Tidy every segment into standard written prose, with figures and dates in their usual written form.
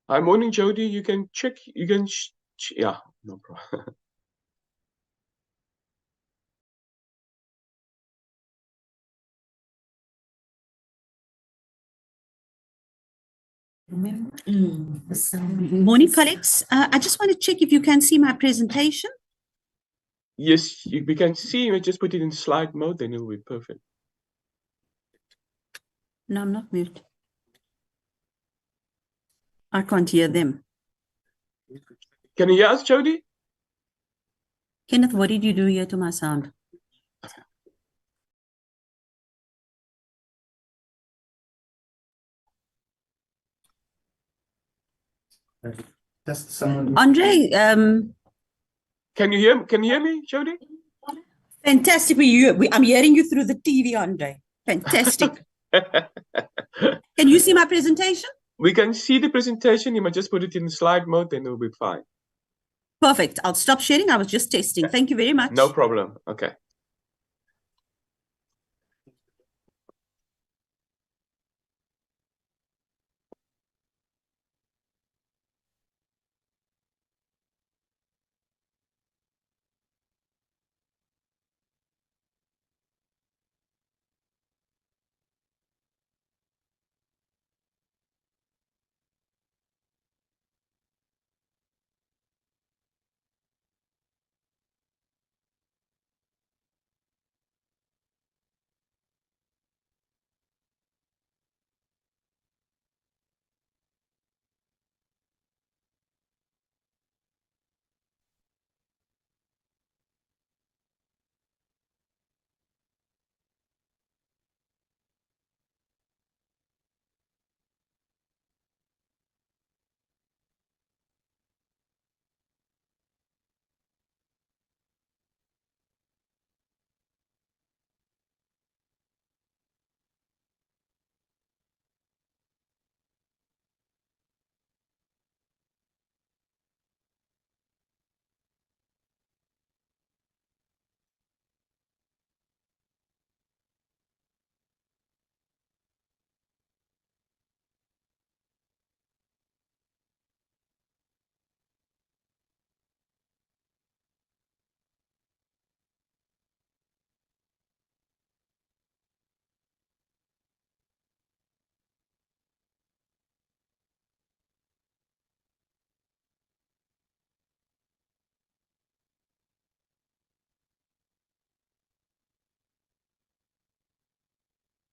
Hi, morning, Jody. You can check. You can, yeah, no problem. Morning, colleagues. I just want to check if you can see my presentation. Yes, we can see. You just put it in slide mode, then it will be perfect. No, I'm not moved. I can't hear them. Can you hear us, Jody? Kenneth, what did you do here to my sound? Andre, Can you hear? Can you hear me, Jody? fantastic. I'm hearing you through the TV, Andre. Fantastic. Can you see my presentation? We can see the presentation. You might just put it in slide mode, then it will be fine. Perfect. I'll stop sharing. I was just testing. Thank you very much. No problem. Okay.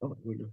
Oh, good.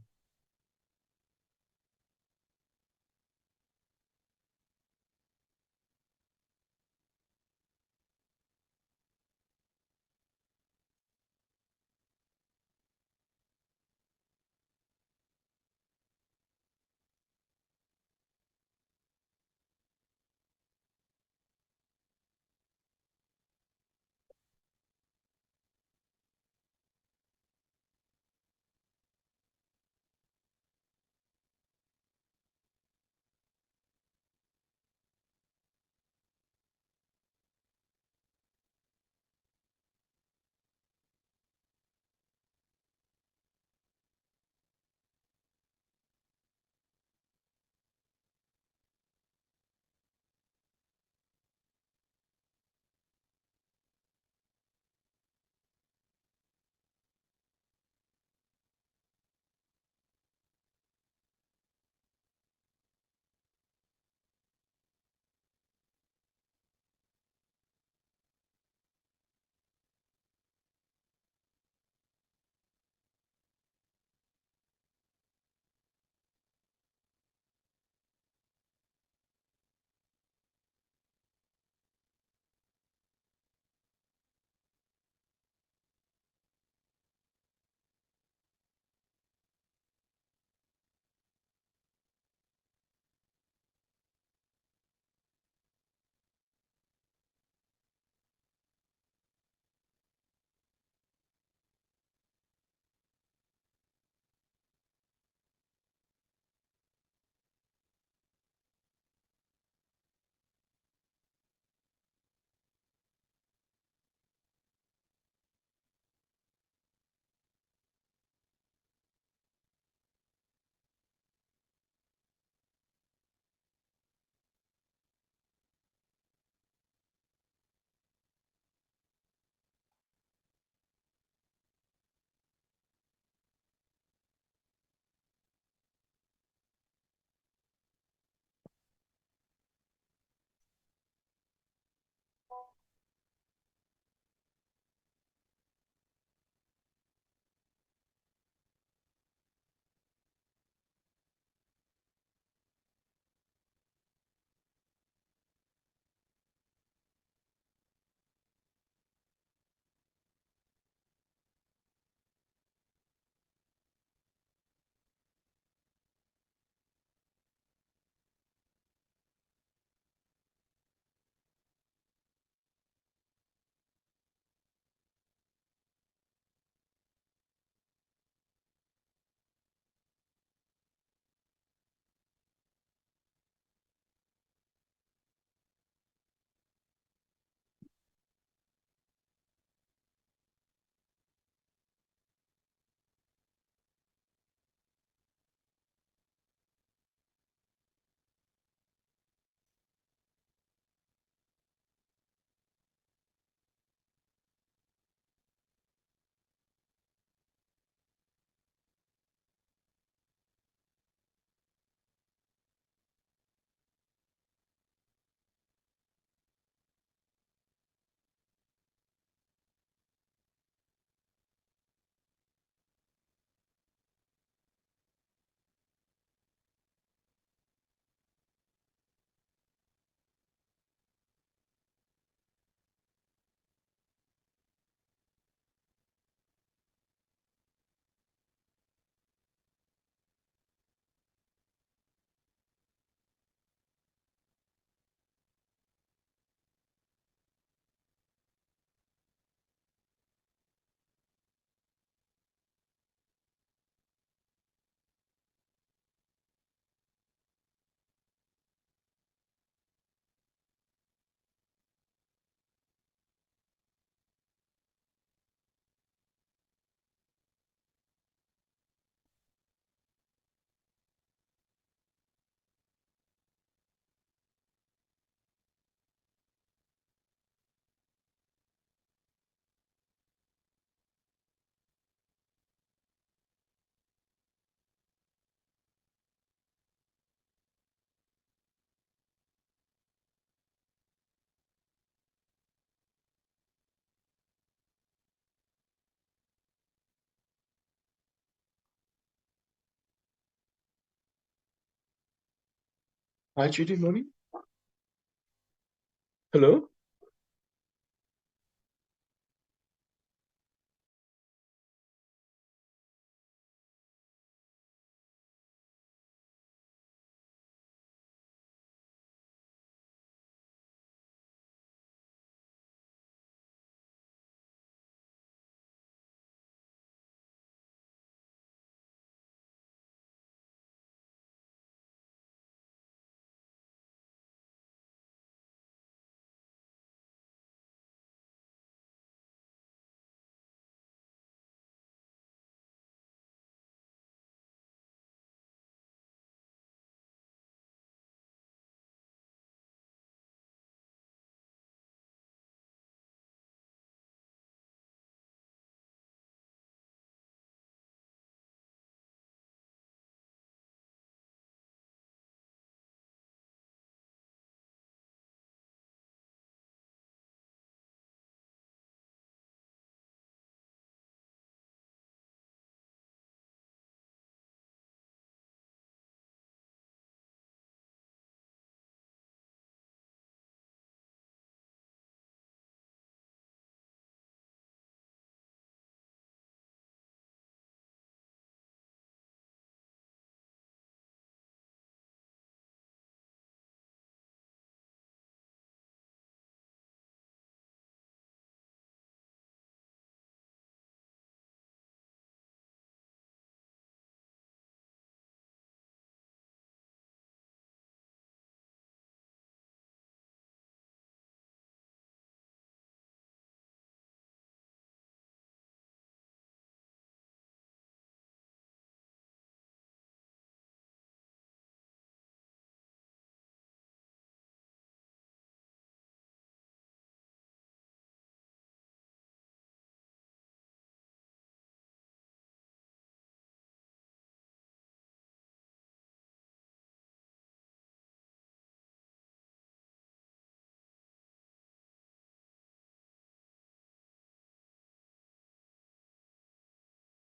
Hi, Judy, morning. Hello?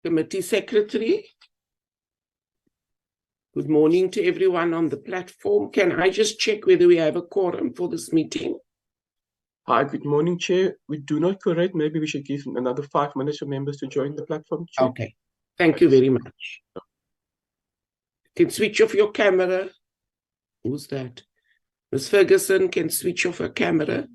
Committee Secretary. Good morning to everyone on the platform. Can I just check whether we have a quorum for this meeting? Hi, good morning, Chair. We do not correct. Maybe we should give another 5 minutes for members to join the platform, Chair. Okay, thank you very much. You can switch off your camera. Who's that? Ms. Ferguson can switch off her camera.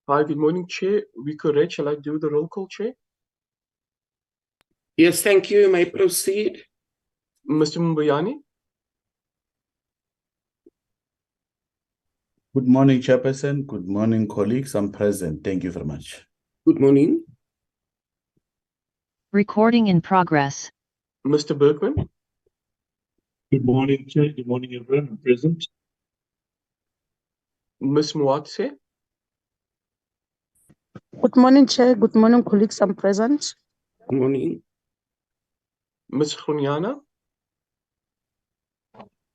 Hi, good morning, Chair. We correct. Shall I do the roll call, Chair? Yes, thank you. You may proceed. Mr. Mboyani, Good morning, Chairperson. Good morning, colleagues. I'm present. Thank you very much. Good morning. Recording in progress. Mr. Bergman, Good morning, Chair. Good morning, everyone. I'm present. Ms. Mwatse, Good morning, Chair. Good morning, colleagues. I'm present. Good morning. Ms. Grunyana,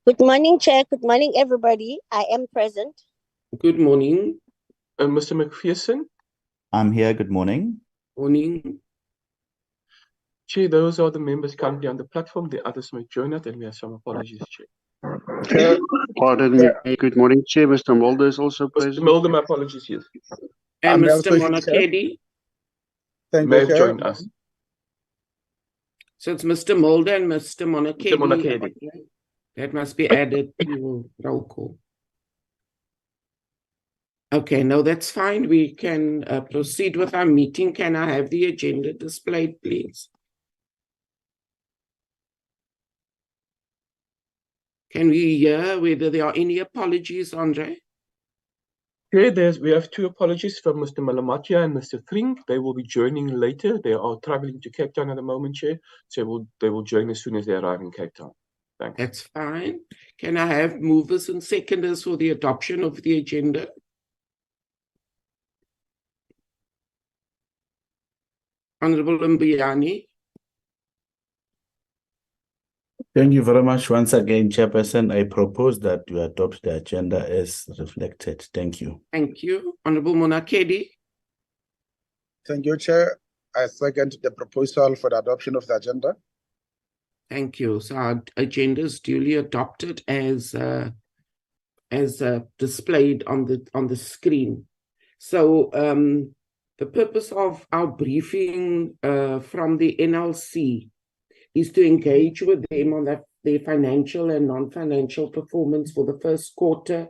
Good morning, Chair. Good morning, everybody. I am present. Good morning. and Mr. McPherson. I'm here. Good morning. Morning. Chair, those are the members currently on the platform. The others may join us, and we have some apologies, Chair. Chair, pardon me. Good morning, Chair. Mr. Mulder is also Mr. present. Mulder, my apologies, yes. And I'm Mr. also here, Chair. Monakedi. Thank May you, have Chair. joined us. So it's Mr. Mulder and Mr. Monakedi. Monakedi. That must be added to roll call. Okay, no, that's fine. We can proceed with our meeting. Can I have the agenda displayed, please? Can we hear whether there are any apologies, Andre? Chair, we have two apologies from Mr. Malamatia and Mr. Tring. They will be joining later. They are traveling to Cape Town at the moment, Chair. So they will join as soon as they arrive in Cape Town. Thanks. That's fine. Can I have movers and seconders for the adoption of the agenda? Honorable Mbiani. Thank you very much once again, Chairperson. I propose that you adopt the agenda as reflected. Thank you. Thank you. Honorable Monakedi. Thank you, Chair. I second the proposal for the adoption of the agenda. Thank you. So our agenda is duly adopted as displayed on the screen. So the purpose of our briefing from the NLC is to engage with them on their financial and non-financial performance for the first quarter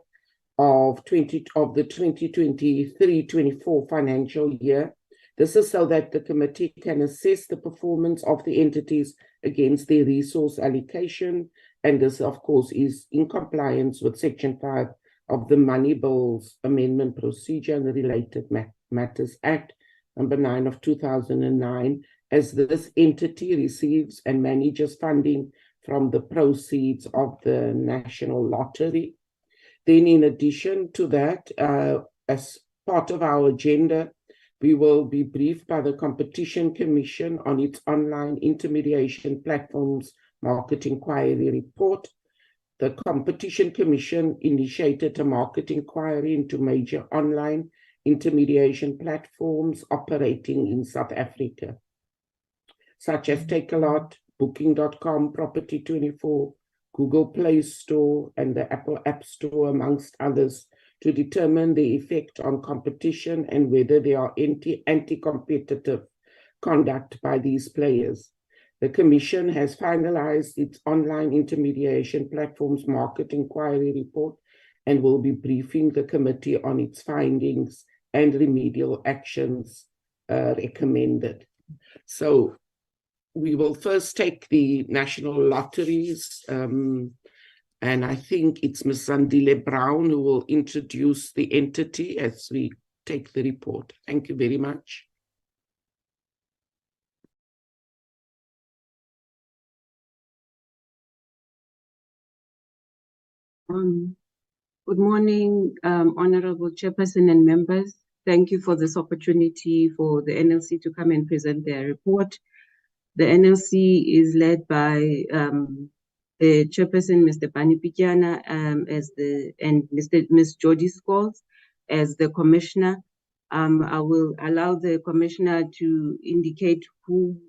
of the 2023-24 financial year. This is so that the committee can assess the performance of the entities against their resource allocation, and this, of course, is in compliance with Section 5 of the Money Bills Amendment Procedure and the Related Matters Act, number 9 of 2009, as this entity receives and manages funding from the proceeds of the National Lottery. Then, in addition to that, as part of our agenda, we will be briefed by the Competition Commission on its online intermediation platforms market inquiry report. The Competition Commission initiated a market inquiry into major online intermediation platforms operating in South Africa, such as Takealot, Booking.com, Property24, Google Play Store, and the Apple App Store, amongst others, to determine the effect on competition and whether there are anti-competitive conduct by these players. The Commission has finalized its online intermediation platforms market inquiry report and will be briefing the committee on its findings and remedial actions recommended. So we will first take the national lotteries, and I think it's Ms. Zandile Brown who will introduce the entity as we take the report. Thank you very much. Good morning, Honorable Chairperson and members. Thank you for this opportunity for the NLC to come and present their report. The NLC is led by the Chairperson, Mr. Bani Pityana, and Ms. Jody Scholes as the Commissioner. I will allow the Commissioner to indicate who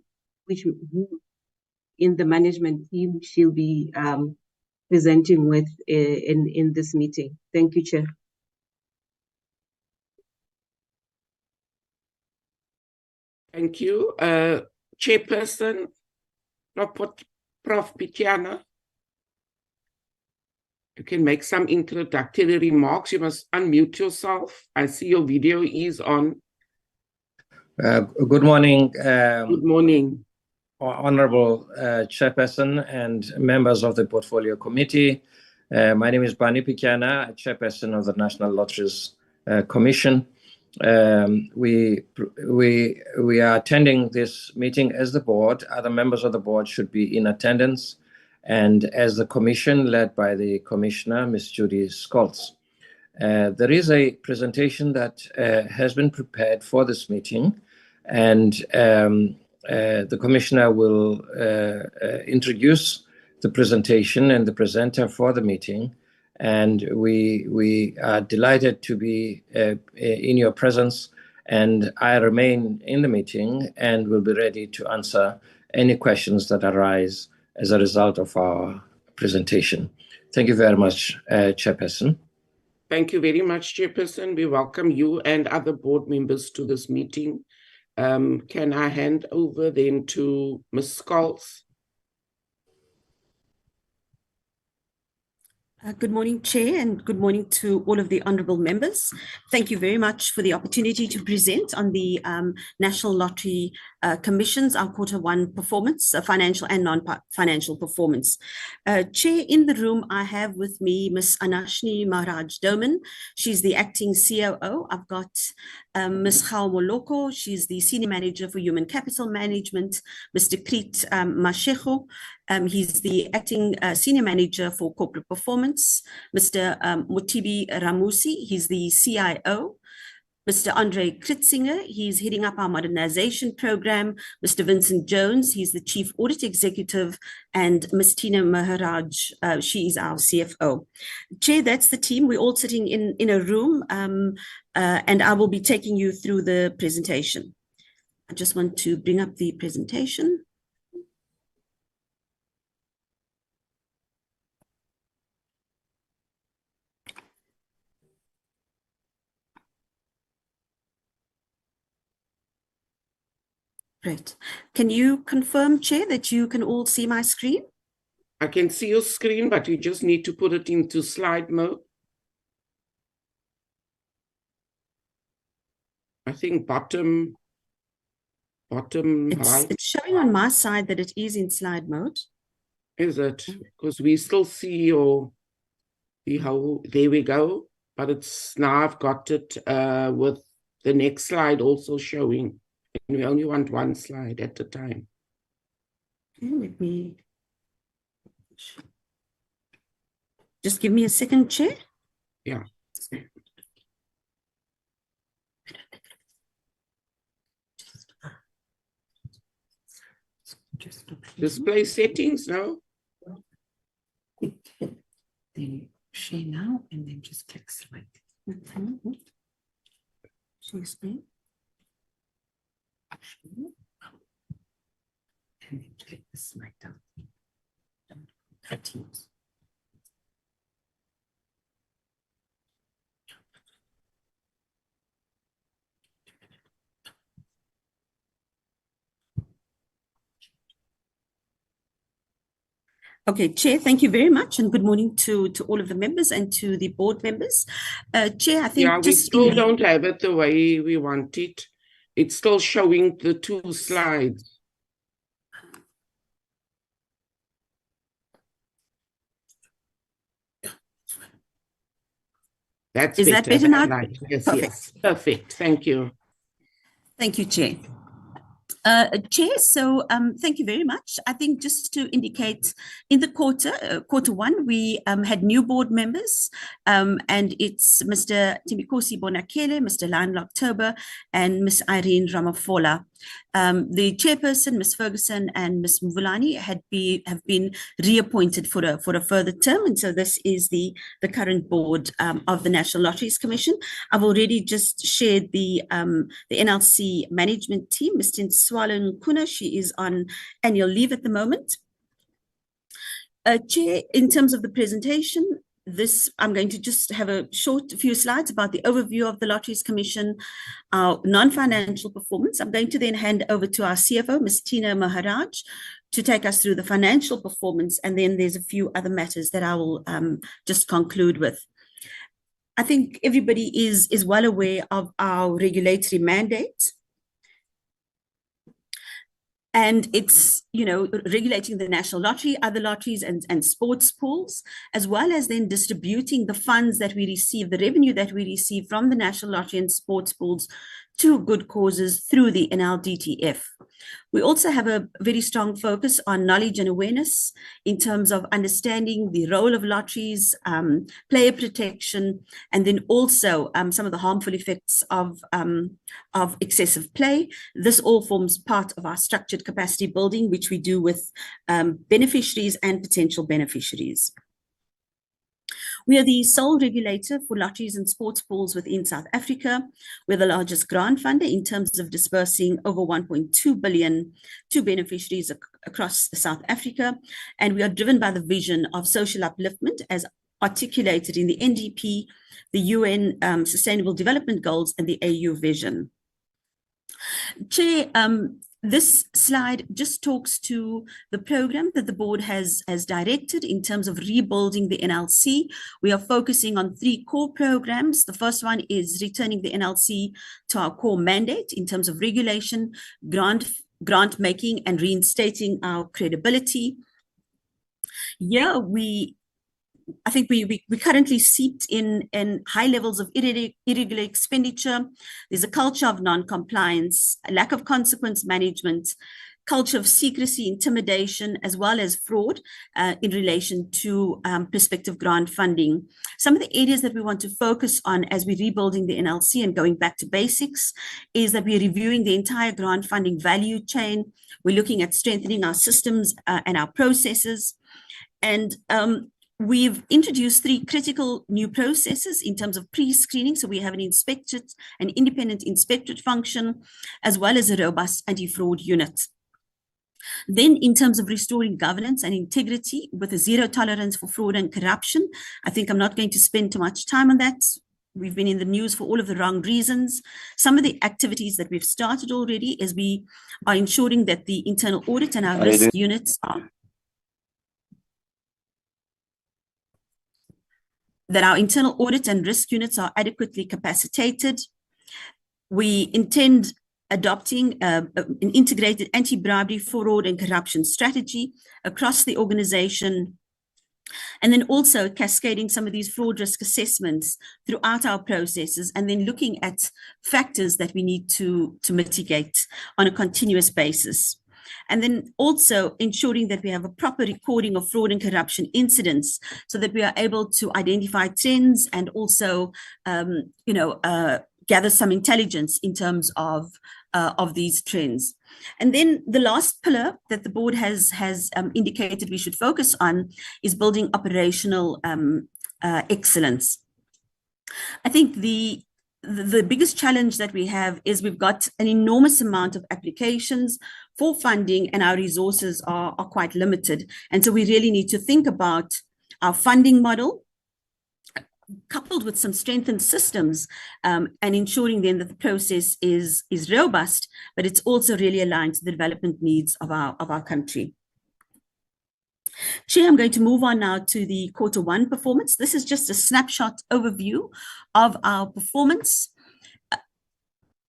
in the management team she'll be presenting with in this meeting. Thank you, Chair. Thank you. Chairperson, Prof. Pityana, you can make some introductory remarks. You must unmute yourself. I see your video is on. Good morning. Good morning. Honorable Chairperson and members of the Portfolio Committee. My name is Bani Pikiana, Chairperson of the National Lotteries Commission. We are attending this meeting as the board. Other members of the board should be in attendance, and as the commission led by the Commissioner, Ms. Judy Scholz. There is a presentation that has been prepared for this meeting, and the Commissioner will introduce the presentation and the presenter for the meeting. And we are delighted to be in your presence, and I remain in the meeting and will be ready to answer any questions that arise as a result of our presentation. Thank you very much, Chairperson. Thank you very much, Chairperson. We welcome you and other board members to this meeting. Can I hand over then to Ms. Scholz? Good morning, Chair, and good morning to all of the honourable members. Thank you very much for the opportunity to present on the National Lottery Commission's our Q1 performance, financial and non-financial performance. Chair, in the room, I have with me Ms. Anashni Maharaj Doman. She's the acting COO. I've got Ms. Khao Moloko. She's the Senior Manager for Human Capital Management. Mr. Kreet Mashego. He's the acting Senior Manager for Corporate Performance. Mr. Motibi Ramusi, he's the CIO. Mr. Andre Kritzinger, he's heading up our modernization program. Mr. Vincent Jones, he's the Chief Audit Executive. And Ms. Tina Maharaj, she is our CFO. Chair, that's the team. We're all sitting in a room, and I will be taking you through the presentation. I just want to bring up the presentation. Great. Can you confirm, Chair, that you can all see my screen? I can see your screen, but you just need to put it into slide mode. I think bottom right. It's showing on my side that it is in slide mode. Is it? Because we still see your, there we go. But it's now I've got it with the next slide also showing. And we only want one slide at a time. Okay, let me just give me a second, Chair. Yeah. Display settings now. Then share now and then just click select. Share screen. And then click the slide down. Teams. Okay, Chair, thank you very much, and good morning to all of the members and to the board members. Chair, I think we still don't have it the way we want it. It's still showing the two slides. That's Is that better now? Right. Yes, Perfect. yes. Perfect. Thank you. Thank you, Chair. Chair, so thank you very much. I think just to indicate, in the quarter one, we had new board members, and it's Mr. Timikosi Bonakele, Mr. Lionel October, and Ms. Irene Ramafola. The chairperson, Ms. Ferguson, and Ms. Mvulani have been reappointed for a further term, and so this is the current board of the National Lotteries Commission. I've already just shared the NLC management team. Ms. Tinswalo Nkuna, she is on annual leave at the moment. Chair, in terms of the presentation, I'm going to just have a few slides about the overview of the Lotteries Commission, our non-financial performance. I'm going to then hand over to our CFO, Ms. Tina Maharaj, to take us through the financial performance, and then there's a few other matters that I will just conclude with. I think everybody is well aware of our regulatory mandate. And it's, regulating the national lottery, other lotteries and sports pools, as well as then distributing the funds that we receive, the revenue that we receive from the national lottery and sports pools to good causes through the NLDTF. We also have a very strong focus on knowledge and awareness in terms of understanding the role of lotteries, player protection, and then also some of the harmful effects of excessive play. This all forms part of our structured capacity building, which we do with beneficiaries and potential beneficiaries. We are the sole regulator for lotteries and sports pools within South Africa. We're the largest grant funder in terms of disbursing over 1.2 billion to beneficiaries across South Africa. And we are driven by the vision of social upliftment as articulated in the NDP, the UN Sustainable Development Goals, and the AU Vision. Chair, this slide just talks to the program that the board has directed in terms of rebuilding the NLC. We are focusing on 3 core programs. The first one is returning the NLC to our core mandate in terms of regulation, grant making, and reinstating our credibility. Yeah, I think we currently seeped in high levels of irregular expenditure. There's a culture of non-compliance, a lack of consequence management, culture of secrecy, intimidation, as well as fraud in relation to prospective grant funding. Some of the areas that we want to focus on as we're rebuilding the NLC and going back to basics is that we're reviewing the entire grant funding value chain. We're looking at strengthening our systems and our processes. And we've introduced 3 critical new processes in terms of pre-screening. So we have an independent inspectorate function, as well as a robust anti-fraud unit. Then in terms of restoring governance and integrity with a zero tolerance for fraud and corruption, I think I'm not going to spend too much time on that. We've been in the news for all of the wrong reasons. Some of the activities that we've started already is we are ensuring that the internal audit and our risk units are adequately capacitated. We intend adopting an integrated anti-bribery, fraud and corruption strategy across the organization, and then also cascading some of these fraud risk assessments throughout our processes, and then looking at factors that we need to mitigate on a continuous basis. And then also ensuring that we have a proper recording of fraud and corruption incidents so that we are able to identify trends and also, gather some intelligence in terms of these trends. And then the last pillar that the board has indicated we should focus on is building operational excellence. I think the biggest challenge that we have is we've got an enormous amount of applications for funding and our resources are quite limited. And so we really need to think about our funding model, coupled with some strengthened systems and ensuring then that the process is robust, but it's also really aligned to the development needs of our country. Chair, I'm going to move on now to the Q1 performance. This is just a snapshot overview of our performance.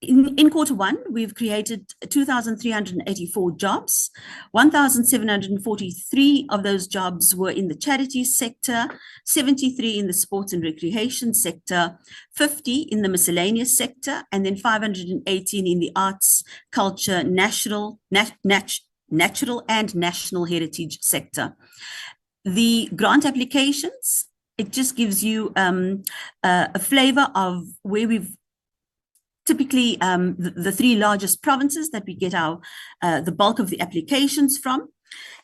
In Q1, we've created 2,384 jobs. 1,743 of those jobs were in the charities sector, 73 in the sports and recreation sector, 50 in the miscellaneous sector, and then 518 in the arts, culture, natural and national heritage sector. The grant applications, it just gives you a flavor of where we've typically the 3 largest provinces that we get the bulk of the applications from.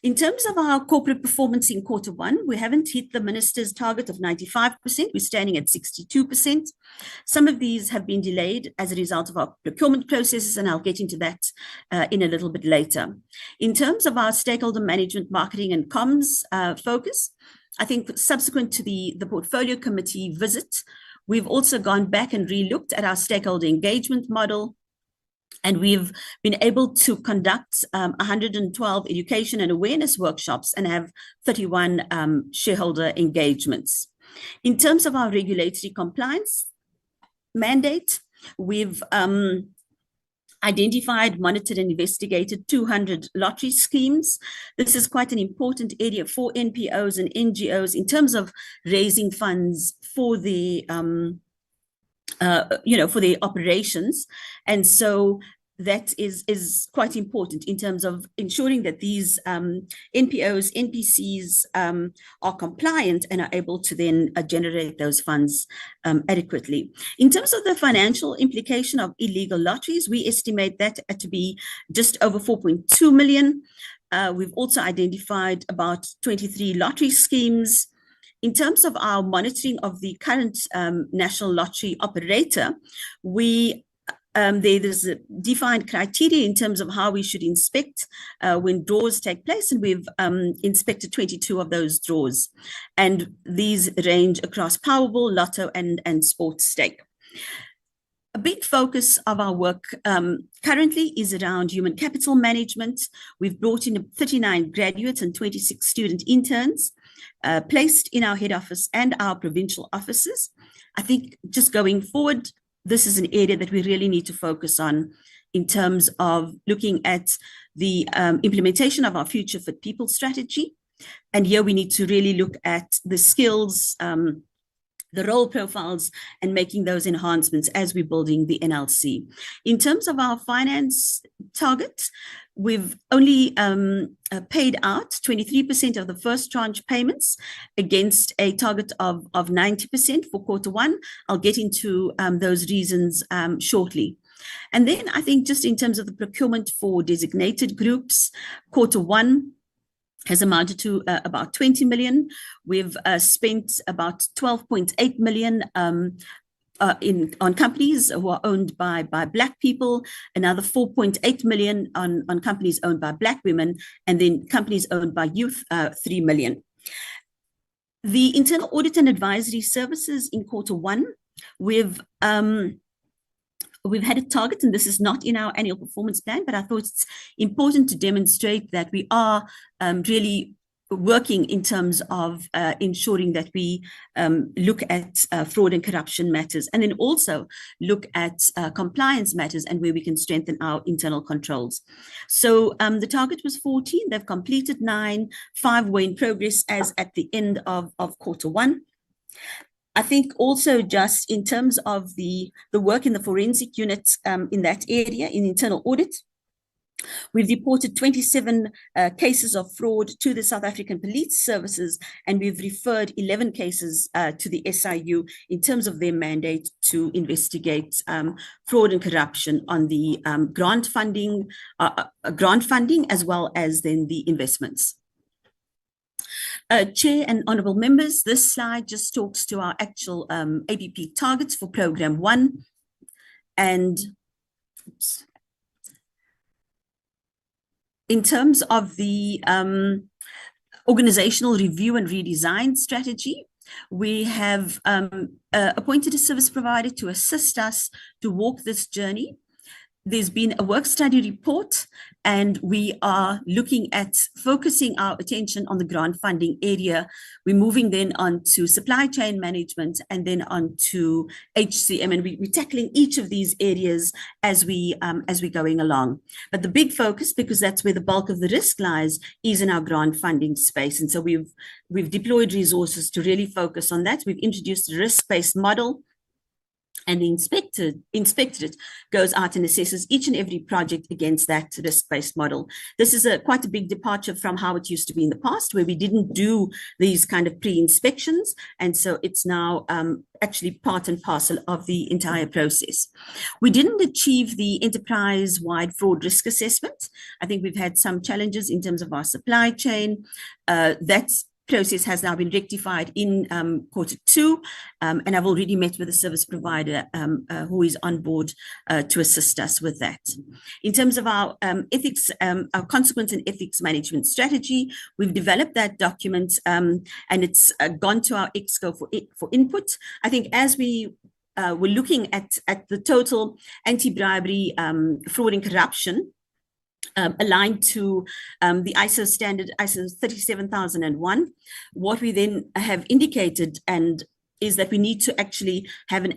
In terms of our corporate performance in Q1, we haven't hit the minister's target of 95%. We're standing at 62%. Some of these have been delayed as a result of our procurement processes, and I'll get into that in a little bit later. In terms of our stakeholder management, marketing and comms focus, I think subsequent to the portfolio committee visit, we've also gone back and re-looked at our stakeholder engagement model, and we've been able to conduct 112 education and awareness workshops and have 31 shareholder engagements. In terms of our regulatory compliance mandate, we've identified, monitored, and investigated 200 lottery schemes. This is quite an important area for NPOs and NGOs in terms of raising funds for the for the operations. And so that is quite important in terms of ensuring that these NPOs, NPCs are compliant and are able to then generate those funds adequately. In terms of the financial implication of illegal lotteries, we estimate that to be just over 4.2 million. We've also identified about 23 lottery schemes. In terms of our monitoring of the current national lottery operator, there's a defined criteria in terms of how we should inspect when draws take place, and we've inspected 22 of those draws. And these range across Powerball, Lotto, and Sports Stake. A big focus of our work currently is around human capital management. We've brought in 39 graduates and 26 student interns placed in our head office and our provincial offices. I think just going forward, this is an area that we really need to focus on in terms of looking at the implementation of our Future Fit People strategy. And here we need to really look at the skills, the role profiles, and making those enhancements as we're building the NLC. In terms of our finance target, we've only paid out 23% of the first tranche payments against a target of 90% for Q1. I'll get into those reasons shortly. And then I think just in terms of the procurement for designated groups, Q1 has amounted to about 20 million. We've spent about 12.8 million on companies who are owned by Black people, another 4.8 million on companies owned by Black women, and then companies owned by youth, 3 million. The internal audit and advisory services in Q1, we've had a target, and this is not in our annual performance plan, but I thought it's important to demonstrate that we are really working in terms of ensuring that we look at fraud and corruption matters, and then also look at compliance matters and where we can strengthen our internal controls. So the target was 14, they've completed 9, 5 were in progress as at the end of Q1. I think also just in terms of the work in the forensic units in that area, in internal audit, we've reported 27 cases of fraud to the South African Police Services, and we've referred 11 cases to the SIU in terms of their mandate to investigate fraud and corruption on the grant funding as well as then the investments. Chair and honourable members, this slide just talks to our actual ABP targets for Programme 1. And in terms of the organisational review and redesign strategy, we have appointed a service provider to assist us to walk this journey. There's been a work study report, and we are looking at focusing our attention on the grant funding area. We're moving then on to supply chain management and then on to HCM, and we're tackling each of these areas as we're going along. But the big focus, because that's where the bulk of the risk lies, is in our grant funding space. And so we've deployed resources to really focus on that. We've introduced a risk-based model, and the inspectorate goes out and assesses each and every project against that risk-based model. This is quite a big departure from how it used to be in the past, where we didn't do these kind of pre-inspections, and so it's now actually part and parcel of the entire process. We didn't achieve the enterprise-wide fraud risk assessment. I think we've had some challenges in terms of our supply chain. That's process has now been rectified in Q2, and I've already met with a service provider who is on board to assist us with that. In terms of our ethics, our consequence and ethics management strategy, we've developed that document, and it's gone to our EXCO for input. I think as we were looking at the total anti-bribery, fraud and corruption, aligned to the ISO standard, ISO 37001. What we then have indicated is that we need to actually have an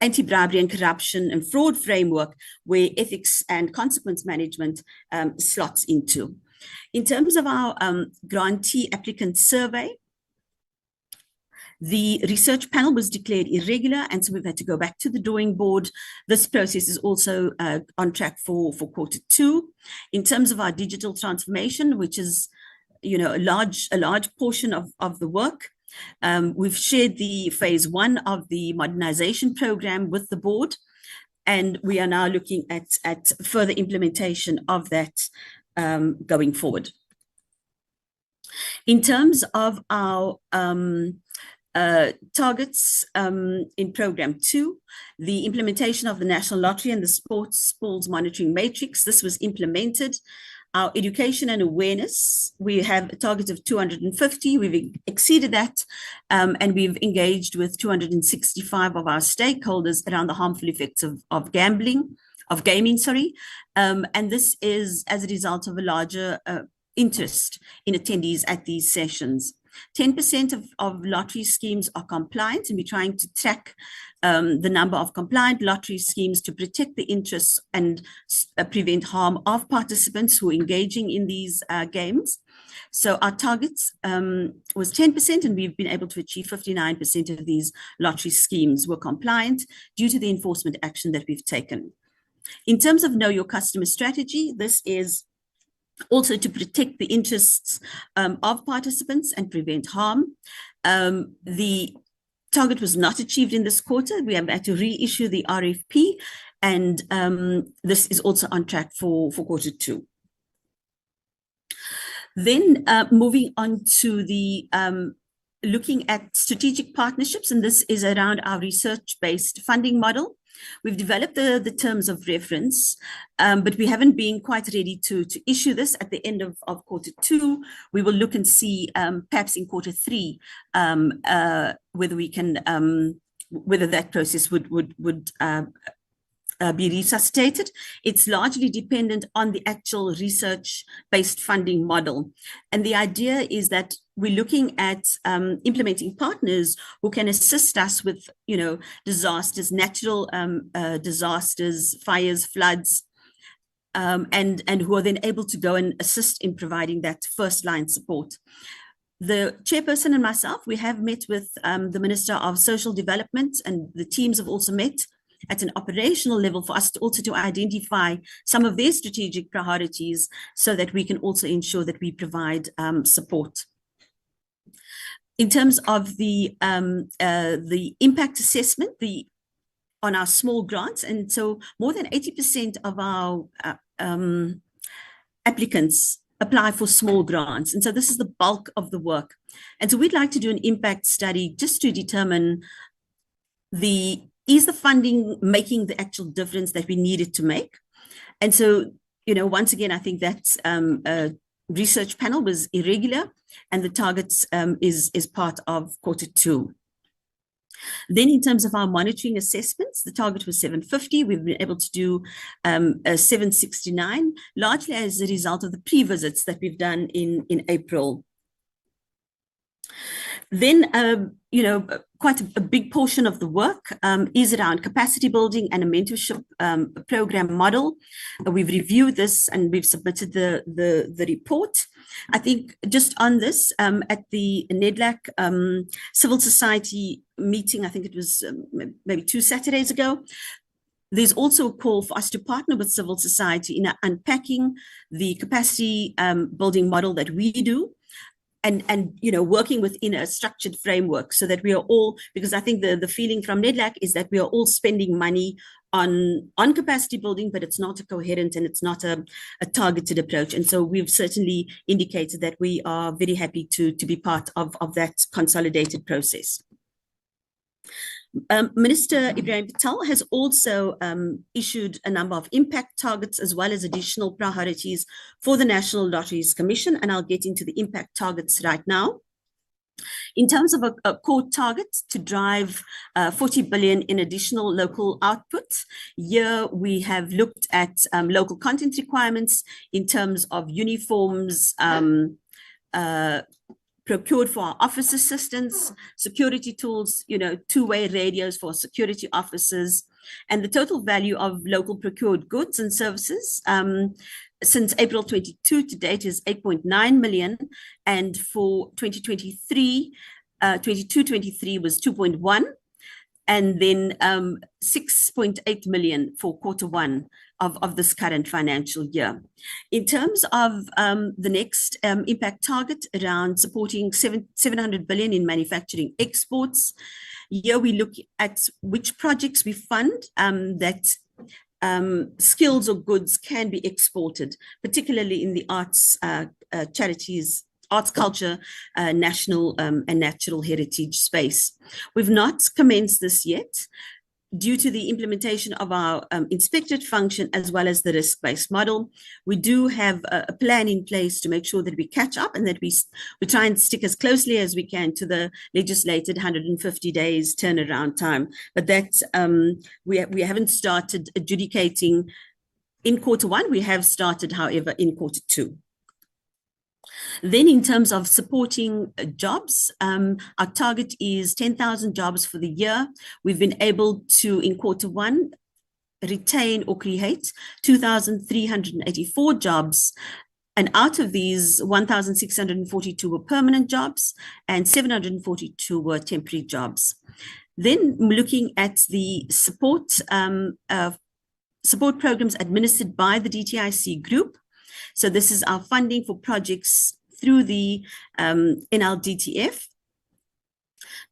anti-bribery and corruption and fraud framework, where ethics and consequence management slots into. In terms of our grantee applicant survey, the research panel was declared irregular, and so we've had to go back to the drawing board. This process is also on track for Q2. In terms of our digital transformation, which is, you know, a large portion of the work, we've shared the phase 1 of the modernization program with the board, and we are now looking at further implementation of that going forward. In terms of our targets in Program 2, the implementation of the National Lottery and the Sports Pools Monitoring Matrix, this was implemented. Our education and awareness, we have a target of 250. We've exceeded that, and we've engaged with 265 of our stakeholders around the harmful effects of gaming, and this is as a result of a larger interest in attendees at these sessions. 10% of lottery schemes are compliant, and we're trying to track the number of compliant lottery schemes to protect the interests and prevent harm of participants who are engaging in these games. So our targets was 10%, and we've been able to achieve 59% of these lottery schemes were compliant due to the enforcement action that we've taken. In terms of Know Your Customer strategy, this is also to protect the interests of participants and prevent harm. The target was not achieved in this quarter. We have had to reissue the RFP, and this is also on track for Q2. Then moving on to the looking at strategic partnerships, and this is around our research-based funding model. We've developed the terms of reference, but we haven't been quite ready to issue this at the end of Q2. We will look and see perhaps in Q3 whether we can whether that process would be resuscitated. It's largely dependent on the actual research-based funding model, and the idea is that we're looking at implementing partners who can assist us with, you know, disasters, natural disasters, fires, floods, and who are then able to go and assist in providing that first line support. The chairperson and myself, we have met with the Minister of Social Development, and the teams have also met at an operational level for us to also to identify some of their strategic priorities so that we can also ensure that we provide support. In terms of the impact assessment on our small grants, and so more than 80% of our applicants apply for small grants, and so this is the bulk of the work. And so we'd like to do an impact study just to determine is the funding making the actual difference that we need it to make? And so, you know, once again, I think that research panel was irregular, and the targets is part of Q2. Then in terms of our monitoring assessments, the target was 750. We've been able to do 769, largely as a result of the pre-visits that we've done in April. Then, you know, quite a big portion of the work is around capacity building and a mentorship program model. We've reviewed this and we've submitted the report. I think just on this, at the NEDLAC civil society meeting, I think it was maybe 2 Saturdays ago, there's also a call for us to partner with civil society in unpacking the capacity building model that we do. And you know, working within a structured framework so that we are all, because I think the feeling from NEDLAC is that we are all spending money on capacity building, but it's not a coherent and it's not a targeted approach. And so we've certainly indicated that we are very happy to be part of that consolidated process. Minister Ibrahim Patel has also issued a number of impact targets as well as additional priorities for the National Lotteries Commission, and I'll get into the impact targets right now. In terms of a core target to drive 40 billion in additional local output, here we have looked at local content requirements in terms of uniforms, procured for our office assistants, security tools, two-way radios for security officers, and the total value of local procured goods and services since April 22 to date is 8.9 million, and for 2023, 22-23 was 2.1, and then 6.8 million for Q1 of this current financial year. In terms of the next impact target around supporting 700 billion in manufacturing exports, here we look at which projects we fund that skills or goods can be exported, particularly in the arts, charities, arts, culture, national and natural heritage space. We've not commenced this yet due to the implementation of our inspected function as well as the risk-based model. We do have a plan in place to make sure that we catch up and that we try and stick as closely as we can to the legislated 150 days turnaround time. But that's, we haven't started adjudicating in Q1. We have started, however, in Q2. Then in terms of supporting jobs, our target is 10,000 jobs for the year. We've been able to, in Q1, retain or create 2,384 jobs. And out of these, 1,642 were permanent jobs and 742 were temporary jobs. Then looking at the support programs administered by the DTIC group. So this is our funding for projects through the NLDTF.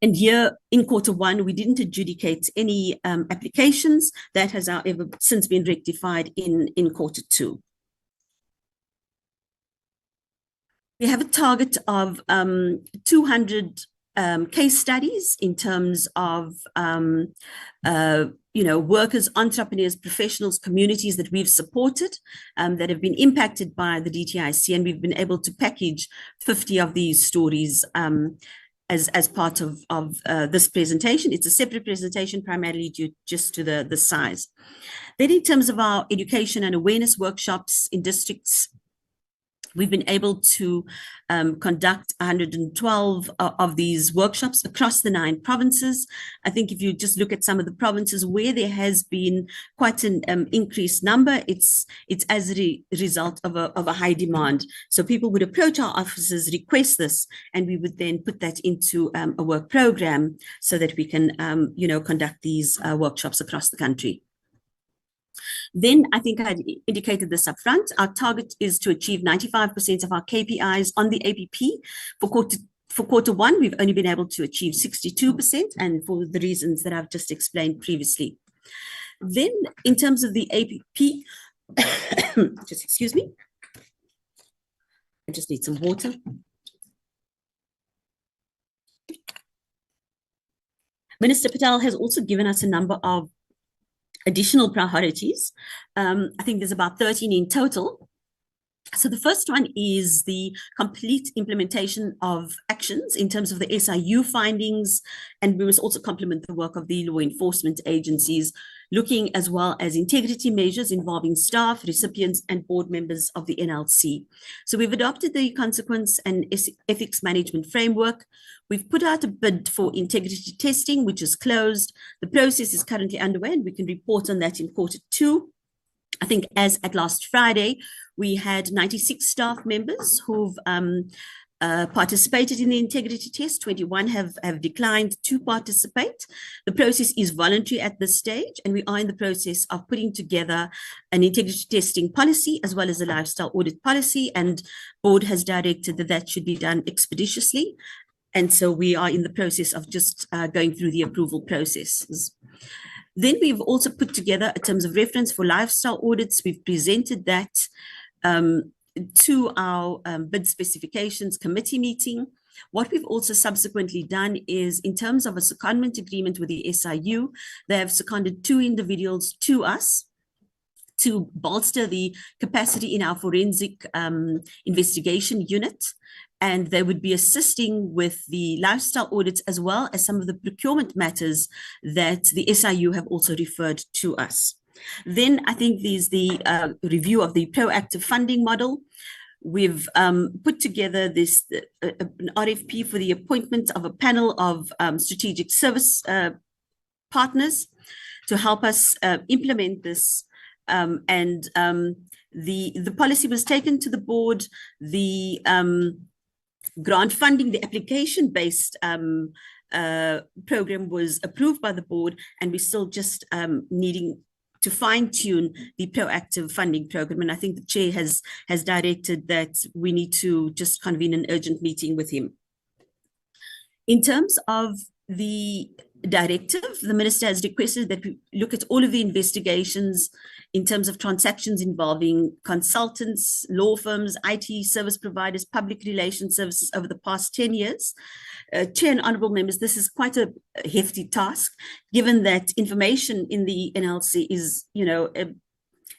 And here in Q1, we didn't adjudicate any applications. That has, however, since been rectified in Q2. We have a target of 200 case studies in terms of workers, entrepreneurs, professionals, communities that we've supported that have been impacted by the DTIC, and we've been able to package 50 of these stories as part of this presentation. It's a separate presentation, primarily due just to the size. Then in terms of our education and awareness workshops in districts, we've been able to conduct 112 of these workshops across the 9 provinces. I think if you just look at some of the provinces where there has been quite an increased number, it's as a result of a high demand. So people would approach our offices, request this, and we would then put that into a work program so that we can, conduct these workshops across the country. Then I think I indicated this up front. Our target is to achieve 95% of our KPIs on the APP. For Q1, we've only been able to achieve 62%, and for the reasons that I've just explained previously. Then in terms of the APP, just excuse me, I just need some water. Minister Patel has also given us a number of additional priorities. I think there's about 13 in total. So the first one is the complete implementation of actions in terms of the SIU findings, and we must also complement the work of the law enforcement agencies, looking as well as integrity measures involving staff, recipients, and board members of the NLC. So we've adopted the consequence and ethics management framework. We've put out a bid for integrity testing, which is closed. The process is currently underway, and we can report on that in Q2. I think as at last Friday, we had 96 staff members who've participated in the integrity test. 21 have declined to participate. The process is voluntary at this stage, and we are in the process of putting together an integrity testing policy as well as a lifestyle audit policy, and board has directed that that should be done expeditiously. And so we are in the process of just going through the approval processes. Then we've also put together a terms of reference for lifestyle audits. We've presented that to our bid specifications committee meeting. What we've also subsequently done is, in terms of a secondment agreement with the SIU, they have seconded 2 individuals to us to bolster the capacity in our forensic investigation unit. And they would be assisting with the lifestyle audits as well as some of the procurement matters that the SIU have also referred to us. Then I think there's the review of the proactive funding model. we've put together this an RFP for the appointment of a panel of strategic service partners to help us implement this. The policy was taken to the board. The grant funding, the application-based program was approved by the board, and we're still just needing to fine-tune the proactive funding program. And I think the chair has directed that we need to just convene an urgent meeting with him. In terms of the directive, the minister has requested that we look at all of the investigations in terms of transactions involving consultants, law firms, IT service providers, public relations services over the past 10 years. Chair and honourable members, this is quite a hefty task, given that information in the NLC is,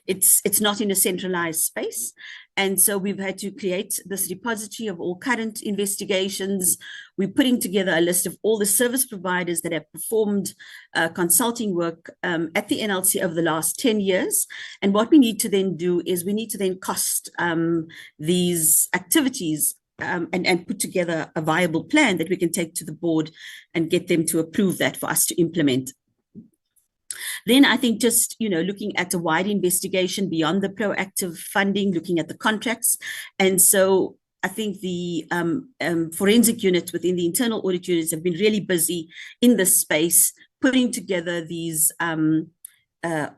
it's not in a centralized space. And so we've had to create this repository of all current investigations. We're putting together a list of all the service providers that have performed consulting work at the NLC over the last 10 years. And what we need to then do is we need to then cost these activities and put together a viable plan that we can take to the board and get them to approve that for us to implement. Then I think just, looking at a wide investigation beyond the proactive funding, looking at the contracts. And so I think the forensic unit within the internal audit units have been really busy in this space, putting together these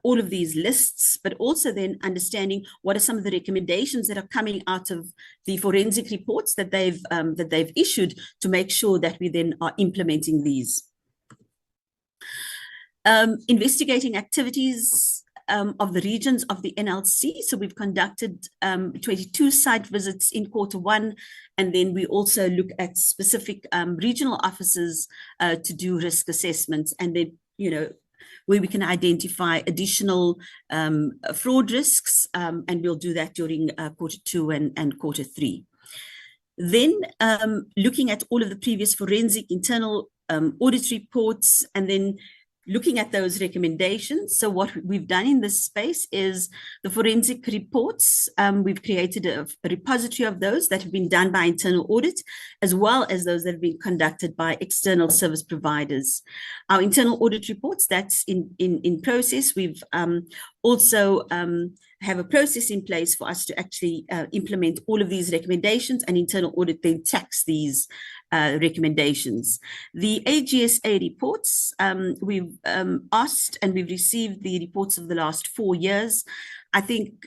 all of these lists, but also then understanding what are some of the recommendations that are coming out of the forensic reports that they've issued to make sure that we then are implementing these. Investigating activities of the regions of the NLC. So we've conducted 22 site visits in Q1, and then we also look at specific regional offices to do risk assessments, and then, where we can identify additional fraud risks, and we'll do that during Q2 and Q3. Then looking at all of the previous forensic internal audit reports, and then looking at those recommendations. So what we've done in this space is the forensic reports. We've created a repository of those that have been done by internal audit, as well as those that have been conducted by external service providers. Our internal audit reports, that's in process. We've also have a process in place for us to actually implement all of these recommendations, and internal audit then tax these recommendations. The AGSA reports, we've asked and we've received the reports of the last 4 years. I think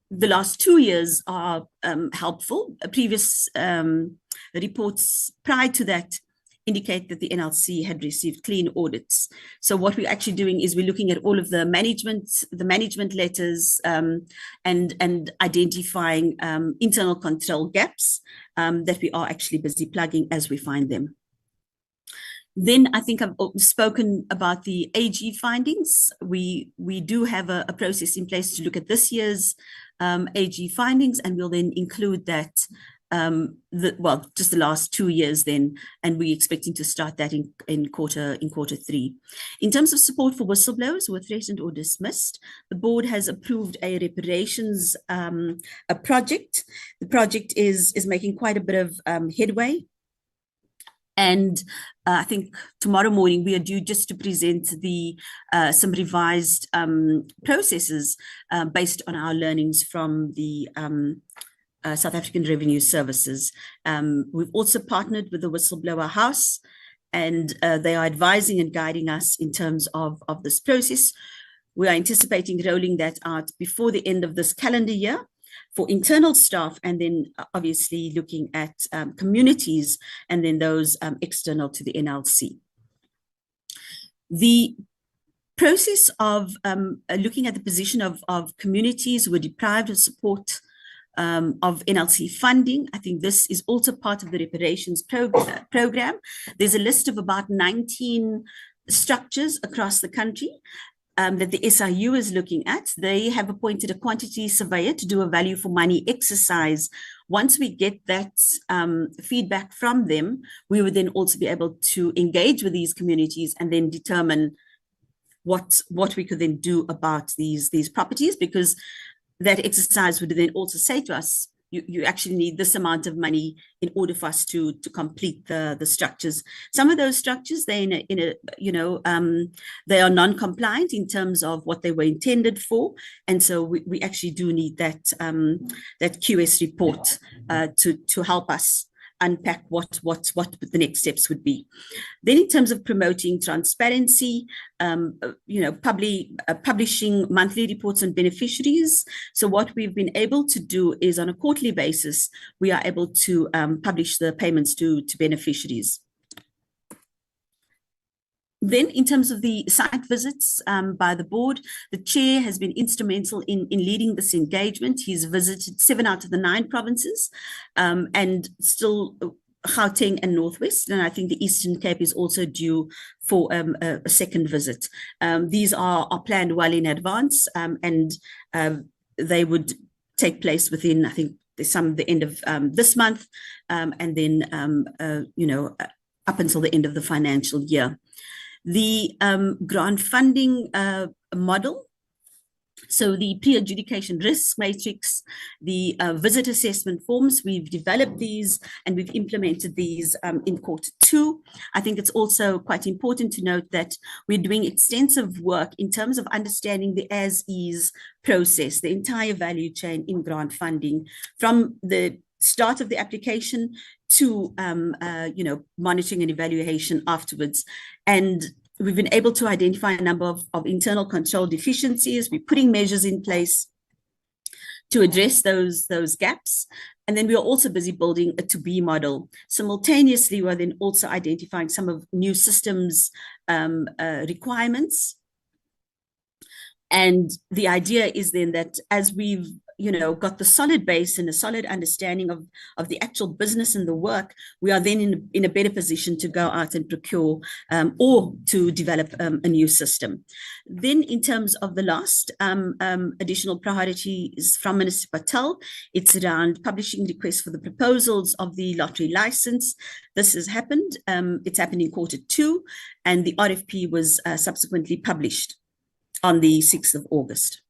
the last 2 years are helpful. Previous reports prior to that indicate that the NLC had received clean audits. So what we're actually doing is we're looking at all of the management letters and identifying internal control gaps that we are actually busy plugging as we find them. Then I think I've spoken about the AG findings. We do have a process in place to look at this year's AG findings, and we'll then include that just the last 2 years then, and we're expecting to start that in Q3. In terms of support for whistleblowers who were threatened or dismissed, the board has approved a reparations project. The project is making quite a bit of headway. And I think tomorrow morning we are due just to present some revised processes based on our learnings from the South African Revenue Services. We've also partnered with the Whistleblower House, and they are advising and guiding us in terms of this process. We are anticipating rolling that out before the end of this calendar year for internal staff, and then obviously looking at communities, and then those external to the NLC. The process of looking at the position of communities who were deprived of support of NLC funding. I think this is also part of the reparations program. There's a list of about 19 structures across the country that the SIU is looking at. They have appointed a quantity surveyor to do a value for money exercise. Once we get that feedback from them, we would then also be able to engage with these communities and then determine what we could then do about these properties, because that exercise would then also say to us, you actually need this amount of money in order for us to complete the structures. Some of those structures, they they are non-compliant in terms of what they were intended for, and so we actually do need that QS report to help us unpack what the next steps would be. Then in terms of promoting transparency, publishing monthly reports on beneficiaries. So what we've been able to do is on a quarterly basis, we are able to publish the payments to beneficiaries. Then in terms of the site visits by the board, the chair has been instrumental in leading this engagement. He's visited 7 out of the 9 provinces and still Gauteng and Northwest. And I think the Eastern Cape is also due for a second visit. These are planned well in advance and they would take place within, I think, the end of this month and then, up until the end of the financial year. The grant funding model, so the pre-adjudication risk matrix, the visit assessment forms, we've developed these and we've implemented these in Q2. I think it's also quite important to note that we're doing extensive work in terms of understanding the as-is process, the entire value chain in grant funding, from the start of the application to monitoring and evaluation afterwards. And we've been able to identify a number of internal control deficiencies. We're putting measures in place to address those gaps. And then we are also busy building a to-be model. Simultaneously, we're then also identifying some of new systems requirements. And the idea is then that as we've got the solid base and a solid understanding of the actual business and the work, we are then in a better position to go out and procure or to develop a new system. Then in terms of the last additional priority is from Minister Patel. It's around publishing requests for the proposals of the lottery license. This has happened. It's happened in Q2 and the RFP was subsequently published on the 6th of August.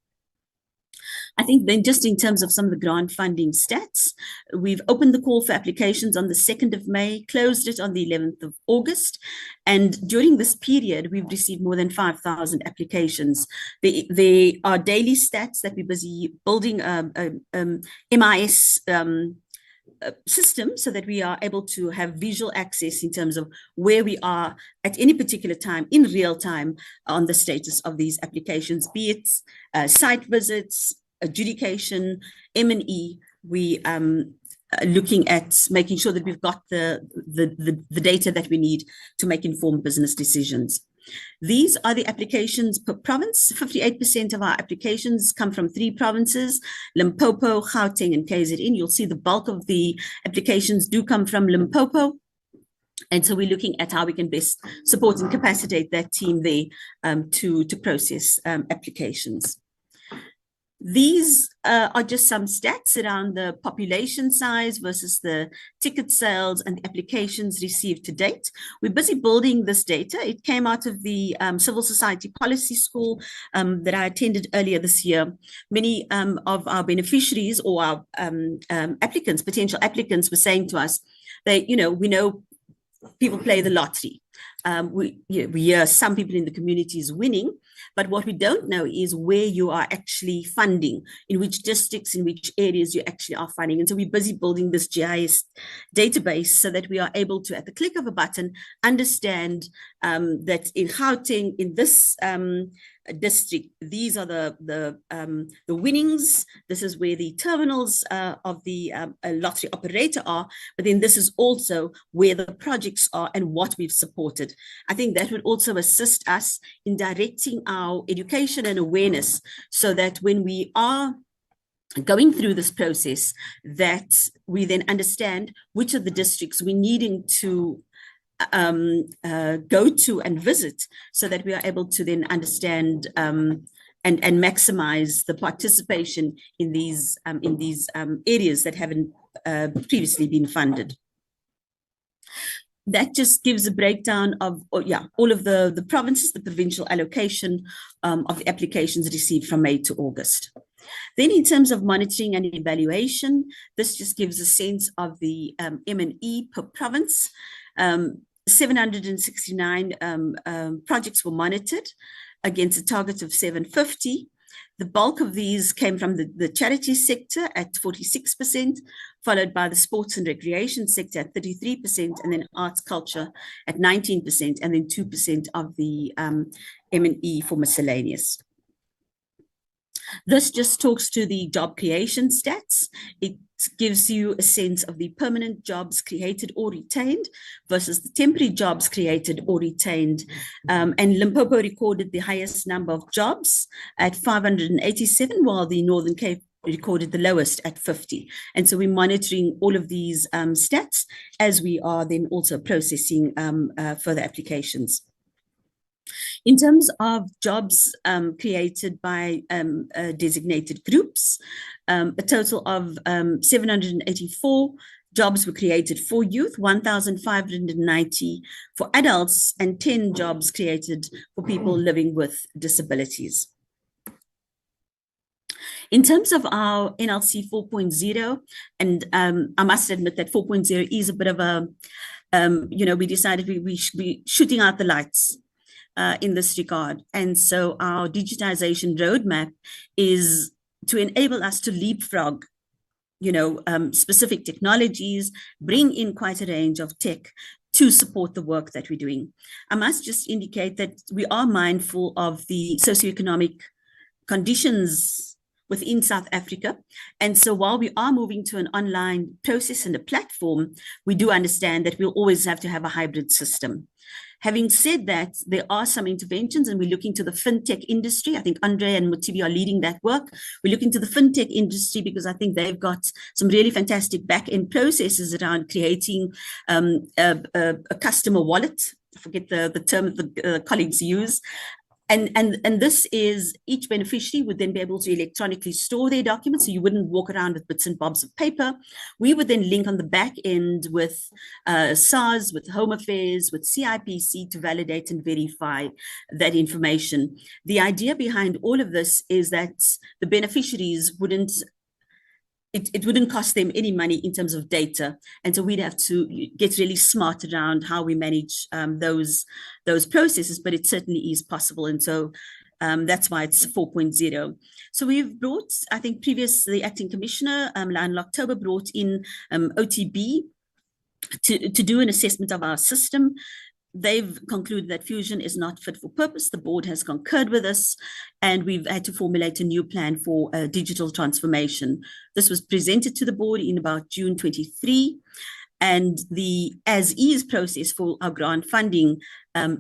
I think then just in terms of some of the grant funding stats, we've opened the call for applications on the 2nd of May, closed it on the 11th of August. And during this period, we've received more than 5,000 applications. There are daily stats that we're busy building MIS system so that we are able to have visual access in terms of where we are at any particular time in real time on the status of these applications, be it site visits, adjudication, M&E. We looking at making sure that we've got the data that we need to make informed business decisions. These are the applications per province. 58% of our applications come from 3 provinces, Limpopo, Gauteng, and KZN. You'll see the bulk of the applications do come from Limpopo. And so we're looking at how we can best support and capacitate that team there to process applications. These are just some stats around the population size versus the ticket sales and the applications received to date. We're busy building this data. It came out of the Civil Society Policy School that I attended earlier this year. Many of our beneficiaries or our applicants, potential applicants, were saying to us, we know people play the lottery. We hear some people in the community is winning, but what we don't know is where you are actually funding, in which districts, in which areas you actually are funding. And so we're busy building this GIS database so that we are able to, at the click of a button, understand that in Gauteng, in this district, these are the winnings. This is where the terminals of the lottery operator are, but then this is also where the projects are and what we've supported. I think that would also assist us in directing our education and awareness so that when we are going through this process, that we then understand which of the districts we're needing to go to and visit so that we are able to then understand and maximize the participation in these areas that haven't previously been funded. That just gives a breakdown of all of the provinces, the provincial allocation of the applications received from May to August. Then in terms of monitoring and evaluation, this just gives a sense of the M&E per province. 769 projects were monitored against a target of 750. The bulk of these came from the charity sector at 46%, followed by the sports and recreation sector at 33%, and then arts culture at 19%, and then 2% of the M&E for miscellaneous. This just talks to the job creation stats. It gives you a sense of the permanent jobs created or retained versus the temporary jobs created or retained. And Limpopo recorded the highest number of jobs at 587, while the Northern Cape recorded the lowest at 50. And so we're monitoring all of these stats as we are then also processing further applications. In terms of jobs created by designated groups, a total of 784 jobs were created for youth, 1,590 for adults, and 10 jobs created for people living with disabilities. In terms of our NLC 4.0, and I must admit that 4.0 is a bit of a, we decided we should be shooting out the lights in this regard. And so our digitization roadmap is to enable us to leapfrog, specific technologies, bring in quite a range of tech to support the work that we're doing. I must just indicate that we are mindful of the socioeconomic conditions within South Africa. And so while we are moving to an online process and a platform, we do understand that we'll always have to have a hybrid system. Having said that, there are some interventions, and we're looking to the fintech industry. I think Andre and Mutibi are leading that work. We're looking to the fintech industry because I think they've got some really fantastic back-end processes around creating a customer wallet. I forget the term the colleagues use. And this is, each beneficiary would then be able to electronically store their documents, so you wouldn't walk around with bits and bobs of paper. We would then link on the back end with SARS, with Home Affairs, with CIPC to validate and verify that information. The idea behind all of this is that the beneficiaries wouldn't it wouldn't cost them any money in terms of data. And so we'd have to get really smart around how we manage those processes, but it certainly is possible. And so that's why it's 4.0. So we've brought, I think previously Acting Commissioner Lionel October brought in OTB to do an assessment of our system. They've concluded that Fusion is not fit for purpose. The board has concurred with us, and we've had to formulate a new plan for digital transformation. This was presented to the board in about June 23, and the as-is process for our grant funding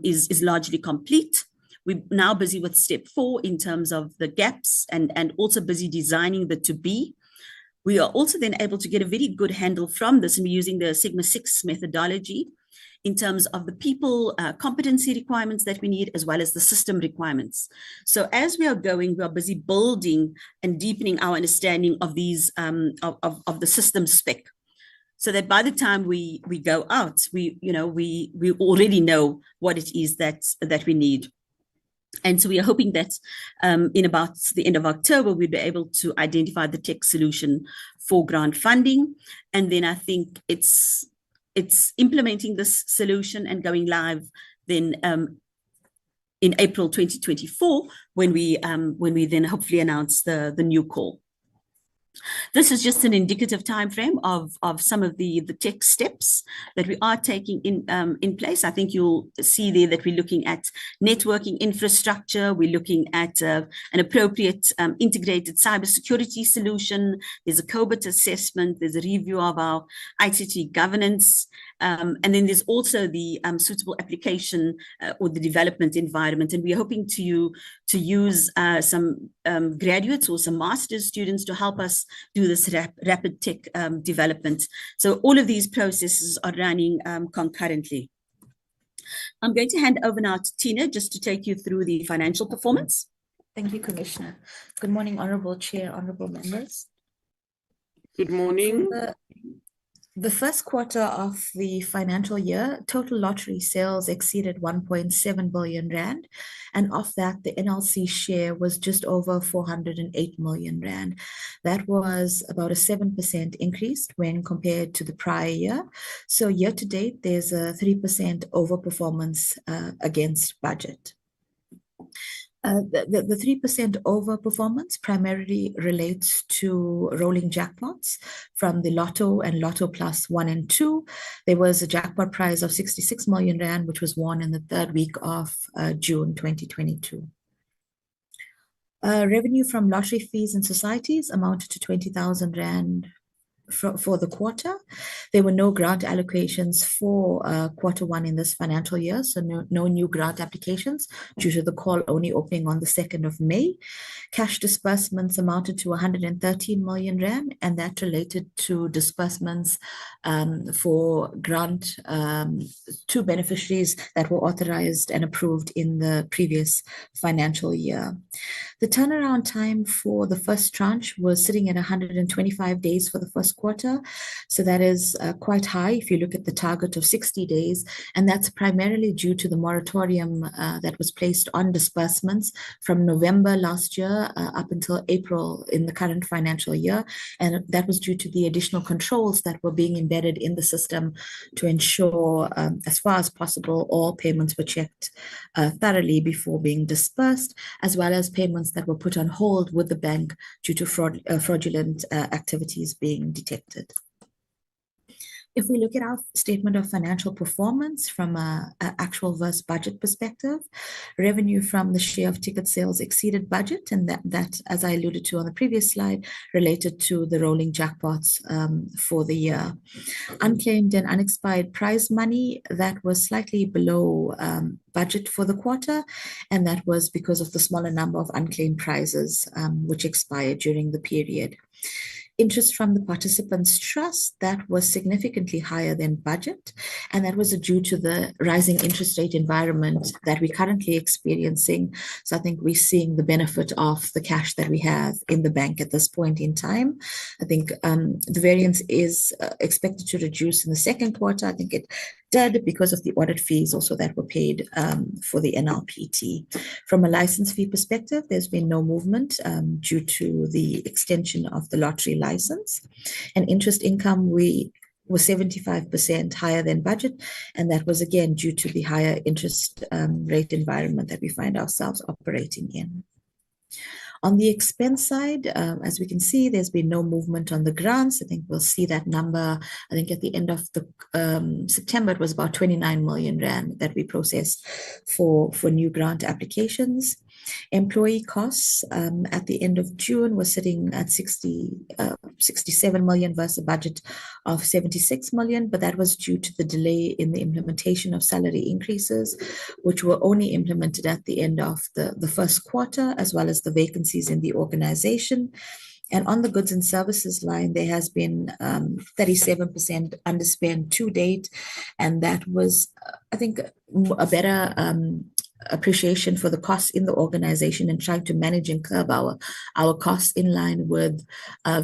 is largely complete. We're now busy with step 4 in terms of the gaps and also busy designing the to-be. We are also then able to get a very good handle from this, and we're using the Sigma 6 methodology in terms of the people competency requirements that we need, as well as the system requirements. So as we are going, we are busy building and deepening our understanding of these, of the system spec, so that by the time we go out, we already know what it is that we need. And so we are hoping that in about the end of October, we'll be able to identify the tech solution for grant funding. And then I think it's implementing this solution and going live then in April 2024, when we then hopefully announce the new call. This is just an indicative timeframe of some of the tech steps that we are taking in place. I think you'll see there that we're looking at networking infrastructure. We're looking at an appropriate integrated cybersecurity solution. There's a COBIT assessment. There's a review of our ICT governance. And then there's also the suitable application or the development environment. And we're hoping to use some graduates or some master's students to help us do this rapid tech development. So all of these processes are running concurrently. I'm going to hand over now to Tina just to take you through the financial performance. Thank you, Commissioner. Good morning, Honourable Chair, Honourable Members. Good morning. The first quarter of the financial year, total lottery sales exceeded 1.7 billion rand, and of that, the NLC share was just over 408 million rand. That was about a 7% increase when compared to the prior year. So year to date, there's a 3% overperformance against budget. The 3% overperformance primarily relates to rolling jackpots from the Lotto and Lotto Plus 1 and 2. There was a jackpot prize of 66 million rand, which was won in the third week of June 2022. Revenue from lottery fees and societies amounted to 20,000 rand for the quarter. There were no grant allocations for quarter one in this financial year, so no new grant applications due to the call only opening on the 2nd of May. Cash disbursements amounted to 113 million rand, and that related to disbursements for grant to beneficiaries that were authorized and approved in the previous financial year. The turnaround time for the first tranche was sitting at 125 days for the first quarter. So that is quite high if you look at the target of 60 days. And that's primarily due to the moratorium that was placed on disbursements from November last year up until April in the current financial year. And that was due to the additional controls that were being embedded in the system to ensure, as far as possible, all payments were checked thoroughly before being dispersed, as well as payments that were put on hold with the bank due to fraudulent activities being detected. If we look at our statement of financial performance from an actual versus budget perspective, revenue from the share of ticket sales exceeded budget, and that, as I alluded to on the previous slide, related to the rolling jackpots for the year. Unclaimed and unexpired prize money, that was slightly below budget for the quarter, and that was because of the smaller number of unclaimed prizes which expired during the period. Interest from the participants' trust, that was significantly higher than budget, and that was due to the rising interest rate environment that we're currently experiencing. So I think we're seeing the benefit of the cash that we have in the bank at this point in time. I think the variance is expected to reduce in the second quarter. I think it did because of the audit fees also that were paid for the NLPT. From a license fee perspective, there's been no movement due to the extension of the lottery license. And interest income, we was 75% higher than budget, and that was again due to the higher interest rate environment that we find ourselves operating in. On the expense side, as we can see, there's been no movement on the grants. I think we'll see that number, I think at the end of the September, it was about 29 million rand that we processed for new grant applications. Employee costs at the end of June were sitting at 67 million versus a budget of 76 million, but that was due to the delay in the implementation of salary increases, which were only implemented at the end of the first quarter, as well as the vacancies in the organization. And on the goods and services line, there has been 37% underspend to date, and that was, I think, a better appreciation for the costs in the organization and trying to manage and curb our costs in line with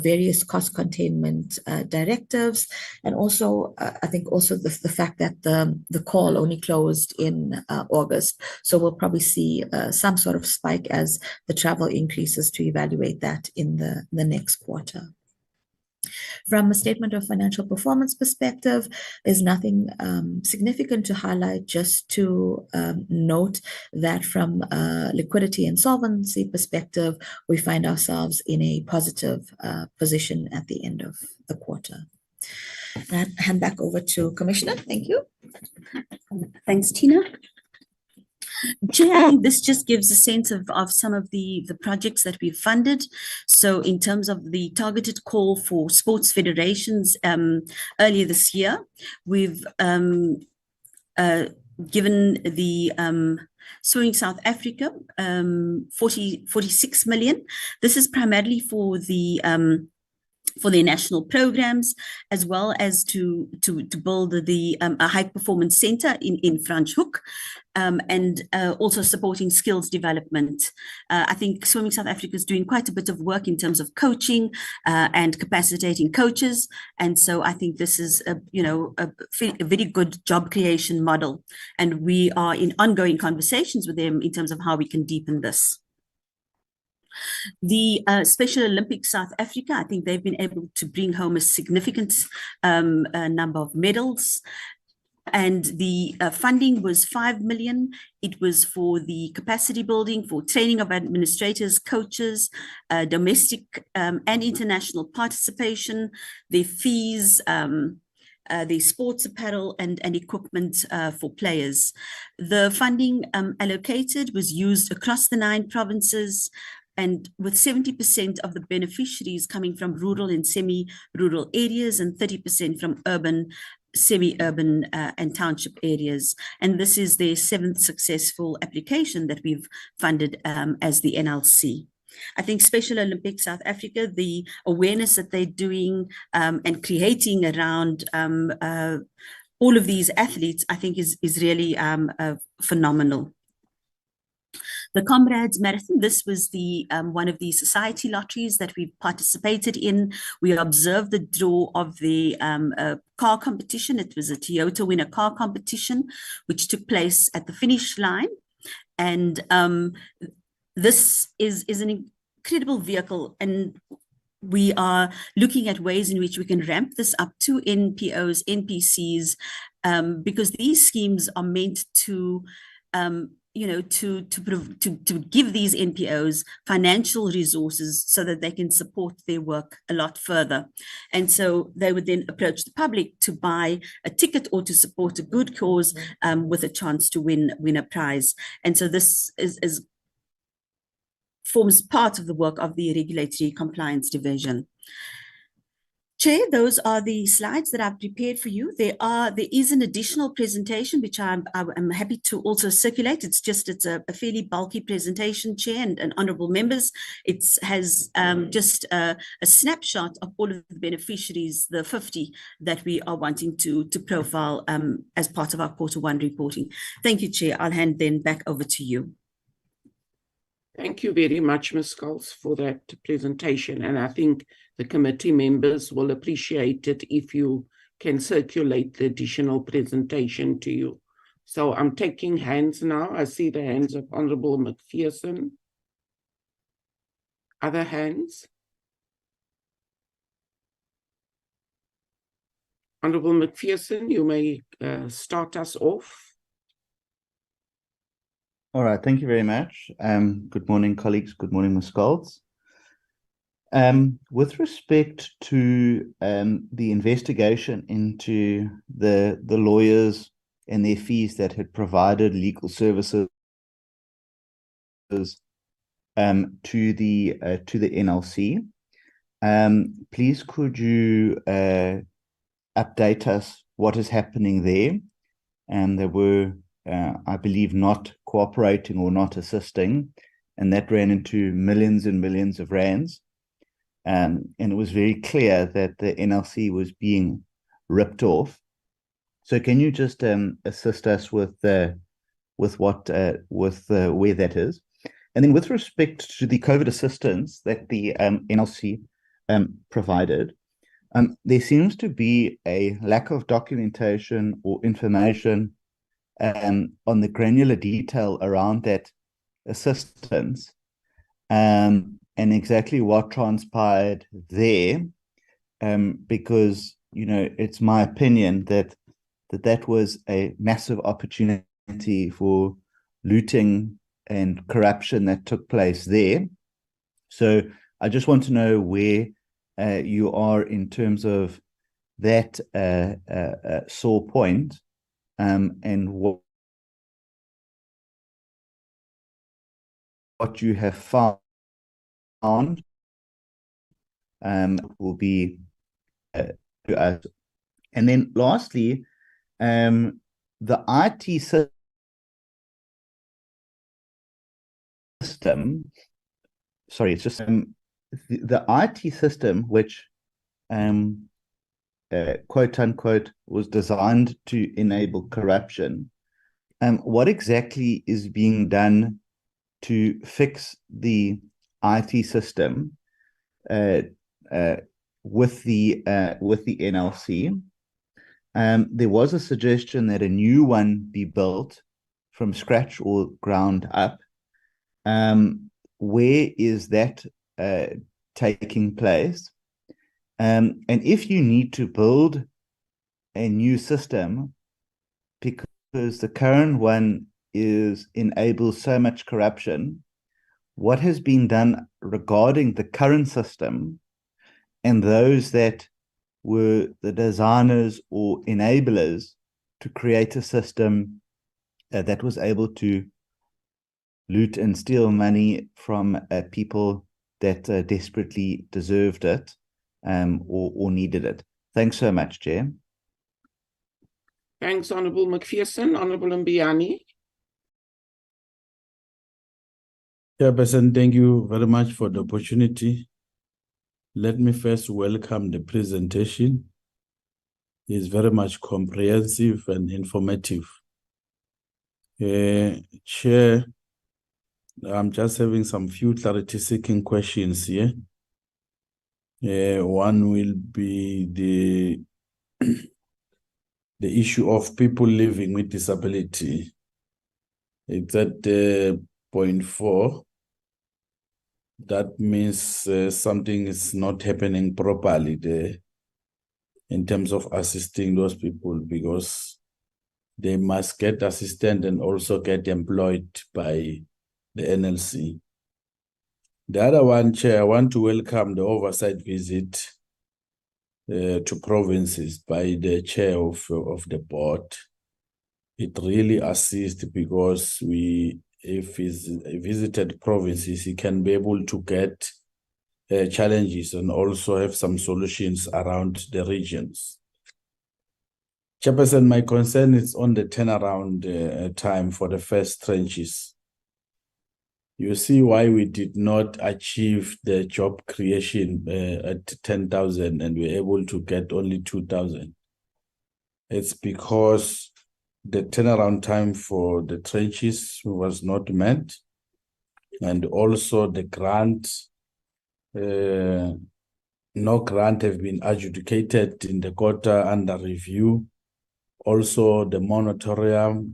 various cost containment directives. And also, I think also the fact that the call only closed in August. So we'll probably see some sort of spike as the travel increases to evaluate that in the next quarter. From a statement of financial performance perspective, there's nothing significant to highlight, just to note that from a liquidity and solvency perspective, we find ourselves in a positive position at the end of the quarter. And I hand back over to Commissioner. Thank you. Thanks, Tina. Chair, I think this just gives a sense of some of the projects that we've funded. So in terms of the targeted call for sports federations earlier this year, we've given the Swimming South Africa 46 million. This is primarily for the for their national programs, as well as to build a high performance center in Franschhoek, and also supporting skills development. I think Swimming South Africa is doing quite a bit of work in terms of coaching and capacitating coaches, and so I think this is a very good job creation model, and we are in ongoing conversations with them in terms of how we can deepen this. The Special Olympics South Africa, I think they've been able to bring home a significant number of medals. And the funding was 5 million. It was for the capacity building, for training of administrators, coaches, domestic and international participation, their fees, the sports apparel and equipment for players. The funding allocated was used across the 9 provinces, and with 70% of the beneficiaries coming from rural and semi-rural areas and 30% from urban, semi-urban and township areas. And this is their 7th successful application that we've funded as the NLC. I think Special Olympics South Africa, the awareness that they're doing and creating around all of these athletes, I think is really phenomenal. The Comrades Marathon, this was the one of the society lotteries that we participated in. We observed the draw of the car competition. It was a Toyota winner car competition, which took place at the finish line. And this is an incredible vehicle, and we are looking at ways in which we can ramp this up to NPOs, NPCs, because these schemes are meant to to give these NPOs financial resources so that they can support their work a lot further. And so they would then approach the public to buy a ticket or to support a good cause with a chance to win a prize. And so this forms part of the work of the Regulatory Compliance Division. Chair, those are the slides that I've prepared for you. There is an additional presentation which I'm happy to also circulate. It's a fairly bulky presentation, Chair and honourable members. It has just a snapshot of all of the beneficiaries, the 50 that we are wanting to profile as part of our Q1 reporting. Thank you, Chair. I'll hand then back over to you. Thank you very much, Ms. Skulls, for that presentation. And I think the committee members will appreciate it if you can circulate the additional presentation to you. So I'm taking hands now. I see the hands of Honourable McPherson. Other hands? Honourable McPherson, you may start us off. All right, thank you very much. Good morning, colleagues. Good morning, Ms. Skulls. With respect to the investigation into the lawyers and their fees that had provided legal services to the NLC, please could you update us what is happening there? And there were I believe not cooperating or not assisting, and that ran into millions and millions of rands. And it was very clear that the NLC was being ripped off. So can you just assist us with where that is? And then with respect to the COVID assistance that the NLC provided, there seems to be a lack of documentation or information on the granular detail around that assistance, and exactly what transpired there, because it's my opinion that was a massive opportunity for looting and corruption that took place there. So I just want to know where you are in terms of that sore point. And what you have found will be to us. And then lastly, the IT system, sorry, it's just the IT system which quote unquote, was designed to enable corruption. What exactly is being done to fix the IT system with the NLC? There was a suggestion that a new one be built from scratch or ground up. Where is that taking place? And if you need to build a new system because the current one enables so much corruption, what has been done regarding the current system and those that were the designers or enablers to create a system that was able to loot and steal money from people that desperately deserved it or needed it? Thanks so much, Chair. Thanks, Honourable McPherson. Honourable Mbiani. Chairperson, thank you very much for the opportunity. Let me first welcome the presentation. It's very much comprehensive and informative. Chair, I'm just having some few clarity-seeking questions here. One will be the issue of people living with disability. It's at point 4. That means something is not happening properly there in terms of assisting those people, because they must get assistance and also get employed by the NLC. The other one, Chair, I want to welcome the oversight visit to provinces by the chair of the board. It really assists, because if he's visited provinces, he can be able to get challenges and also have some solutions around the regions. Chairperson, my concern is on the turnaround time for the first trenches. You see why we did not achieve the job creation at 10,000 and we're able to get only 2,000. It's because the turnaround time for the trenches was not met, and also the grant, no grant have been adjudicated in the quarter under review. Also the moratorium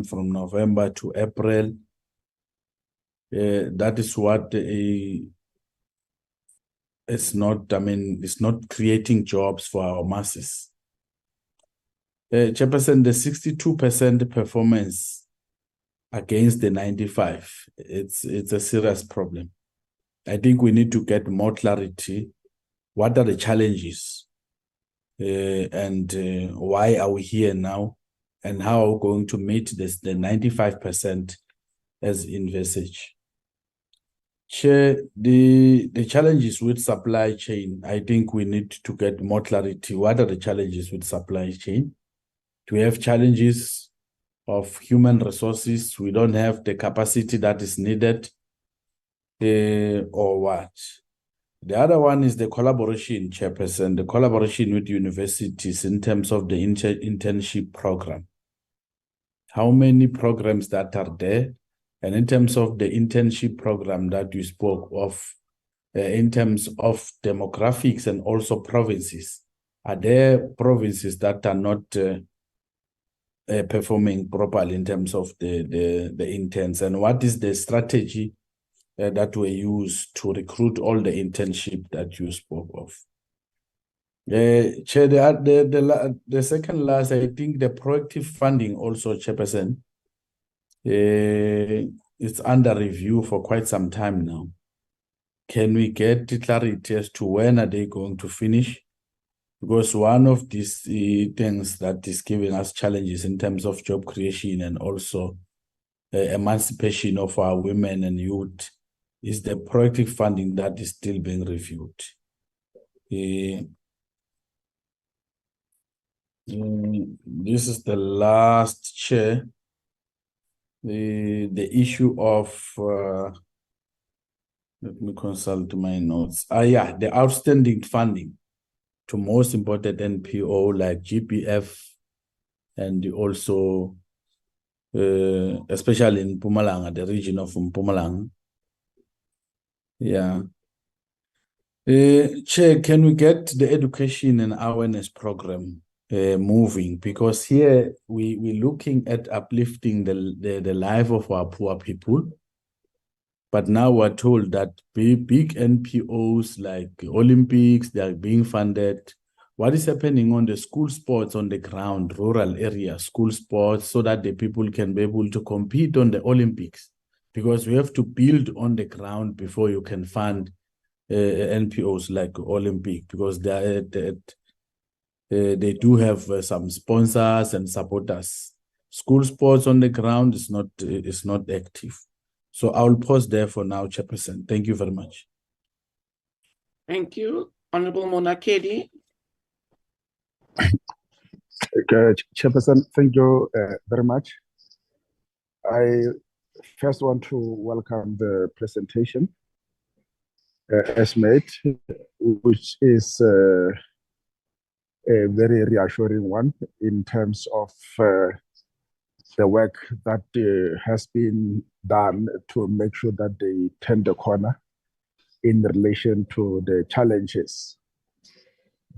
from November to April. That is what it's not creating jobs for our masses. Chairperson, the 62% performance against the 95, it's a serious problem. I think we need to get more clarity. What are the challenges? And why are we here now? And how are we going to meet the 95% as envisaged? Chair, the challenges with supply chain, I think we need to get more clarity. What are the challenges with supply chain? Do we have challenges of human resources? We don't have the capacity that is needed, or what? The other one is the collaboration, Chairperson, the collaboration with universities in terms of the internship program. How many programs that are there? And in terms of the internship program that you spoke of, in terms of demographics and also provinces, are there provinces that are not performing properly in terms of the interns? And what is the strategy that we use to recruit all the internship that you spoke of? Chair, the second last, I think the proactive funding also, Chairperson, it's under review for quite some time now. Can we get clarity as to when are they going to finish? Because one of these things that is giving us challenges in terms of job creation and also emancipation of our women and youth is the proactive funding that is still being reviewed. This is the last, Chair. The issue of let me consult my notes. The outstanding funding. to most important NPO like GPF, and also especially in Mpumalanga, the region of Mpumalanga. Yeah. Chair, can we get the education and awareness program moving? Because here we're looking at uplifting the life of our poor people. But now we're told that big NPOs like Olympics, they are being funded. What is happening on the school sports on the ground, rural area, school sports, so that the people can be able to compete on the Olympics? Because we have to build on the ground before you can fund NPOs like Olympic, because they do have some sponsors and supporters. School sports on the ground is not active. So I'll pause there for now, Chairperson. Thank you very much. Thank you. Honorable Monakedi. Chairperson, thank you very much. I first want to welcome the presentation as made, which is a very reassuring one in terms of the work that has been done to make sure that they turn the corner in relation to the challenges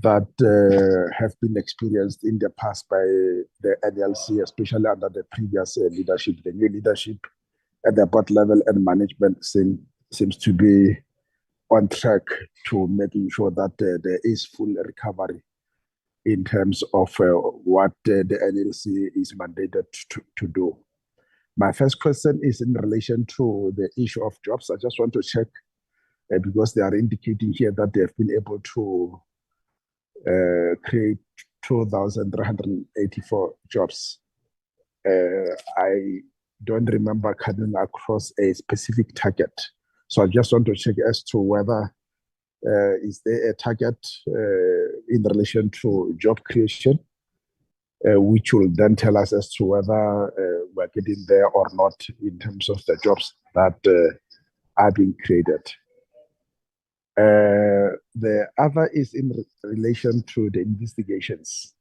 that have been experienced in the past by the NLC, especially under the previous leadership. The new leadership at the board level and management seems to be on track to making sure that there is full recovery in terms of what the NLC is mandated to do. My first question is in relation to the issue of jobs. I just want to check because they are indicating here that they have been able to create 2,384 jobs. I don't remember coming across a specific target. So I just want to check as to whether is there a target in relation to job creation, which will then tell us as to whether we're getting there or not in terms of the jobs that are being created. The other is in relation to the investigations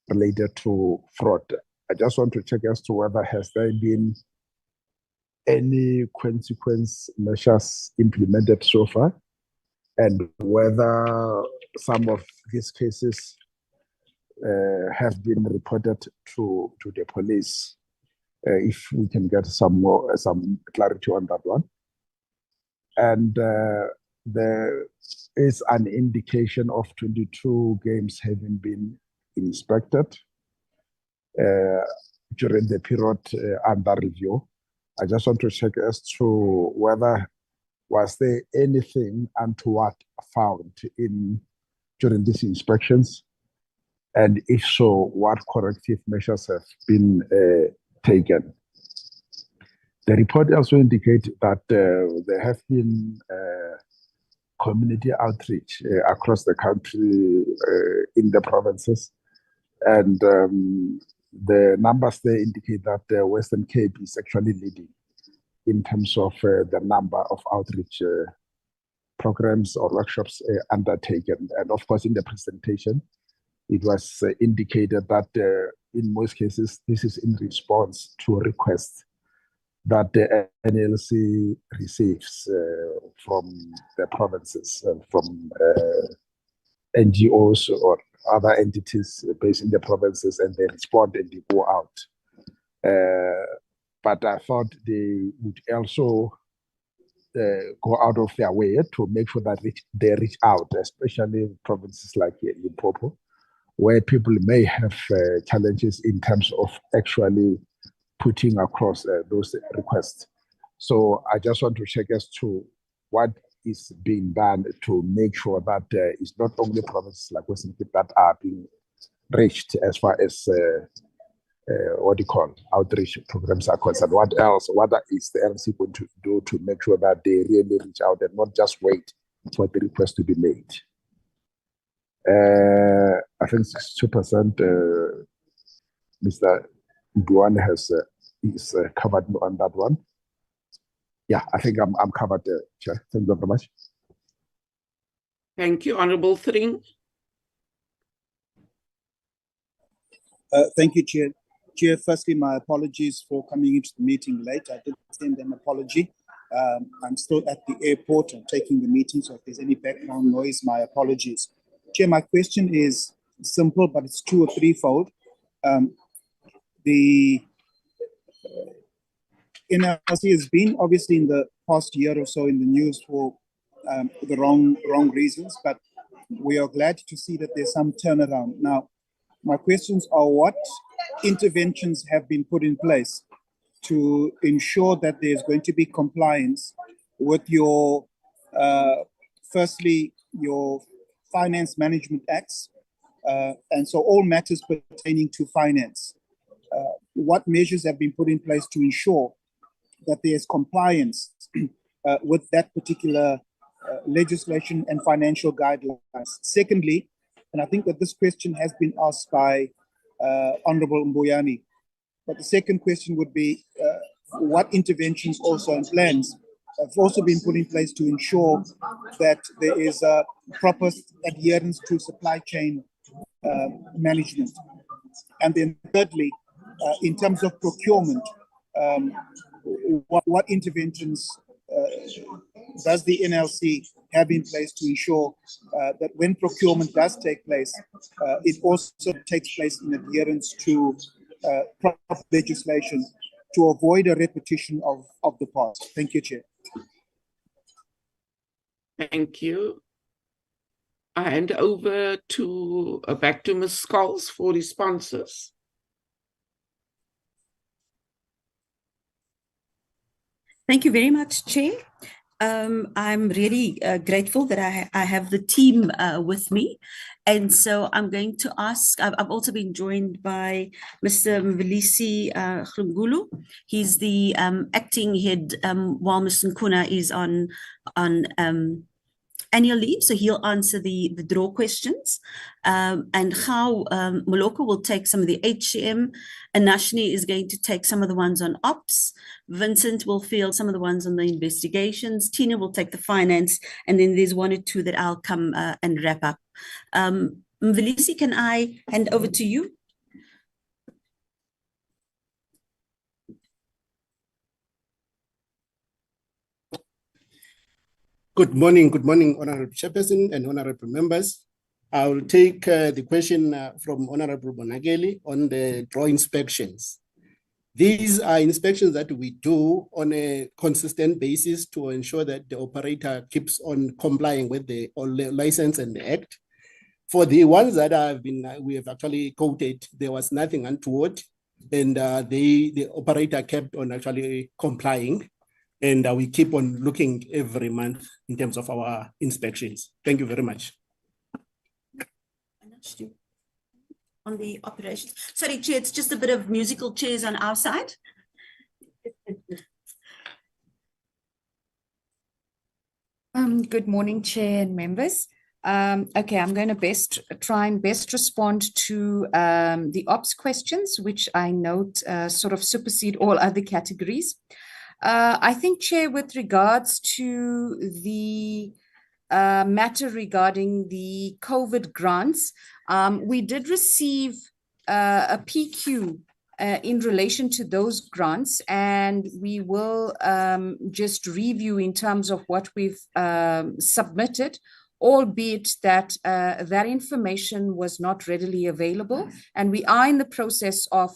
related to fraud. I just want to check as to whether has there been any consequence measures implemented so far, and whether some of these cases have been reported to the police. If we can get some clarity on that one. And there is an indication of 22 games having been inspected during the period under review. I just want to check as to whether was there anything untoward found during these inspections, and if so, what corrective measures have been taken. The report also indicates that there have been community outreach across the country in the provinces, and the numbers there indicate that the Western Cape is actually leading in terms of the number of outreach programs or workshops undertaken. And of course, in the presentation, it was indicated that in most cases, this is in response to requests that the NLC receives from the provinces, from NGOs or other entities based in the provinces, and they respond and they go out. But I thought they would also go out of their way to make sure that they reach out, especially provinces like Limpopo, where people may have challenges in terms of actually putting across those requests. So I just want to check as to what is being done to make sure that it's not only provinces like Western Cape that are being reached as far as outreach programs are concerned. What is the NLC going to do to make sure that they really reach out and not just wait for the request to be made? I think 62%, Mr. Buan is covered on that one. Yeah, I think I'm covered, Chair. Thank you very much. Thank you, Honorable Thring. Thank you, Chair. Chair, firstly, my apologies for coming into the meeting late. I did send an apology. I'm still at the airport and taking the meeting, so if there's any background noise, my apologies. Chair, my question is simple, but it's two or threefold. The NLC has been obviously in the past year or so in the news for the wrong reasons, but we are glad to see that there's some turnaround. Now, my questions are, what interventions have been put in place to ensure that there's going to be compliance with your, firstly, your Finance Management Acts, and so all matters pertaining to finance. What measures have been put in place to ensure that there's compliance with that particular legislation and financial guidelines? Secondly, and I think that this question has been asked by Honorable Mbuyani, but the second question would be, what interventions also and plans have also been put in place to ensure that there is a proper adherence to supply chain management? And then thirdly, in terms of procurement, what interventions does the NLC have in place to ensure that when procurement does take place, it also takes place in adherence to proper legislation to avoid a repetition of the past? Thank you, Chair. Thank you. I hand over to back to Ms. Scholes for responses. Thank you very much, Chair. I'm really grateful that I have the team with me. And so I'm going to ask, I've also been joined by Mr. Mvelisi Khumgulu. He's the acting head while Mr. Nkuna is on annual leave, so he'll answer the draw questions, and how Moloko will take some of the HCM, and Nashni is going to take some of the ones on ops. Vincent will field some of the ones on the investigations. Tina will take the finance, and then there's one or two that I'll come and wrap up. Mvelisi, can I hand over to you? Good morning, Honorable Chairperson and Honorable Members. I will take the question from Honorable Bonageli on the draw inspections. These are inspections that we do on a consistent basis to ensure that the operator keeps on complying with the license and the act. For the ones that we have actually quoted, there was nothing untoward, and the operator kept on actually complying. And we keep on looking every month in terms of our inspections. Thank you very much. On the operations. Sorry, Chair, it's just a bit of musical chairs on our side. Good morning, Chair and members. Okay, I'm going to try and respond to the ops questions, which I note sort of supersede all other categories. I think, Chair, with regards to the matter regarding the COVID grants, we did receive a PQ in relation to those grants, and we will just review in terms of what we've submitted, albeit that that information was not readily available. And we are in the process of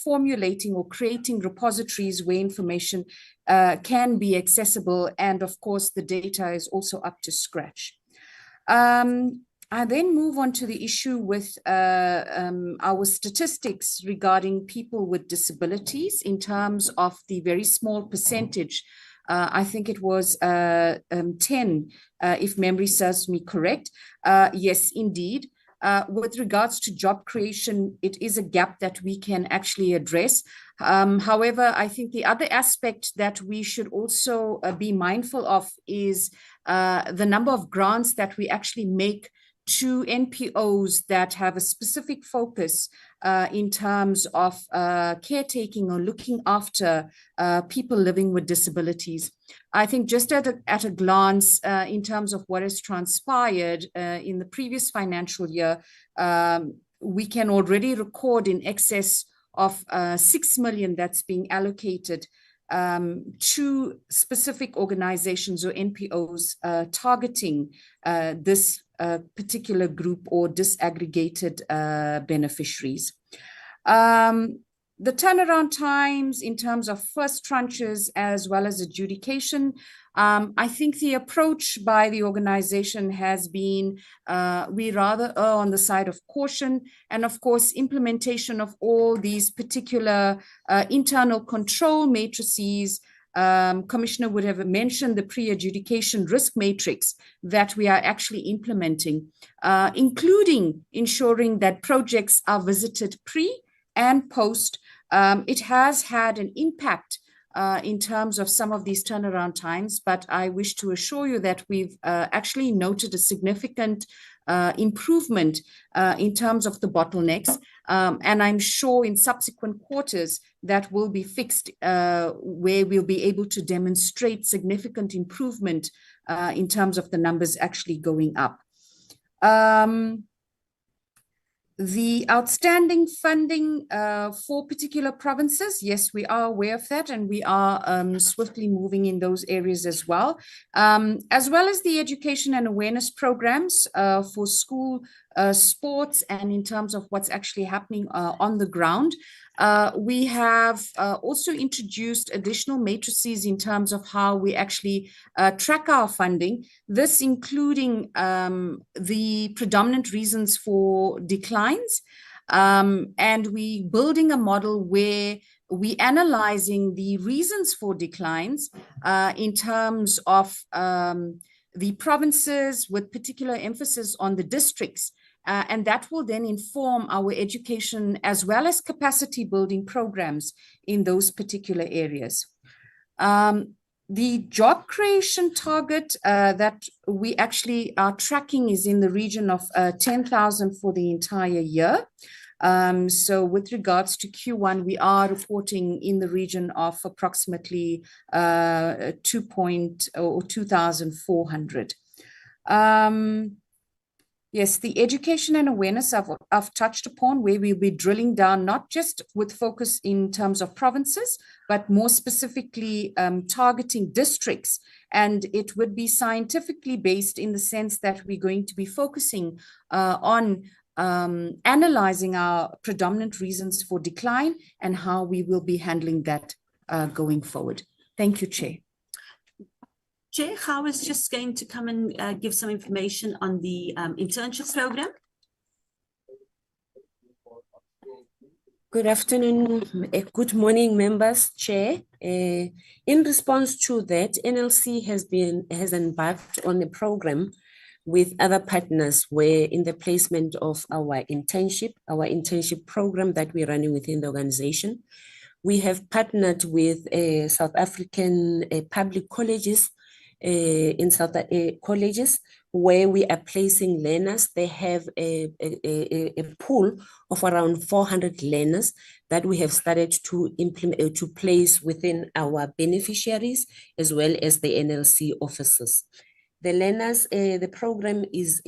formulating or creating repositories where information can be accessible. And of course, the data is also up to scratch. I then move on to the issue with our statistics regarding people with disabilities in terms of the very small percentage. I think it was 10, if memory serves me correct. Yes, indeed. With regards to job creation, it is a gap that we can actually address. However, I think the other aspect that we should also be mindful of is the number of grants that we actually make to NPOs that have a specific focus in terms of caretaking or looking after people living with disabilities. I think just at a glance, in terms of what has transpired in the previous financial year, we can already record in excess of 6 million that's being allocated to specific organizations or NPOs targeting this particular group or disaggregated beneficiaries. The turnaround times in terms of first tranches as well as adjudication, I think the approach by the organization has been we rather err on the side of caution, and of course implementation of all these particular internal control matrices. Commissioner would have mentioned the pre-adjudication risk matrix that we are actually implementing, including ensuring that projects are visited pre and post. It has had an impact in terms of some of these turnaround times, but I wish to assure you that we've actually noted a significant improvement in terms of the bottlenecks. And I'm sure in subsequent quarters that will be fixed, where we'll be able to demonstrate significant improvement in terms of the numbers actually going up. The outstanding funding for particular provinces, yes, we are aware of that, and we are swiftly moving in those areas as well as the education and awareness programs for school sports, and in terms of what's actually happening on the ground. We have also introduced additional matrices in terms of how we actually track our funding, this including the predominant reasons for declines. And we building a model where we analyzing the reasons for declines in terms of the provinces with particular emphasis on the districts. And that will then inform our education as well as capacity building programs in those particular areas. The job creation target that we actually are tracking is in the region of 10,000 for the entire year. So with regards to Q1, we are reporting in the region of approximately 2,400. Yes, the education and awareness I've touched upon, where we'll be drilling down, not just with focus in terms of provinces, but more specifically targeting districts. And it would be scientifically based in the sense that we're going to be focusing on analyzing our predominant reasons for decline and how we will be handling that going forward. Thank you, Chair. Chair, Hao is just going to come and give some information on the internship program. Good afternoon, good morning, members, Chair. In response to that, NLC has embarked on a program with other partners where in the placement of our internship program that we're running within the organization, we have partnered with South African public colleges colleges where we are placing learners. They have a pool of around 400 learners that we have started to implement, to place within our beneficiaries as well as the NLC officers. The learners, the program it's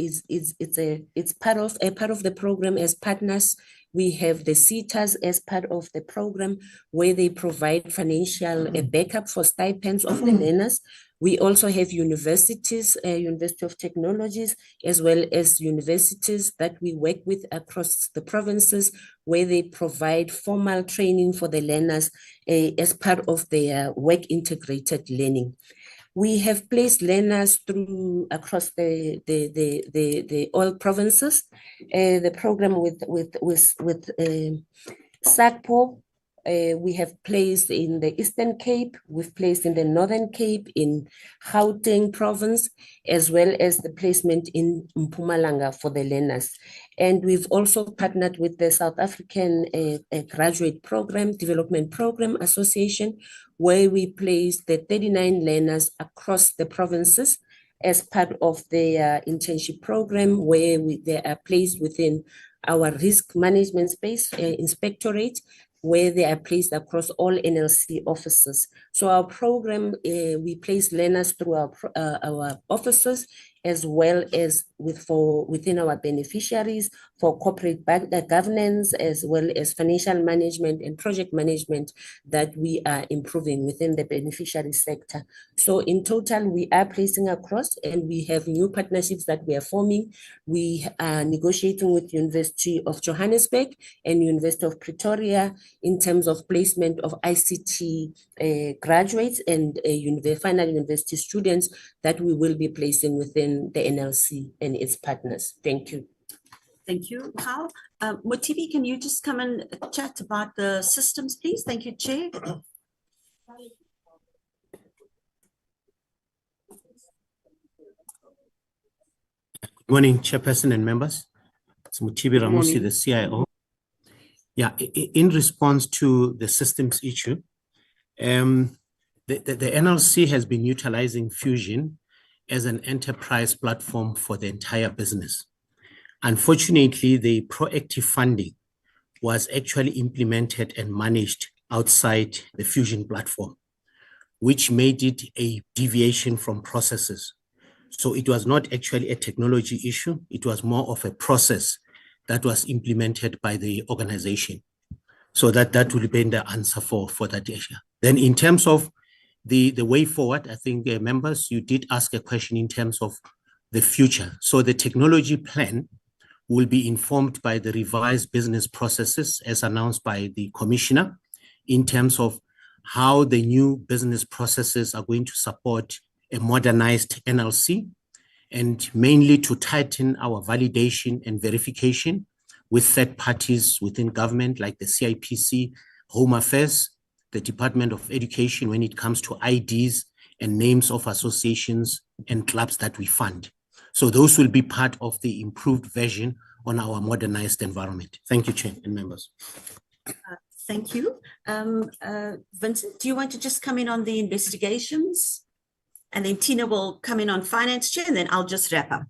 part of the program as partners. We have the SETAs as part of the program where they provide financial backup for stipends of the learners. We also have universities, University of Technologies, as well as universities that we work with across the provinces where they provide formal training for the learners as part of their work integrated learning. We have placed learners through across the all provinces. The program with SACPO, we have placed in the Eastern Cape, we've placed in the Northern Cape, in Gauteng province, as well as the placement in Mpumalanga for the learners. And we've also partnered with the South African Graduate Program, Development Program Association, where we placed the 39 learners across the provinces as part of their internship program, where they are placed within our risk management space inspectorate, where they are placed across all NLC offices. So our program, we place learners through our offices as well as within our beneficiaries for corporate governance, as well as financial management and project management that we are improving within the beneficiary sector. So in total, we are placing across, and we have new partnerships that we are forming. We are negotiating with University of Johannesburg and University of Pretoria in terms of placement of ICT graduates and final university students that we will be placing within the NLC and its partners. Thank you. Thank you, Carl. Motibi, can you just come and chat about the systems, please? Thank you, Chair. Good morning, Chairperson and members. It's Motibi Ramusi, the CIO. Yeah, in response to the systems issue, the NLC has been utilizing Fusion as an enterprise platform for the entire business. Unfortunately, the proactive funding was actually implemented and managed outside the Fusion platform, which made it a deviation from processes. So it was not actually a technology issue. It was more of a process that was implemented by the organization. So that will be the answer for that issue. Then in terms of the way forward, I think members, you did ask a question in terms of the future. So the technology plan will be informed by the revised business processes as announced by the commissioner in terms of how the new business processes are going to support a modernized NLC, and mainly to tighten our validation and verification with third parties within government like the CIPC, Home Affairs, the Department of Education when it comes to IDs and names of associations and clubs that we fund. So those will be part of the improved version on our modernized environment. Thank you, Chair and members. Thank you. Vincent, do you want to just come in on the investigations? And then Tina will come in on finance, Chair, and then I'll just wrap up.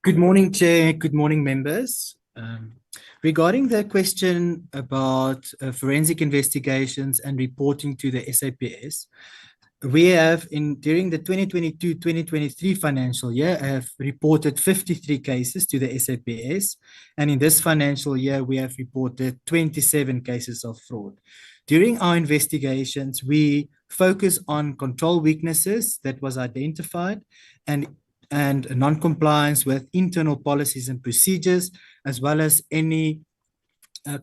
Good morning, Chair. Good morning, members. Regarding the question about forensic investigations and reporting to the SAPS, we have during the 2022-2023 financial year have reported 53 cases to the SAPS, and in this financial year we have reported 27 cases of fraud. During our investigations, we focus on control weaknesses that was identified and non-compliance with internal policies and procedures, as well as any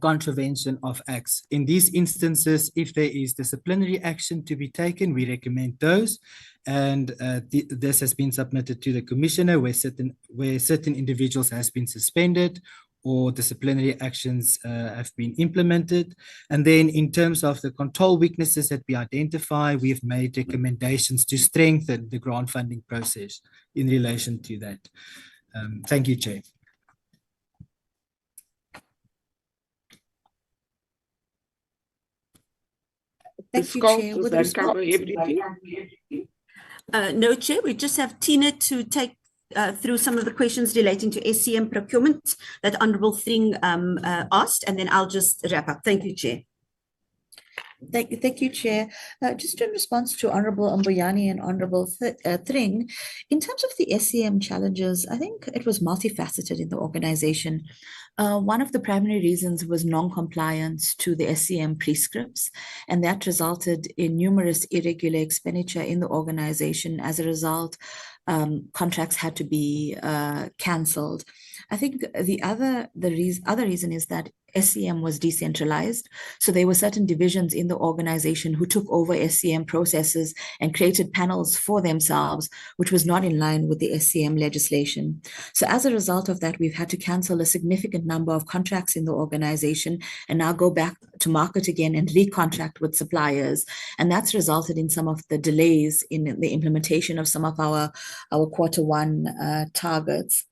contravention of acts. In these instances, if there is disciplinary action to be taken, we recommend those. And this has been submitted to the commissioner where certain individuals has been suspended or disciplinary actions have been implemented. And then in terms of the control weaknesses that we identify, we've made recommendations to strengthen the grant funding process in relation to that. Thank you, Chair. Thank you, Chair. Does that cover everything? No, Chair, we just have Tina to take through some of the questions relating to SCM procurement that Honourable Thring asked, and then I'll just wrap up. Thank you, Chair. Thank you, Chair. Just in response to Honourable Mboyani and Honourable Thring, in terms of the SCM challenges, I think it was multifaceted in the organisation. One of the primary reasons was non-compliance to the SCM prescripts, and that resulted in numerous irregular expenditure in the organisation. As a result, contracts had to be cancelled. I think the other reason is that SCM was decentralized. So there were certain divisions in the organization who took over SCM processes and created panels for themselves, which was not in line with the SCM legislation. So as a result of that, we've had to cancel a significant number of contracts in the organization and now go back to market again and recontract with suppliers. And that's resulted in some of the delays in the implementation of some of our Q1 targets.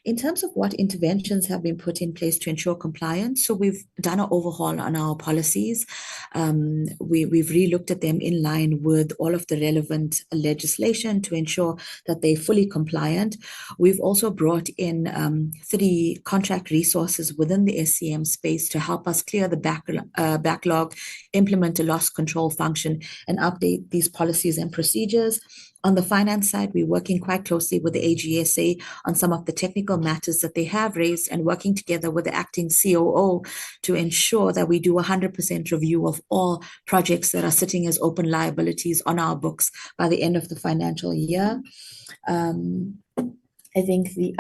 In terms of what interventions have been put in place to ensure compliance, so we've done an overhaul on our policies. We've re-looked at them in line with all of the relevant legislation to ensure that they're fully compliant. We've also brought in 3 contract resources within the SCM space to help us clear the backlog, implement a loss control function, and update these policies and procedures. On the finance side, we're working quite closely with the AGSA on some of the technical matters that they have raised and working together with the acting COO to ensure that we do 100% review of all projects that are sitting as open liabilities on our books by the end of the financial year. I think the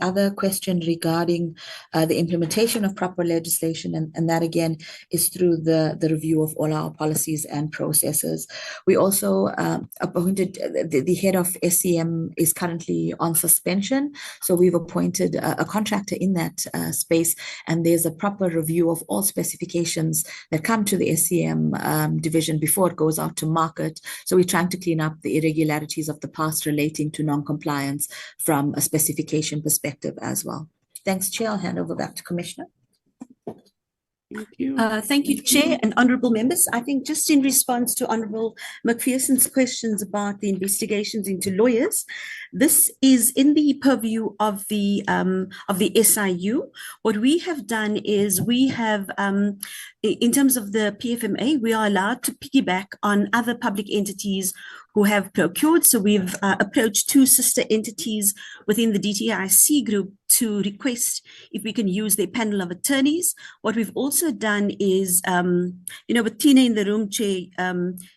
other question regarding the implementation of proper legislation, and that again is through the review of all our policies and processes. We also appointed, the head of SCM is currently on suspension, so we've appointed a contractor in that space, and there's a proper review of all specifications that come to the SCM division before it goes out to market. So we're trying to clean up the irregularities of the past relating to non-compliance from a specification perspective as well. Thanks, Chair. I'll hand over back to Commissioner. Thank you. Thank you, Chair and honourable members. I think just in response to Honourable McPherson's questions about the investigations into lawyers, this is in the purview of the SIU. What we have done is we have, in terms of the PFMA, we are allowed to piggyback on other public entities who have procured. So we've approached two sister entities within the DTIC group to request if we can use their panel of attorneys. What we've also done is, with Tina in the room, Chair,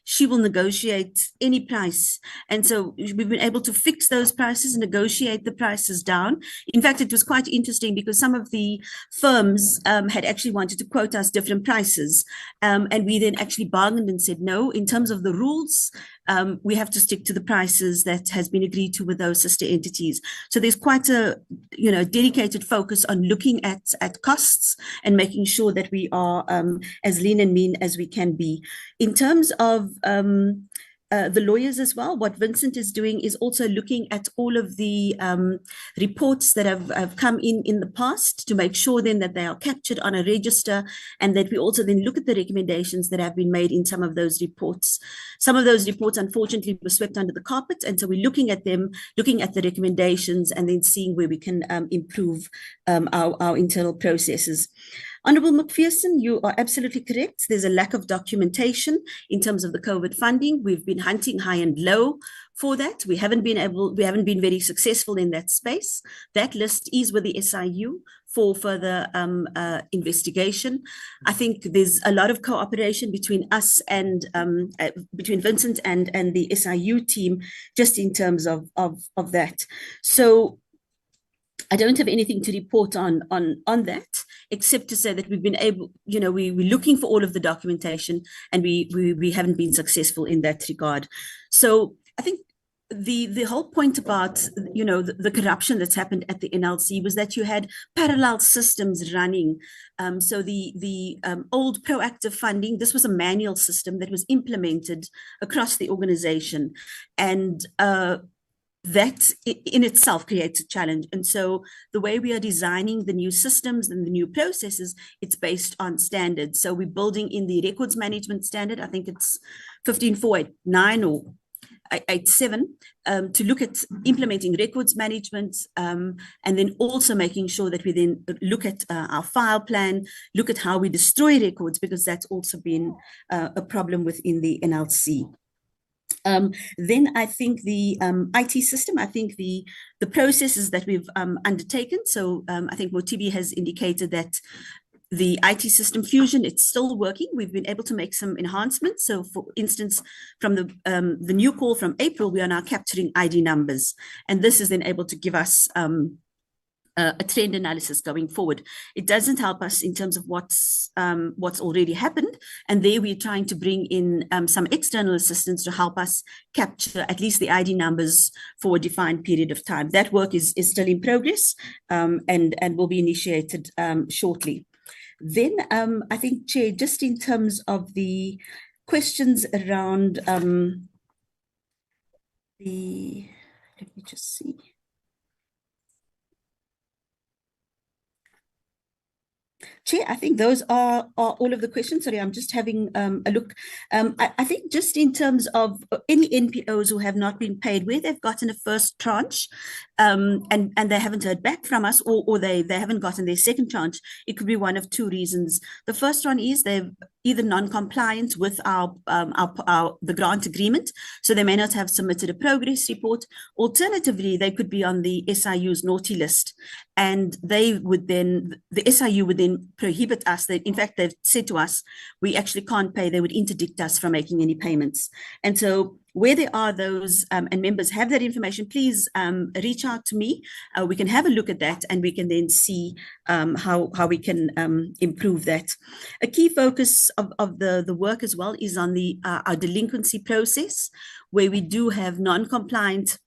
she will negotiate any price. And so we've been able to fix those prices, negotiate the prices down. In fact, it was quite interesting because some of the firms had actually wanted to quote us different prices. And we then actually bargained and said, no, in terms of the rules, we have to stick to the prices that has been agreed to with those sister entities. So there's quite a dedicated focus on looking at costs and making sure that we are as lean and mean as we can be. In terms of the lawyers as well, what Vincent is doing is also looking at all of the reports that have come in the past to make sure then that they are captured on a register, and that we also then look at the recommendations that have been made in some of those reports. Some of those reports, unfortunately, were swept under the carpet, and so we're looking at them, looking at the recommendations, and then seeing where we can improve our internal processes. Honourable McPherson, you are absolutely correct. There's a lack of documentation in terms of the COVID funding. We've been hunting high and low for that. We haven't been very successful in that space. That list is with the SIU for further investigation. I think there's a lot of cooperation between us and between Vincent and the SIU team, just in terms of that. So I don't have anything to report on that, except to say that we've been able, we're looking for all of the documentation, and we haven't been successful in that regard. So I think the whole point about, the corruption that's happened at the NLC was that you had parallel systems running. So the old proactive funding, this was a manual system that was implemented across the organization, and that in itself creates a challenge. And so the way we are designing the new systems and the new processes, it's based on standards. So we're building in the records management standard, I think it's 15489 or 87, to look at implementing records management, and then also making sure that we then look at our file plan, look at how we destroy records, because that's also been a problem within the NLC. Then I think the IT system, I think the processes that we've undertaken. So I think Motibi has indicated that the IT system Fusion, it's still working. We've been able to make some enhancements. So for instance, from the new call from April, we are now capturing ID numbers. And this is then able to give us a trend analysis going forward. It doesn't help us in terms of what's already happened, and there we're trying to bring in some external assistance to help us capture at least the ID numbers for a defined period of time. That work is still in progress, and will be initiated shortly. Then I think, Chair, just in terms of the questions around let me just see. Chair, I think those are all of the questions. Sorry, I'm just having a look. I think just in terms of any NPOs who have not been paid, where they've gotten a first tranche, and they haven't heard back from us, or they haven't gotten their second tranche, it could be one of two reasons. The first one is they've either non-compliant with the grant agreement, so they may not have submitted a progress report. Alternatively, they could be on the SIU's naughty list, and the SIU would then prohibit us. In fact, they've said to us, we actually can't pay. They would interdict us from making any payments. And so where there are those and members have that information, please reach out to me. We can have a look at that, and we can then see how we can improve that. A key focus of the work as well is on our delinquency process, where we do have non-compliant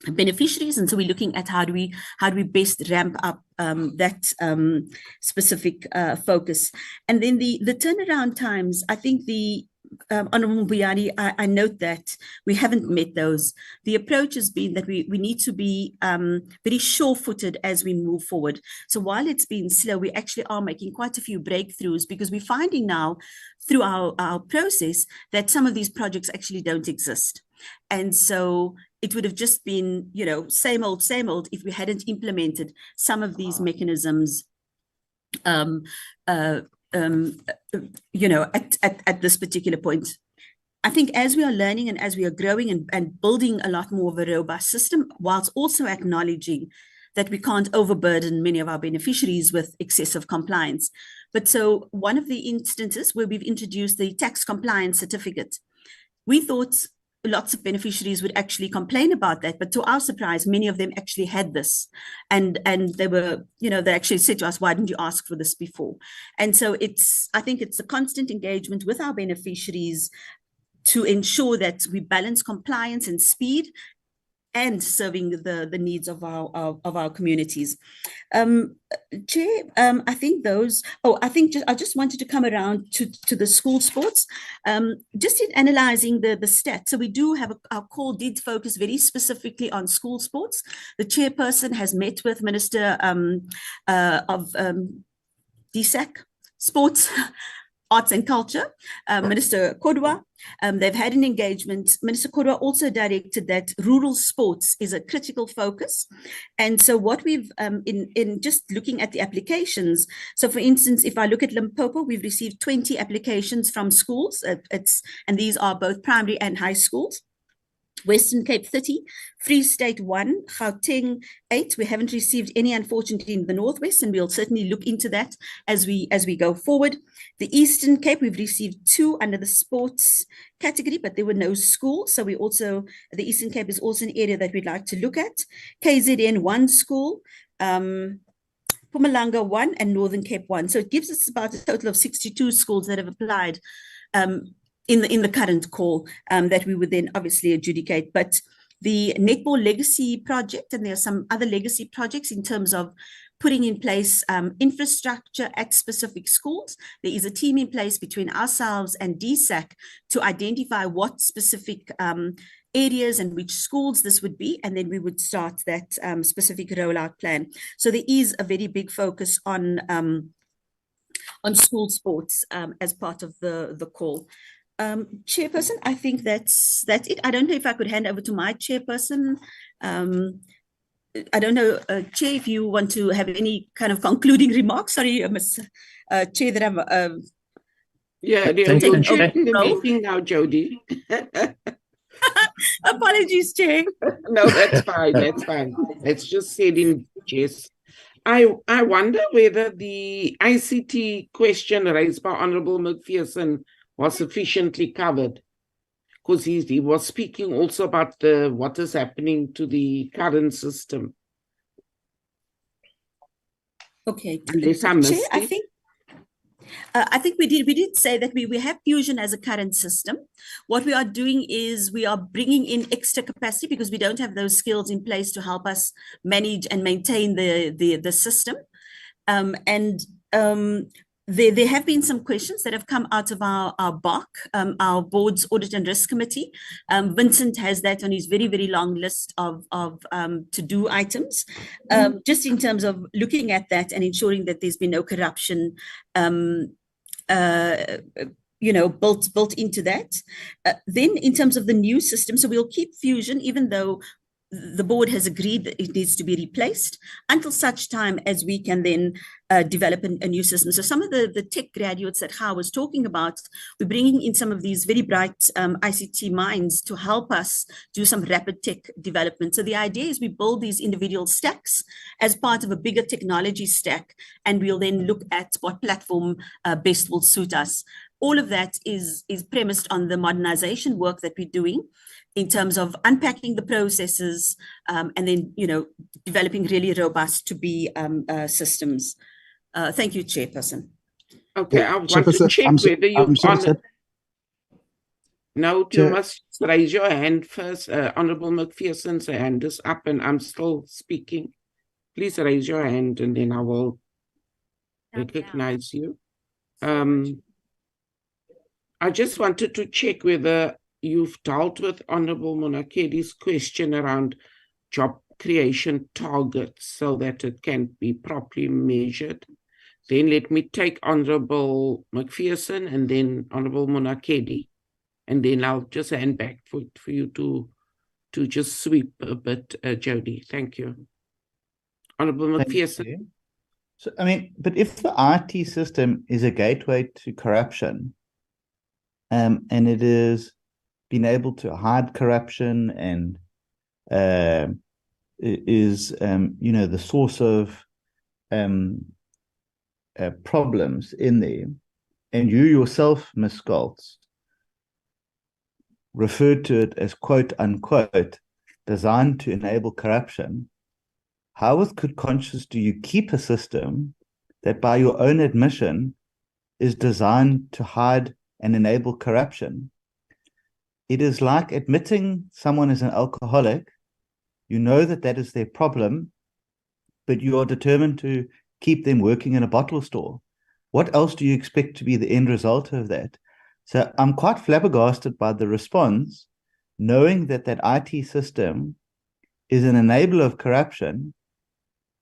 beneficiaries, and so we're looking at how do we best ramp up that specific focus. And then the turnaround times, I think the Honourable Buyani, I note that we haven't met those. The approach has been that we need to be very sure-footed as we move forward. So while it's been slow, we actually are making quite a few breakthroughs, because we're finding now through our process that some of these projects actually don't exist. And so it would have just been, same old, if we hadn't implemented some of these mechanisms at this particular point. I think as we are learning and as we are growing and building a lot more of a robust system, whilst also acknowledging that we can't overburden many of our beneficiaries with excessive compliance. But so one of the instances where we've introduced the tax compliance certificate, we thought lots of beneficiaries would actually complain about that, but to our surprise, many of them actually had this, and they were, they actually said to us, "Why didn't you ask for this before?" And so I think it's a constant engagement with our beneficiaries to ensure that we balance compliance and speed and serving the needs of our communities. Chair, I think I just wanted to come around to the school sports. Just in analysing the stats, so we do have our call did focus very specifically on school sports. The chairperson has met with Minister of DSAC, Sports, Arts and Culture, Minister Kodwa. They've had an engagement. Minister Kodwa also directed that rural sports is a critical focus. And so what we've, in just looking at the applications, so for instance, if I look at Limpopo, we've received 20 applications from schools, and these are both primary and high schools. Western Cape 30, Free State 1, Gauteng 8. We haven't received any, unfortunately, in the Northwest, and we'll certainly look into that as we go forward. The Eastern Cape, we've received 2 under the sports category, but there were no schools. So the Eastern Cape is also an area that we'd like to look at. KZN 1 school, Mpumalanga 1, and Northern Cape 1. So it gives us about a total of 62 schools that have applied in the current call that we would then obviously adjudicate. But the Netball Legacy Project, and there are some other legacy projects in terms of putting in place infrastructure at specific schools. There is a team in place between ourselves and DSAC to identify what specific areas and which schools this would be, and then we would start that specific rollout plan. So there is a very big focus on school sports as part of the call. Chairperson, I think that's it. I don't know if I could hand over to my chairperson. I don't know, Chair, if you want to have any kind of concluding remarks. Sorry, Ms. Chair, that I'm... you're chairing the meeting now, Jody. Apologies, Chair. No, that's fine. That's fine. It's just said in jest. I wonder whether the ICT question raised by Honourable McPherson was sufficiently covered, because he was speaking also about what is happening to the current system. Okay, Chair, I think we did say that we have Fusion as a current system. What we are doing is we are bringing in extra capacity because we don't have those skills in place to help us manage and maintain the system. There have been some questions that have come out of our BOC, our Board's Audit and Risk Committee. Vincent has that on his very, very long list of to-do items, just in terms of looking at that and ensuring that there's been no corruption built into that. Then in terms of the new system, so we'll keep Fusion, even though the board has agreed that it needs to be replaced until such time as we can then develop a new system. So some of the tech graduates that Ha was talking about, we're bringing in some of these very bright ICT minds to help us do some rapid tech development. So the idea is we build these individual stacks as part of a bigger technology stack, and we'll then look at what platform best will suit us. All of that is premised on the modernization work that we're doing in terms of unpacking the processes and then, developing really robust to be systems. Thank you, Chairperson. Okay, I want to check whether you've honored. No, you must raise your hand first. Honorable McPherson's hand is up and I'm still speaking. Please raise your hand and then I will recognize you. I just wanted to check whether you've dealt with Honorable Monakedi's question around job creation targets so that it can be properly measured. Then let me take Honorable McPherson and then Honorable Monakedi. And then I'll just hand back for you to just sweep a bit, Jody. Thank you. Honorable McPherson. So, but if the IT system is a gateway to corruption, and it is being able to hide corruption and is, the source of problems in there, and you yourself, Ms. Scholz, referred to it as quote unquote designed to enable corruption, how with good conscience do you keep a system that by your own admission is designed to hide and enable corruption? It is like admitting someone is an alcoholic. You know that is their problem, but you are determined to keep them working in a bottle store. What else do you expect to be the end result of that? So I'm quite flabbergasted by the response, knowing that IT system is an enabler of corruption,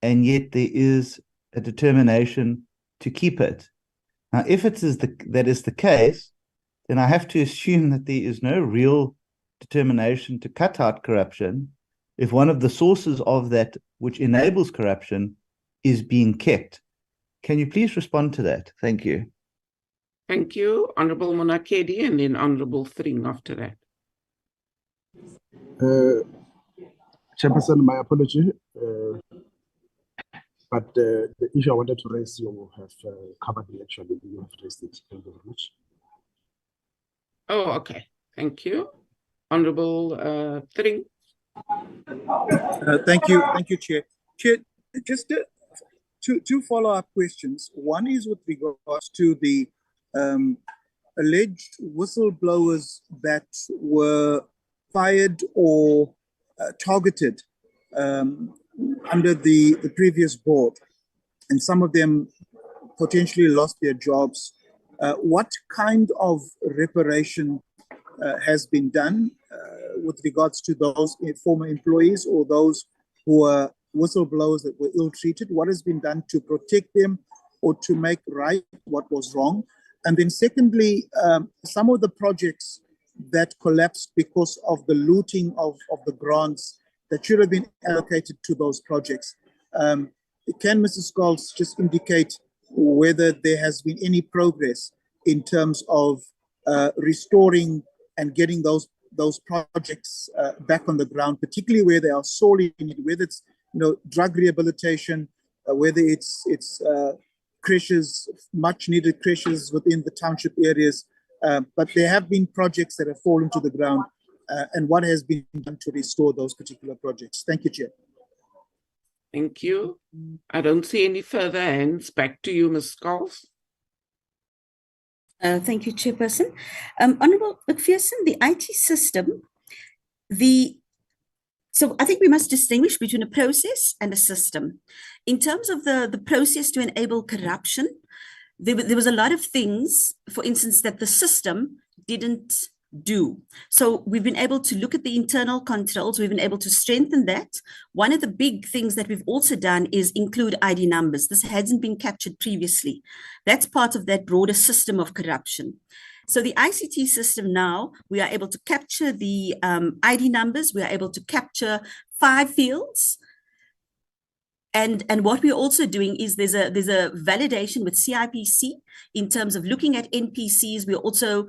and yet there is a determination to keep it. Now, if that is the case, then I have to assume that there is no real determination to cut out corruption if one of the sources of that which enables corruption is being kept. Can you please respond to that? Thank you. Thank you, Honorable Monakedi, and then Honorable Thring after that. Chairperson, my apology, but the issue I wanted to raise, you have covered it actually. You have raised it. Thank you very much. Oh, okay. Thank you. Honorable Thring. Thank you, Chair. Chair, just two follow-up questions. One is with regards to the alleged whistleblowers that were fired or targeted under the previous board, and some of them potentially lost their jobs. What kind of reparation has been done with regards to those former employees or those who were whistleblowers that were ill-treated? What has been done to protect them or to make right what was wrong? And then secondly, some of the projects that collapsed because of the looting of the grants that should have been allocated to those projects. Can Mrs. Scholz just indicate whether there has been any progress in terms of restoring and getting those projects back on the ground, particularly where they are sorely needed, whether it's drug rehabilitation, whether it's creches, much needed creches within the township areas, but there have been projects that have fallen to the ground, and what has been done to restore those particular projects? Thank you, Chair. Thank you. I don't see any further hands. Back to you, Ms. Scholz. Thank you, Chairperson. Honourable McPherson, the IT system, so I think we must distinguish between a process and a system. In terms of the process to enable corruption, there was a lot of things, for instance, that the system didn't do. So we've been able to look at the internal controls. We've been able to strengthen that. One of the big things that we've also done is include ID numbers. This hasn't been captured previously. That's part of that broader system of corruption. So the ICT system now, we are able to capture the ID numbers. We are able to capture 5 fields. And what we're also doing is there's a validation with CIPC in terms of looking at NPCs. We're also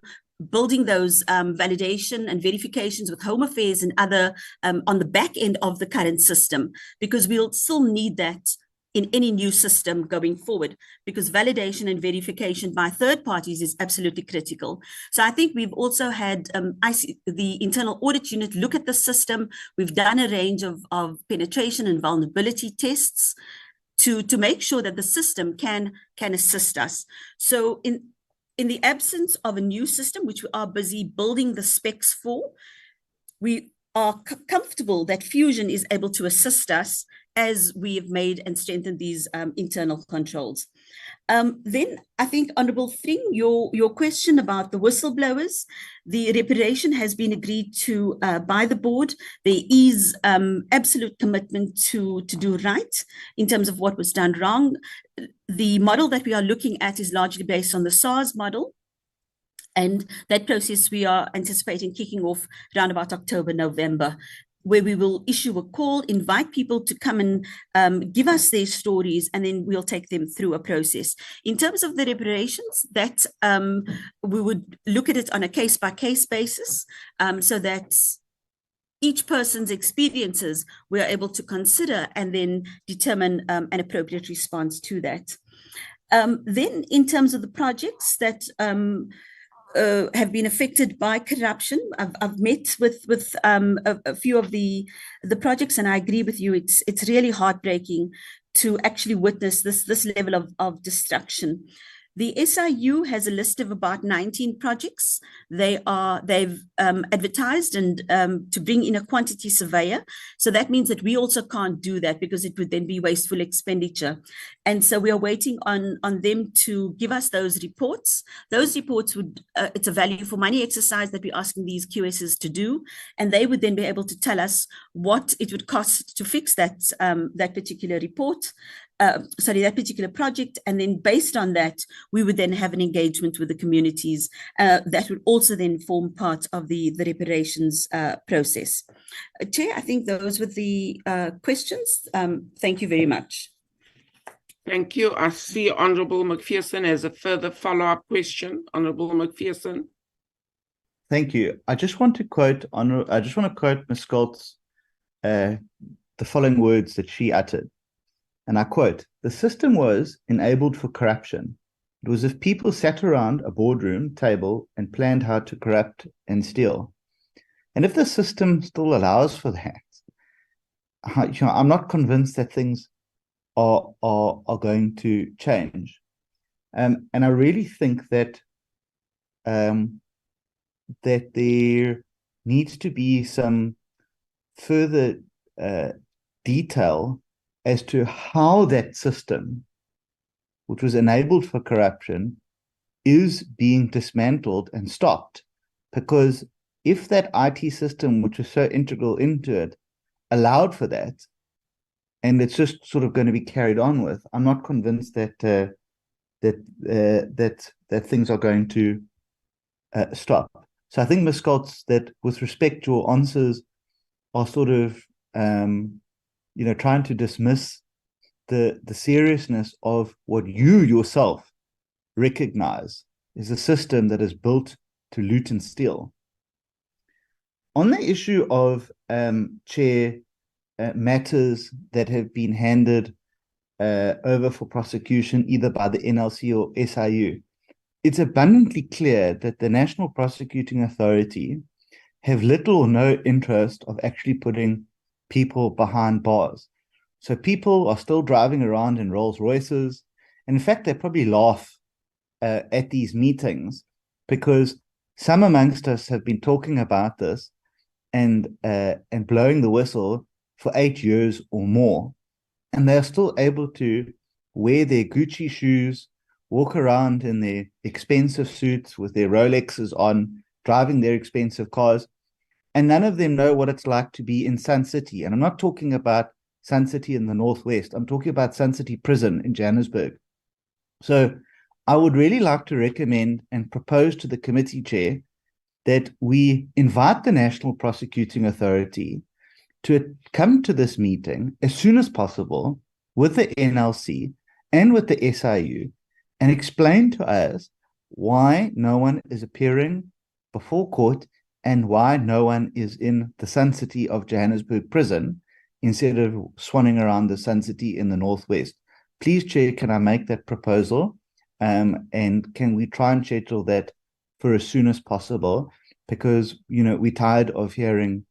building those validation and verifications with Home Affairs and other on the back end of the current system, because we'll still need that in any new system going forward, because validation and verification by third parties is absolutely critical. So I think we've also had the internal audit unit look at the system. We've done a range of penetration and vulnerability tests to make sure that the system can assist us. So in the absence of a new system, which we are busy building the specs for, we are comfortable that Fusion is able to assist us as we have made and strengthened these internal controls. Then I think, Honourable Thring, your question about the whistleblowers, the reparation has been agreed to by the board. There is absolute commitment to do right in terms of what was done wrong. The model that we are looking at is largely based on the SARS model. And that process we are anticipating kicking off around about October, November, where we will issue a call, invite people to come and give us their stories, and then we'll take them through a process. In terms of the reparations, that we would look at it on a case-by-case basis, so that each person's experiences we are able to consider and then determine an appropriate response to that. Then in terms of the projects that have been affected by corruption, I've met with a few of the projects, and I agree with you. It's really heartbreaking to actually witness this level of destruction. The SIU has a list of about 19 projects. They've advertised and to bring in a quantity surveyor. So that means that we also can't do that, because it would then be wasteful expenditure. And so we are waiting on them to give us those reports. Those reports would, it's a value for money exercise that we're asking these QSs to do. And they would then be able to tell us what it would cost to fix that particular report. That particular project, and then based on that, we would then have an engagement with the communities that would also then form part of the reparations process. Chair, I think those were the questions. Thank you very much. Thank you. I see Honourable McPherson has a further follow-up question. Honourable McPherson. Thank you. I just want to quote Ms. Scholtz the following words that she uttered. And I quote, "The system was enabled for corruption. It was if people sat around a boardroom table and planned how to corrupt and steal." And if the system still allows for that, I'm not convinced that things are going to change. And I really think that that there needs to be some further detail as to how that system, which was enabled for corruption, is being dismantled and stopped. Because if that IT system, which was so integral into it, allowed for that, and it's just sort of going to be carried on with, I'm not convinced that that things are going to stop. So I think, Ms. Scholtz, that with respect, your answers are sort of trying to dismiss the seriousness of what you yourself recognize is a system that is built to loot and steal. On the issue of Chair, matters that have been handed over for prosecution either by the NLC or SIU, it's abundantly clear that the National Prosecuting Authority have little or no interest of actually putting people behind bars. So people are still driving around in Rolls Royces. And in fact, they probably laugh at these meetings, because some amongst us have been talking about this and blowing the whistle for 8 years or more. And they're still able to wear their Gucci shoes, walk around in their expensive suits with their Rolexes on, driving their expensive cars. And none of them know what it's like to be in Sun City. And I'm not talking about Sun City in the Northwest. I'm talking about Sun City Prison in Johannesburg. So I would really like to recommend and propose to the committee chair that we invite the National Prosecuting Authority to come to this meeting as soon as possible with the NLC and with the SIU and explain to us why no one is appearing before court and why no one is in the Sun City of Johannesburg prison instead of swanning around the Sun City in the Northwest. Please, Chair, can I make that proposal? And can we try and schedule that for as soon as possible? Because, you know, we're tired of hearing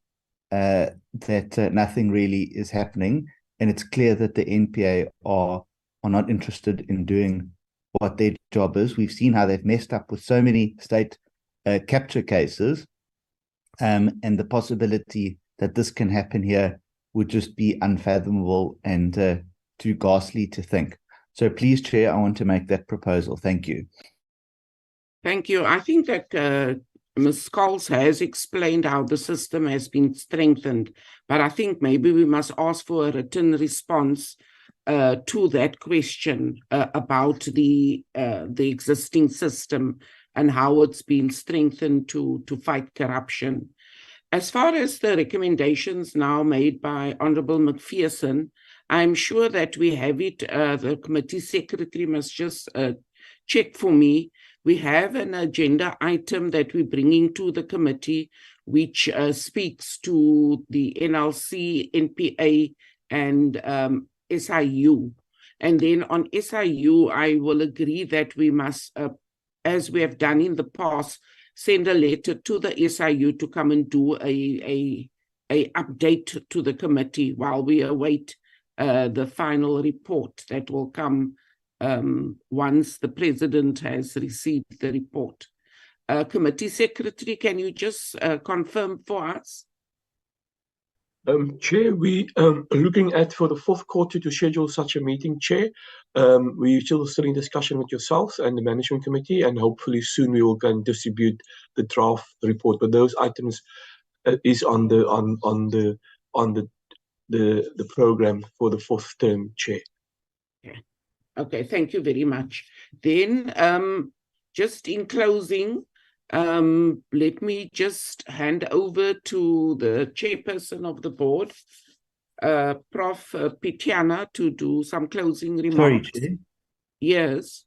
that nothing really is happening. And it's clear that the NPA are not interested in doing what their job is. We've seen how they've messed up with so many state capture cases. And the possibility that this can happen here would just be unfathomable and too ghastly to think. So please, Chair, I want to make that proposal. Thank you. Thank you. I think that Ms. Scholes has explained how the system has been strengthened, but I think maybe we must ask for a written response to that question about the existing system and how it's been strengthened to fight corruption. As far as the recommendations now made by Honourable McPherson, I'm sure that we have it. The committee secretary must just check for me. We have an agenda item that we're bringing to the committee, which speaks to the NLC, NPA, and SIU. And then on SIU, I will agree that we must, as we have done in the past, send a letter to the SIU to come and do a update to the committee while we await the final report that will come once the president has received the report. Committee secretary, can you just confirm for us? Chair, we are looking at for the fourth quarter to schedule such a meeting, Chair. We're still in discussion with yourselves and the management committee, and hopefully soon we will go and distribute the draft report. But those items is on the program for the fourth term, Chair. Okay, thank you very much. Then, just in closing, let me just hand over to the chairperson of the board, Prof. Pityana, to do some closing remarks. Sorry, Chair. Yes.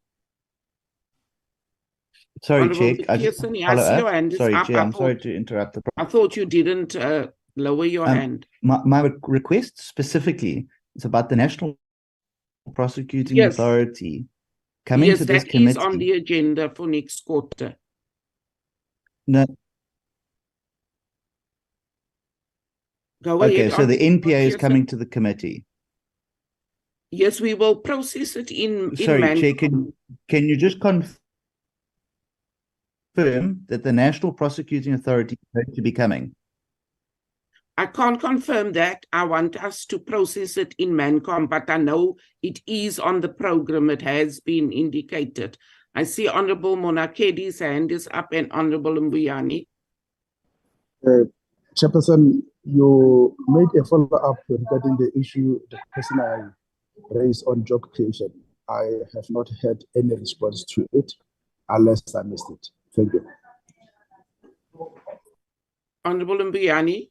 Sorry, Honourable Chair. I just McPherson, follow I see your up. hand is Sorry, up. Chair. I'm sorry to interrupt the. I thought you didn't lower your hand. My request specifically is about the National Prosecuting Yes. Authority coming Yes, to this that committee. is on the agenda for next quarter. No. Go Okay, ahead. so the Honourable NPA is McPherson. coming to the committee. Yes, we will process it in Sorry, Chair, Mancom. can you just confirm that the National Prosecuting Authority is going to be coming? I can't confirm that. I want us to process it in Mancom, but I know it is on the program. It has been indicated. I see Honourable Monakedi's hand is up and Honourable Mbuyane. Chairperson, you made a follow-up regarding the issue, the question I raised on job creation. I have not had any response to it, unless I missed it. Thank you. Honourable Mbuyane.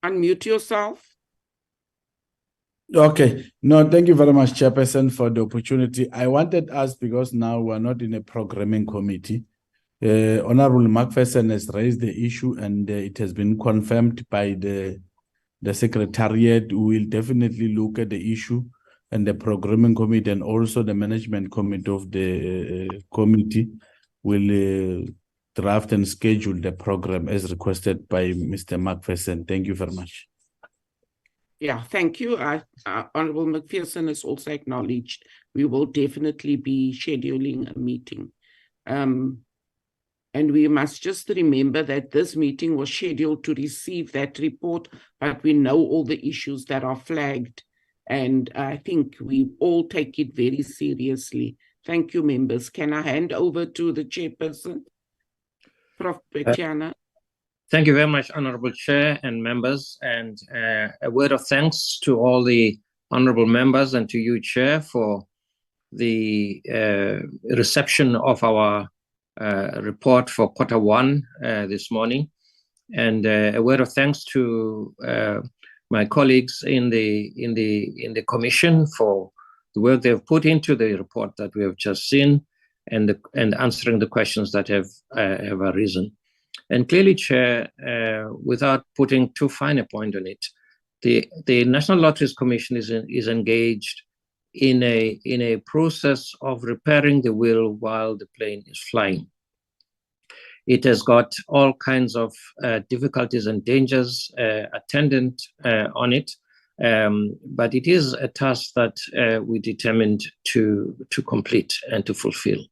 Unmute yourself. Okay. No, thank you very much, Chairperson, for the opportunity. I wanted us, because now we're not in a programming committee. Honorable McPherson has raised the issue and it has been confirmed by the Secretariat. We will definitely look at the issue, and the programming committee and also the management committee of the committee will draft and schedule the program as requested by Mr. McPherson. Thank you very much. Yeah, thank you. Honourable McPherson has also acknowledged we will definitely be scheduling a meeting. And we must just remember that this meeting was scheduled to receive that report, but we know all the issues that are flagged. And I think we all take it very seriously. Thank you, members. Can I hand over to the chairperson, Prof. Pityana? Thank you very much, Honorable Chair and members, and a word of thanks to all the honorable members and to you, Chair, for the reception of our report for Q1 this morning, and a word of thanks to my colleagues in the Commission for the work they've put into the report that we have just seen, and answering the questions that have arisen. And clearly, Chair, without putting too fine a point on it, the National Lotteries Commission is engaged in a process of repairing the wheel while the plane is flying. It has got all kinds of difficulties and dangers attendant on it, but it is a task that we determined to complete and to fulfill.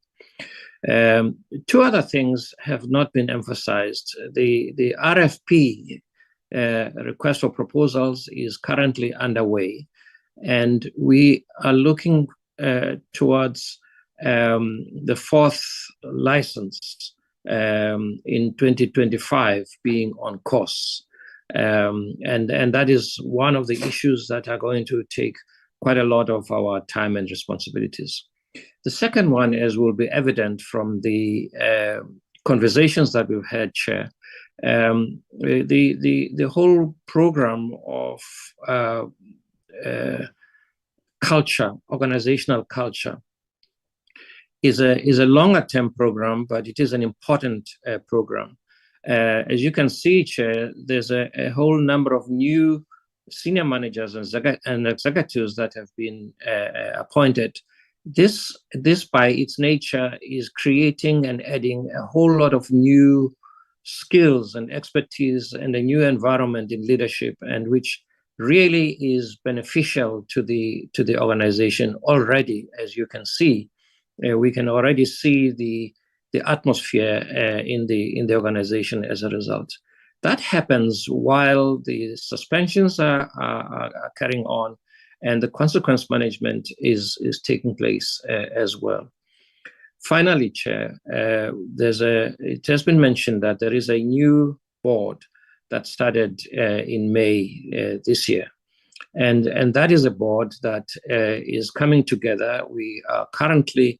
Two other things have not been emphasized. The RFP, request for proposals, is currently underway, and we are looking towards the fourth license in 2025 being on course. And that is one of the issues that are going to take quite a lot of our time and responsibilities. The second one, as will be evident from the conversations that we've had, Chair, the whole program of culture, organizational culture, is a longer-term program, but it is an important program. As you can see, Chair, there's a whole number of new senior managers and executives that have been appointed. This by its nature is creating and adding a whole lot of new skills and expertise and a new environment in leadership, and which really is beneficial to the organization already. As you can see, we can already see the atmosphere in the organization as a result. That happens while the suspensions are carrying on, and the consequence management is taking place as well. Finally, Chair, it has been mentioned that there is a new board that started in May this year. And that is a board that is coming together. We are currently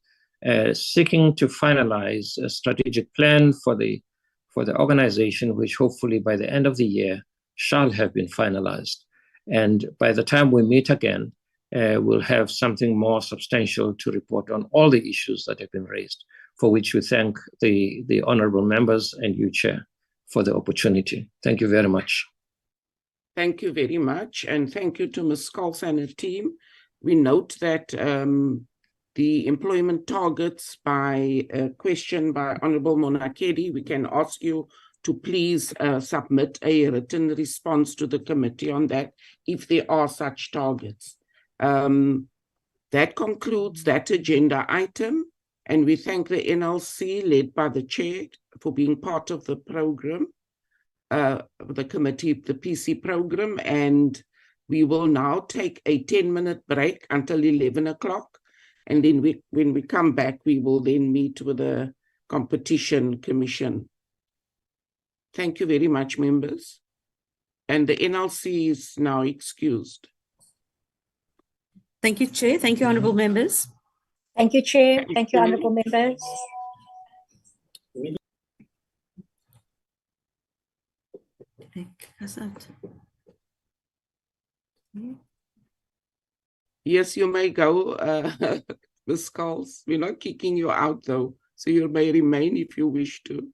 seeking to finalize a strategic plan for the organization, which hopefully by the end of the year shall have been finalized. And by the time we meet again, we'll have something more substantial to report on all the issues that have been raised, for which we thank the honorable members and you, Chair, for the opportunity. Thank you very much. Thank you very much. And thank you to Ms. Scholz and her team. We note that the employment targets by a question by Honorable Monakedi, we can ask you to please submit a written response to the committee on that, if there are such targets. That concludes that agenda item, and we thank the NLC, led by the chair, for being part of the program, the committee, the PC program, and we will now take a 10-minute break until 11 o'clock, and then when we come back, we will then meet with the Competition Commission. Thank you very much, members. And the NLC is now excused. Thank you, Chair. Thank you, honourable members. Thank you, Chair. Thank you, honourable members. Yes, you may go, Ms. Scholz. We're not kicking you out, though, so you may remain if you wish to.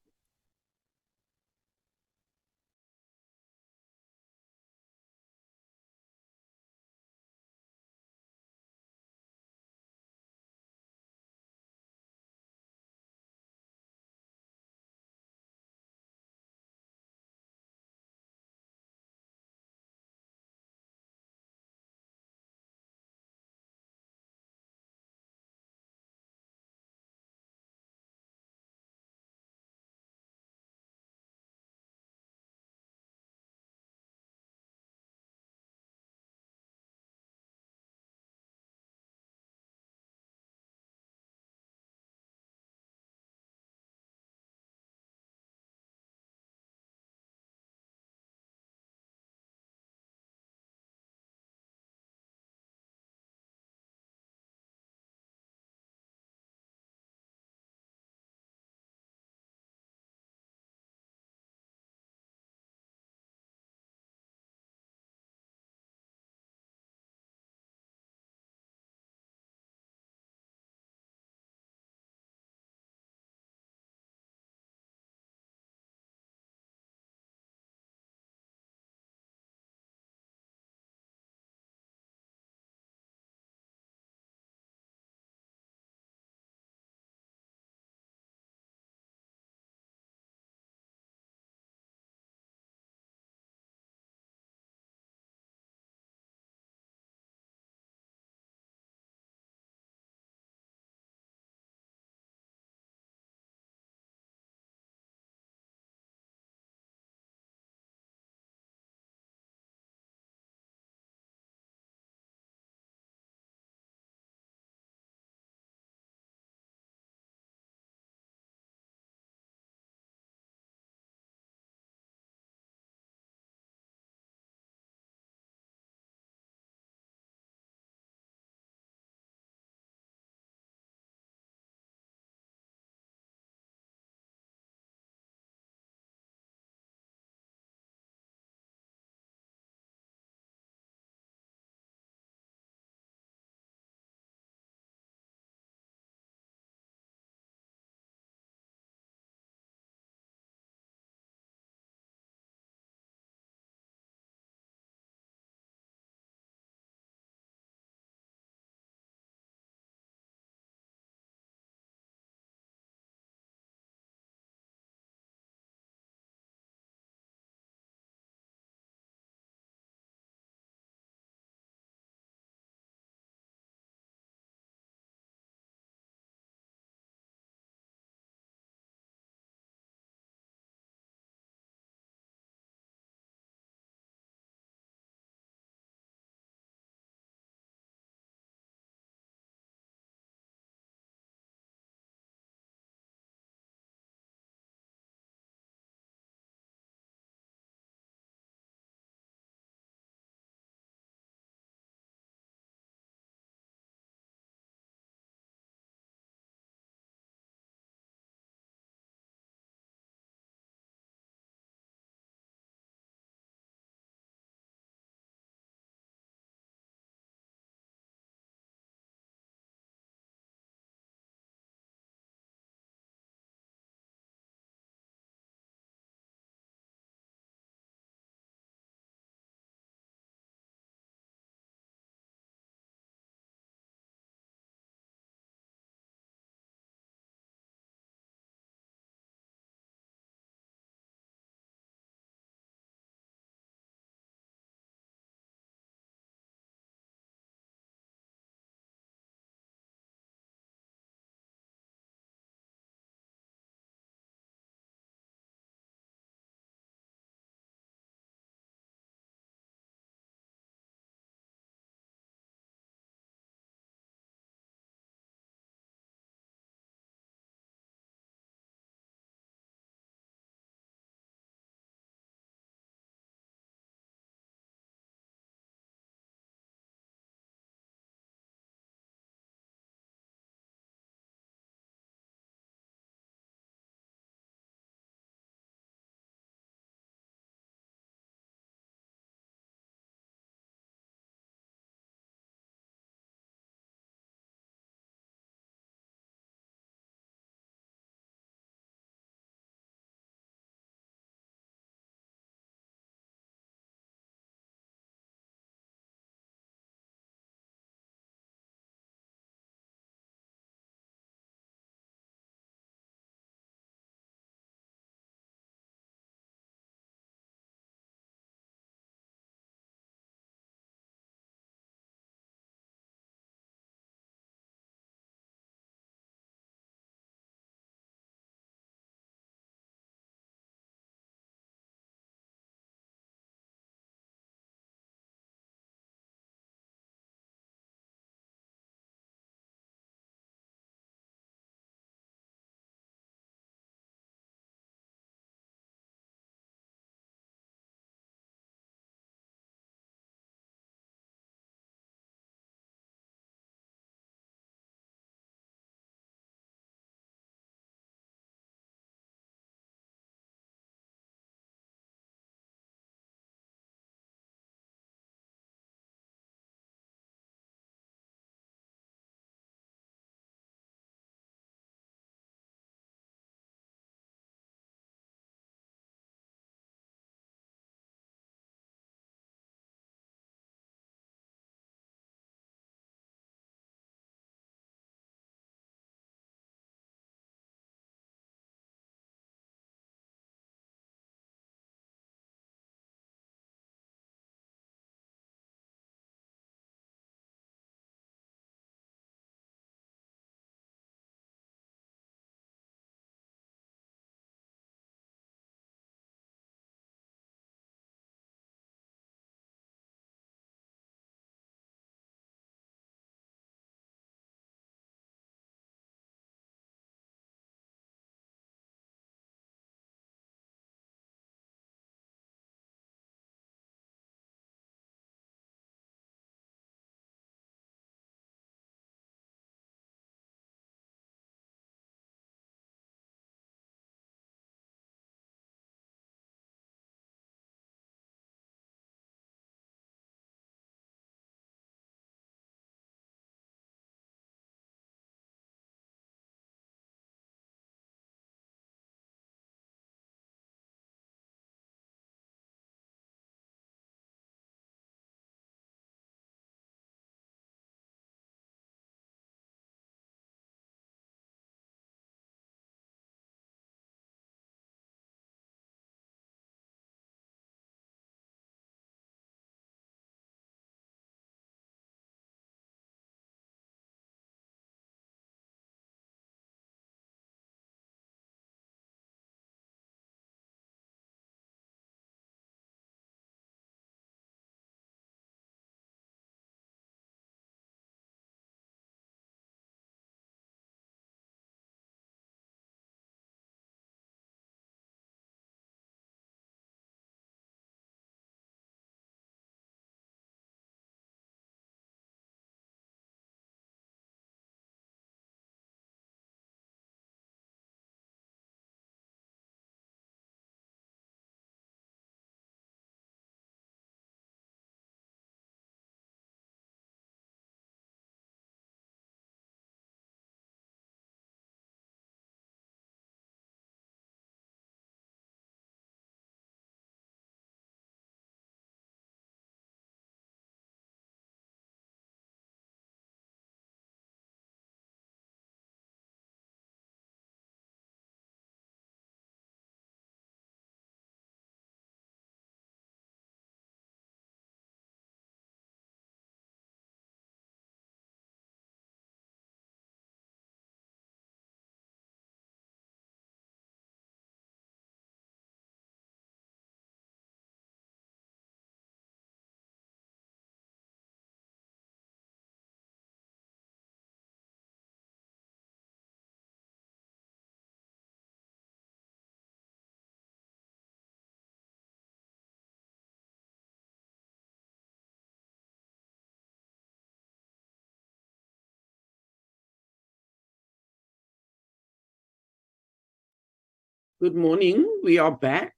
Good morning. We are back.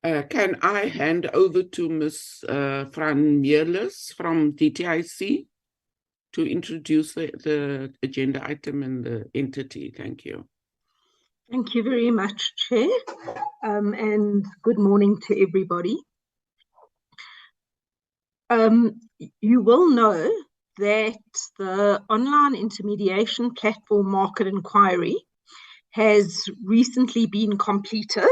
Can I hand over to Ms. Fran Meerlus from DTIC to introduce the agenda item and the entity? Thank you. Thank you very much, Chair, and good morning to everybody. You will know that the online intermediation platform market inquiry has recently been completed.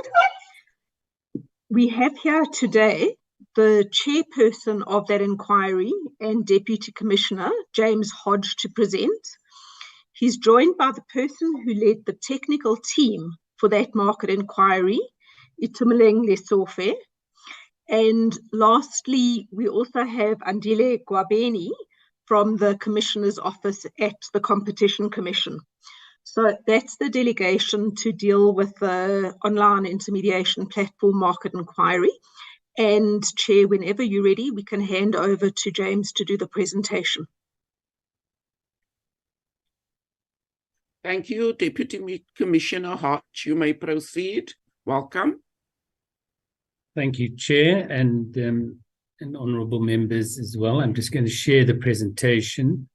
We have here today the chairperson of that inquiry and Deputy Commissioner, James Hodge, to present. He's joined by the person who led the technical team for that market inquiry, Itumeleng Lesofe. And lastly, we also have Andile Gwabeni from the Commissioner's Office at the Competition Commission. So that's the delegation to deal with the online intermediation platform market inquiry. And Chair, whenever you're ready, we can hand over to James to do the presentation. Thank you, Deputy Commissioner Hodge. You may proceed. Welcome. Thank you, Chair, and honourable members as well. I'm just going to share the presentation.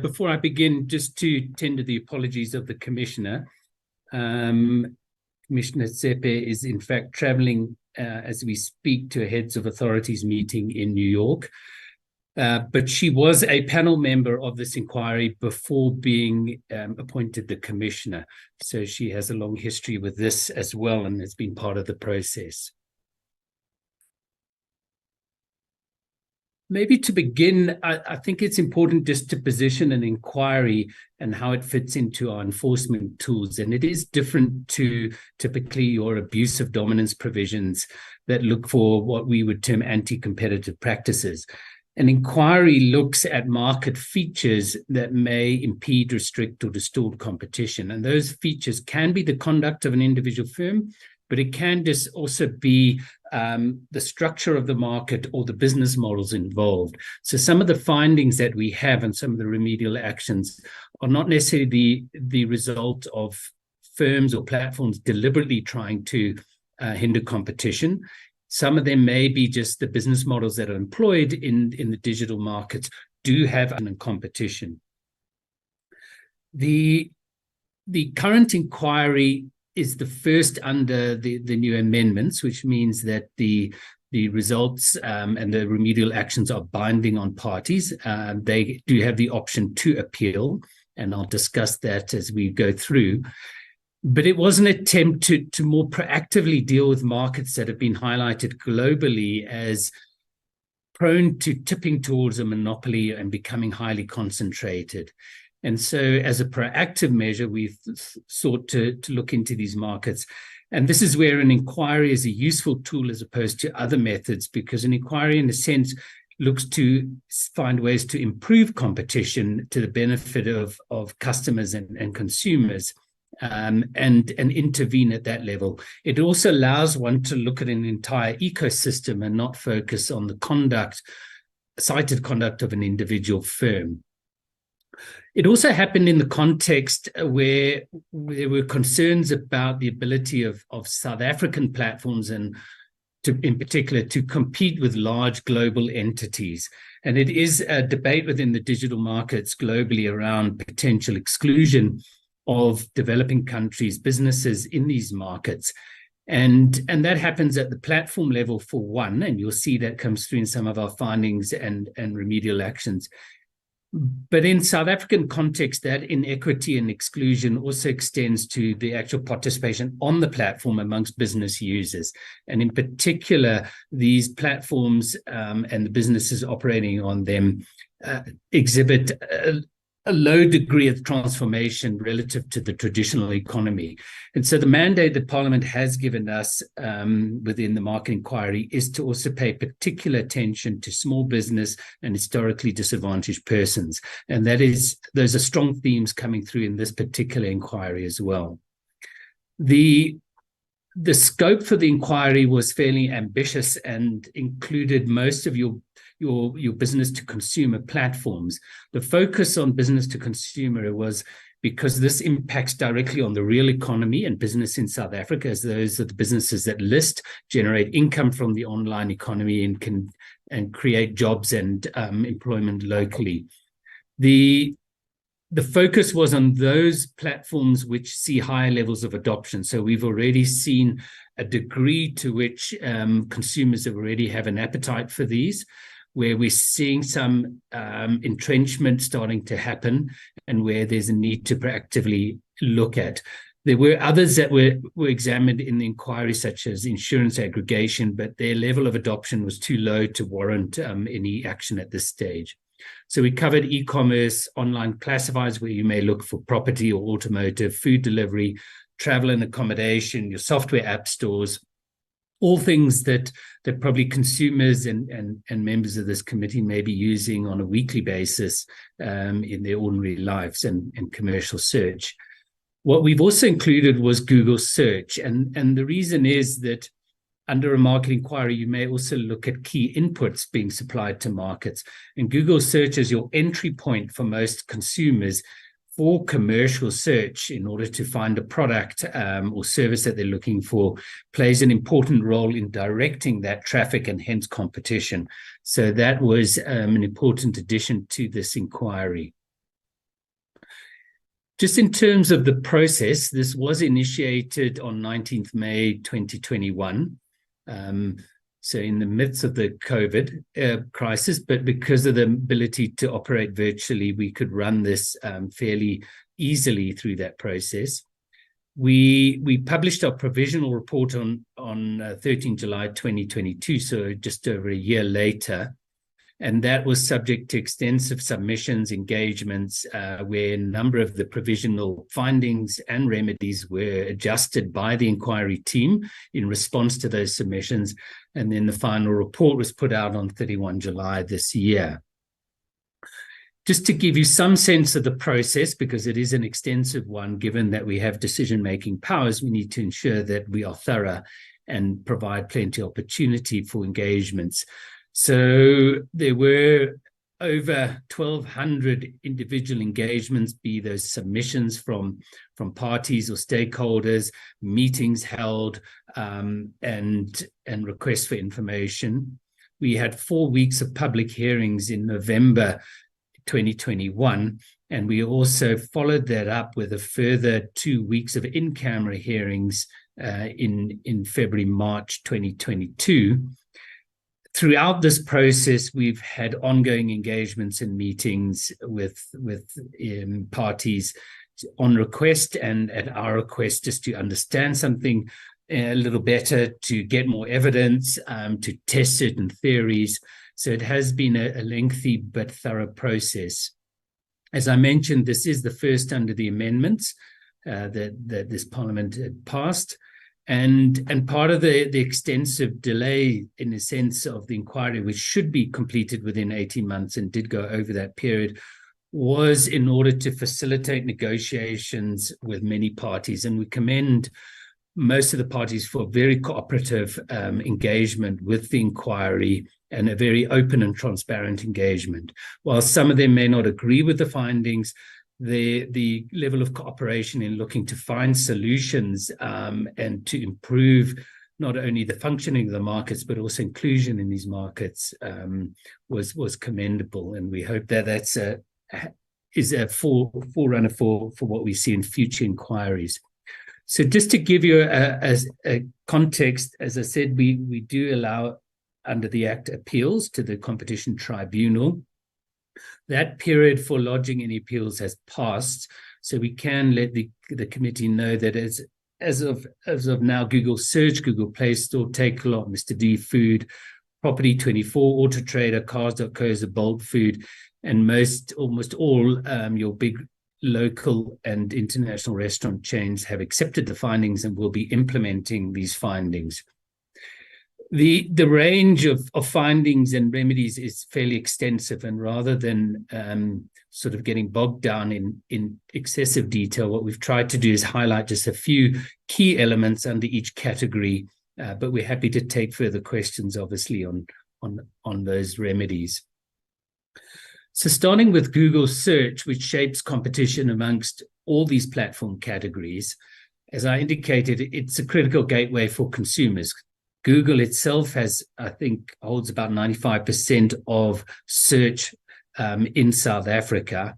Before I begin, just to tender the apologies of the Commissioner. Commissioner Tsepe is in fact travelling as we speak to a Heads of Authorities meeting in New York. But she was a panel member of this inquiry before being appointed the Commissioner. So she has a long history with this as well and has been part of the process. Maybe to begin, I think it's important just to position an inquiry and how it fits into our enforcement tools. And it is different to typically your abusive dominance provisions that look for what we would term anti-competitive practices. An inquiry looks at market features that may impede, restrict, or distort competition. And those features can be the conduct of an individual firm, but it can just also be the structure of the market or the business models involved. So some of the findings that we have and some of the remedial actions are not necessarily the result of firms or platforms deliberately trying to hinder competition. Some of them may be just the business models that are employed in the digital markets do have competition. The current inquiry is the first under the new amendments, which means that the results and the remedial actions are binding on parties. They do have the option to appeal, and I'll discuss that as we go through. But it was an attempt to more proactively deal with markets that have been highlighted globally as prone to tipping towards a monopoly and becoming highly concentrated. And so as a proactive measure, we've sought to look into these markets. And this is where an inquiry is a useful tool as opposed to other methods, because an inquiry, in a sense, looks to find ways to improve competition to the benefit of customers and consumers. And intervene at that level. It also allows one to look at an entire ecosystem and not focus on the cited conduct of an individual firm. It also happened in the context where there were concerns about the ability of South African platforms and in particular to compete with large global entities. And it is a debate within the digital markets globally around potential exclusion of developing countries' businesses in these markets. And that happens at the platform level for one, and you'll see that comes through in some of our findings and remedial actions. But in South African context, that inequity and exclusion also extends to the actual participation on the platform amongst business users. And in particular, these platforms and the businesses operating on them exhibit a low degree of transformation relative to the traditional economy. And so the mandate that Parliament has given us within the market inquiry is to also pay particular attention to small business and historically disadvantaged persons. And those are strong themes coming through in this particular inquiry as well. The scope for the inquiry was fairly ambitious and included most of your your business to consumer platforms. The focus on business to consumer was because this impacts directly on the real economy and business in South Africa, as those are the businesses that list, generate income from the online economy, and create jobs and employment locally. The focus was on those platforms which see higher levels of adoption. So we've already seen a degree to which consumers already have an appetite for these, where we're seeing some entrenchment starting to happen, and where there's a need to proactively look at. There were others that were examined in the inquiry, such as insurance aggregation, but their level of adoption was too low to warrant any action at this stage. So we covered e-commerce, online classifieds, where you may look for property or automotive, food delivery, travel and accommodation, your software app stores, all things that probably consumers and members of this committee may be using on a weekly basis in their ordinary lives and commercial search. What we've also included was Google search. And the reason is that under a market inquiry, you may also look at key inputs being supplied to markets. And Google search is your entry point for most consumers for commercial search in order to find a product or service that they're looking for, plays an important role in directing that traffic and hence competition. So that was an important addition to this inquiry. Just in terms of the process, this was initiated on 19th May 2021. So in the midst of the COVID crisis, but because of the ability to operate virtually, we could run this fairly easily through that process. We published our provisional report on 13 July 2022, so just over a year later. And that was subject to extensive submissions, engagements, where a number of the provisional findings and remedies were adjusted by the inquiry team in response to those submissions. And then the final report was put out on 31 July this year. Just to give you some sense of the process, because it is an extensive one, given that we have decision-making powers, we need to ensure that we are thorough and provide plenty of opportunity for engagements. So there were over 1,200 individual engagements, be those submissions from parties or stakeholders, meetings held, and requests for information. We had 4 weeks of public hearings in November 2021, and we also followed that up with a further 2 weeks of in-camera hearings in February, March 2022. Throughout this process, we've had ongoing engagements and meetings with parties on request and at our request, just to understand something a little better, to get more evidence, to test certain theories. So it has been a lengthy but thorough process. As I mentioned, this is the first under the amendments that this Parliament had passed. And part of the extensive delay, in the sense of the inquiry, which should be completed within 18 months and did go over that period, was in order to facilitate negotiations with many parties. And we commend most of the parties for very cooperative engagement with the inquiry and a very open and transparent engagement. While some of them may not agree with the findings, the level of cooperation in looking to find solutions and to improve not only the functioning of the markets, but also inclusion in these markets was commendable. And we hope that that's is a forerunner for what we see in future inquiries. So just to give you a context, as I said, we do allow under the Act appeals to the Competition Tribunal. That period for lodging any appeals has passed, so we can let the committee know that as of now, Google Search, Google Play Store, Takealot, Mr. D Food, Property 24, Auto Trader, Cars.co, Bolt Food, and almost all your big local and international restaurant chains have accepted the findings and will be implementing these findings. The range of findings and remedies is fairly extensive, and rather than sort of getting bogged down in excessive detail, what we've tried to do is highlight just a few key elements under each category, but we're happy to take further questions, obviously, on on those remedies. So starting with Google search, which shapes competition amongst all these platform categories, as I indicated, it's a critical gateway for consumers. Google itself holds about 95% of search in South Africa.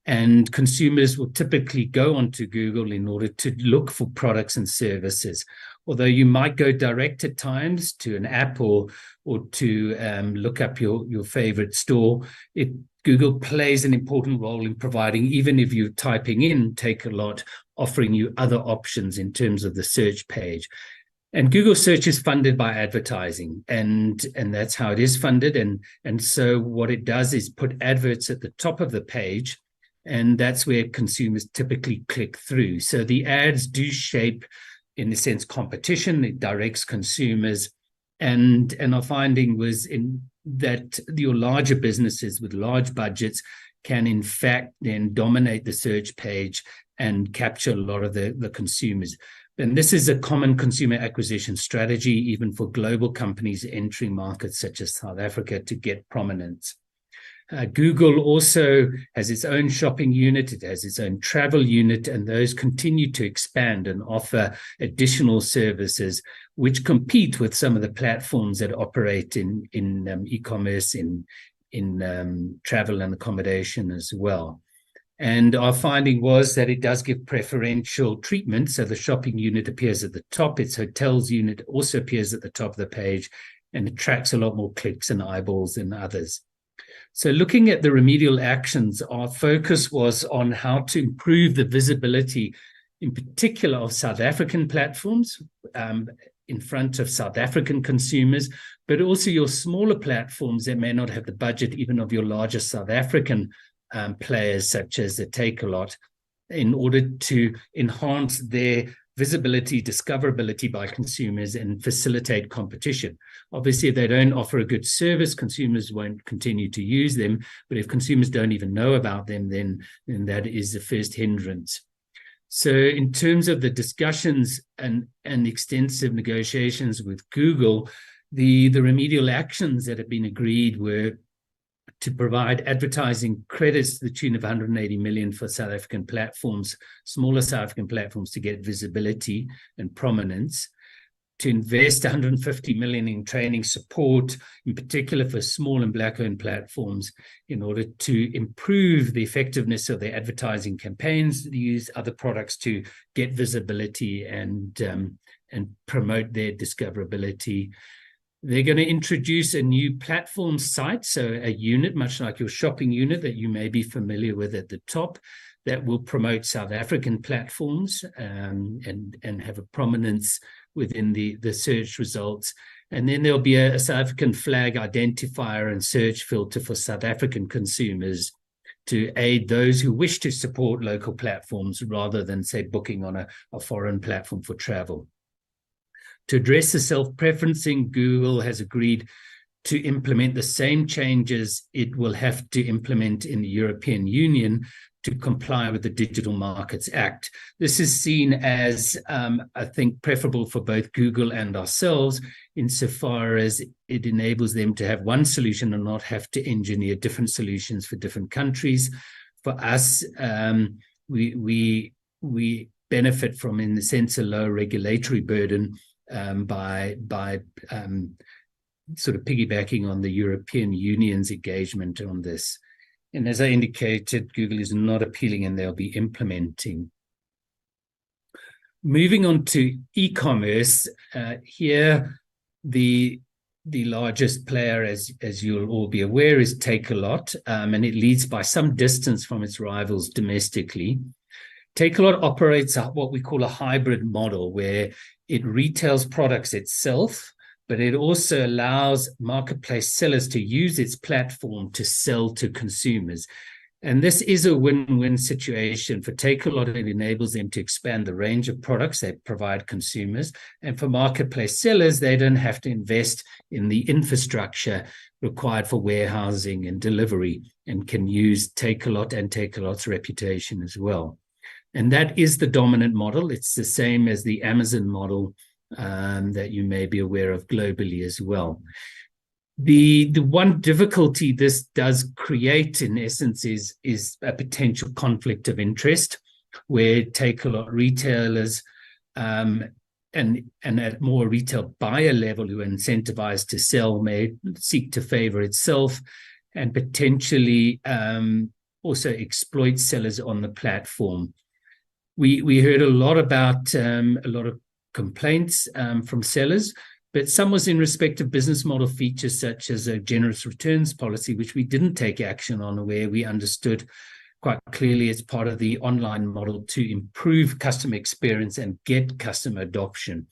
And consumers will typically go onto Google in order to look for products and services. Although you might go direct at times to an app or to look up your favorite store, Google plays an important role in providing, even if you're typing in Takealot, offering you other options in terms of the search page. And Google search is funded by advertising, and that's how it is funded. And so what it does is put adverts at the top of the page, and that's where consumers typically click through. So the ads do shape, in a sense, competition. It directs consumers. And our finding was that your larger businesses with large budgets can, in fact, then dominate the search page and capture a lot of the consumers. And this is a common consumer acquisition strategy, even for global companies entering markets such as South Africa, to get prominence. Google also has its own shopping unit, it has its own travel unit, and those continue to expand and offer additional services which compete with some of the platforms that operate in e-commerce, in travel and accommodation as well. And our finding was that it does give preferential treatment. So the shopping unit appears at the top, its hotels unit also appears at the top of the page, and attracts a lot more clicks and eyeballs than others. So looking at the remedial actions, our focus was on how to improve the visibility, in particular of South African platforms in front of South African consumers, but also your smaller platforms that may not have the budget even of your larger South African players, such as the Takealot, in order to enhance their visibility, discoverability by consumers, and facilitate competition. Obviously, if they don't offer a good service, consumers won't continue to use them. But if consumers don't even know about them, then that is the first hindrance. So in terms of the discussions and extensive negotiations with Google, the remedial actions that have been agreed were to provide advertising credits to the tune of 180 million for South African platforms, smaller South African platforms, to get visibility and prominence, to invest 150 million in training support, in particular for small and Black-owned platforms, in order to improve the effectiveness of their advertising campaigns, to use other products to get visibility and promote their discoverability. They're going to introduce a new platform site, so a unit, much like your shopping unit that you may be familiar with at the top, that will promote South African platforms and have a prominence within the search results. And then there'll be a South African flag identifier and search filter for South African consumers to aid those who wish to support local platforms rather than, say, booking on a foreign platform for travel. To address the self-preferencing, Google has agreed to implement the same changes it will have to implement in the European Union to comply with the Digital Markets Act. This is seen as, I think, preferable for both Google and ourselves, insofar as it enables them to have one solution and not have to engineer different solutions for different countries. For us, we benefit from, in the sense, a low regulatory burden by sort of piggybacking on the European Union's engagement on this. And as I indicated, Google is not appealing and they'll be implementing. Moving on to e-commerce, here the largest player, as you'll all be aware, is Takealot, and it leads by some distance from its rivals domestically. Takealot operates what we call a hybrid model, where it retails products itself, but it also allows marketplace sellers to use its platform to sell to consumers. And this is a win-win situation. For Takealot, it enables them to expand the range of products they provide consumers. And for marketplace sellers, they don't have to invest in the infrastructure required for warehousing and delivery, and can use Takealot and Takealot's reputation as well. And that is the dominant model. It's the same as the Amazon model that you may be aware of globally as well. The one difficulty this does create, in essence, is a potential conflict of interest, where Takealot retailers and at more retail buyer level who are incentivized to sell may seek to favor itself and potentially also exploit sellers on the platform. We heard a lot about a lot of complaints from sellers, but some was in respect of business model features such as a generous returns policy, which we didn't take action on, where we understood quite clearly it's part of the online model to improve customer experience and get customer adoption.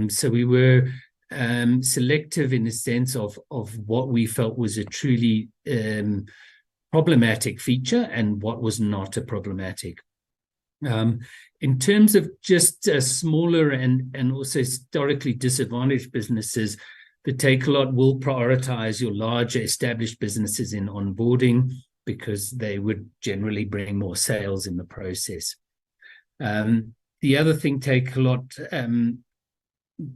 So we were selective in the sense of what we felt was a truly problematic feature and what was not a problematic. In terms of just smaller and also historically disadvantaged businesses, the Takealot will prioritize your larger established businesses in onboarding because they would generally bring more sales in the process. The other thing Takealot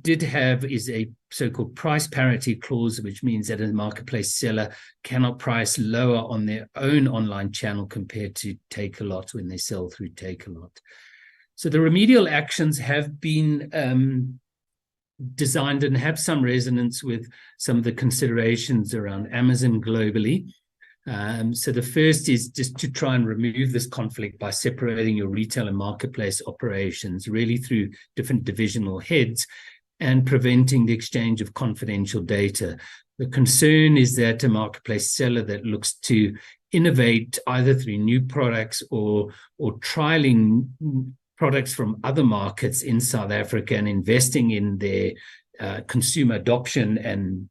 did have is a so-called price parity clause, which means that a marketplace seller cannot price lower on their own online channel compared to Takealot when they sell through Takealot. So the remedial actions have been designed and have some resonance with some of the considerations around Amazon globally. So the first is just to try and remove this conflict by separating your retail and marketplace operations really through different divisional heads and preventing the exchange of confidential data. The concern is that a marketplace seller that looks to innovate either through new products or trialing products from other markets in South Africa and investing in their consumer adoption and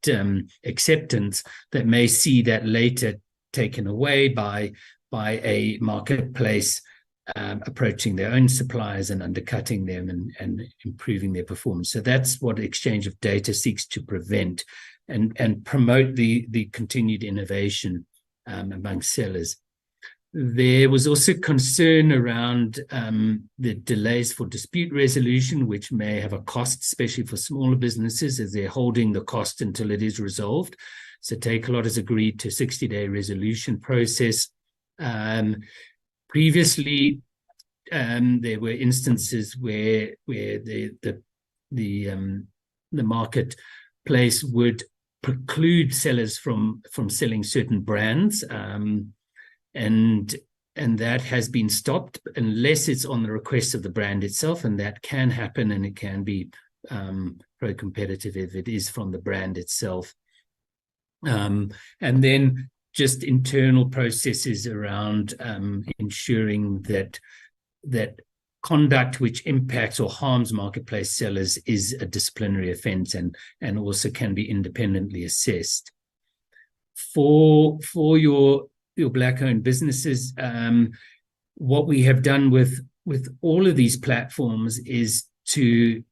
acceptance, that may see that later taken away by a marketplace approaching their own suppliers and undercutting them and improving their performance. So that's what exchange of data seeks to prevent and promote the continued innovation among sellers. There was also concern around the delays for dispute resolution, which may have a cost, especially for smaller businesses, as they're holding the cost until it is resolved. So Takealot has agreed to a 60-day resolution process. Previously, there were instances where the marketplace would preclude sellers from selling certain brands, and that has been stopped unless it's on the request of the brand itself, and that can happen, and it can be pro-competitive if it is from the brand itself. And then just internal processes around ensuring that conduct which impacts or harms marketplace sellers is a disciplinary offence and also can be independently assessed. For your Black-owned businesses, what we have done with all of these platforms is to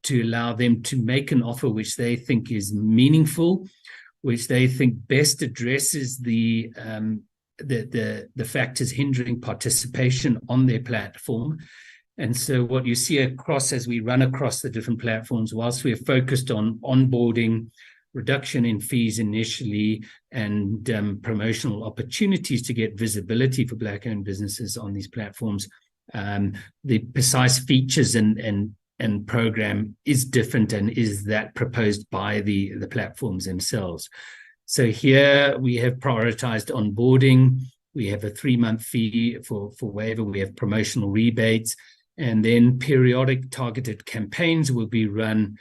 allow them to make an offer which they think is meaningful, which they think best addresses the factors hindering participation on their platform. And so what you see across as we run across the different platforms, whilst we're focused on onboarding, reduction in fees initially, and promotional opportunities to get visibility for Black-owned businesses on these platforms, the precise features and program is different and is that proposed by the platforms themselves. So here we have prioritized onboarding. We have a 3-month fee for waiver. We have promotional rebates, and then periodic targeted campaigns will be run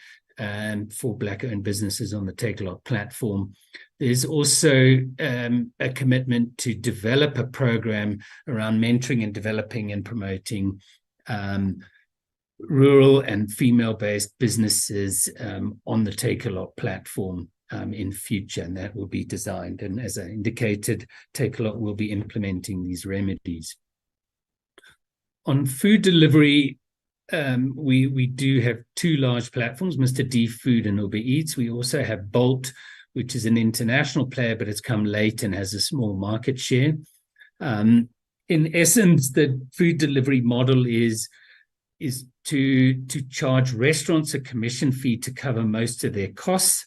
for Black-owned businesses on the Takealot platform. There's also a commitment to develop a program around mentoring and developing and promoting rural and female-based businesses on the Takealot platform in future, and that will be designed. And as I indicated, Takealot will be implementing these remedies. On food delivery, we do have 2 large platforms, Mr. D Food and Uber Eats. We also have Bolt, which is an international player, but it's come late and has a small market share. In essence, the food delivery model is to charge restaurants a commission fee to cover most of their costs,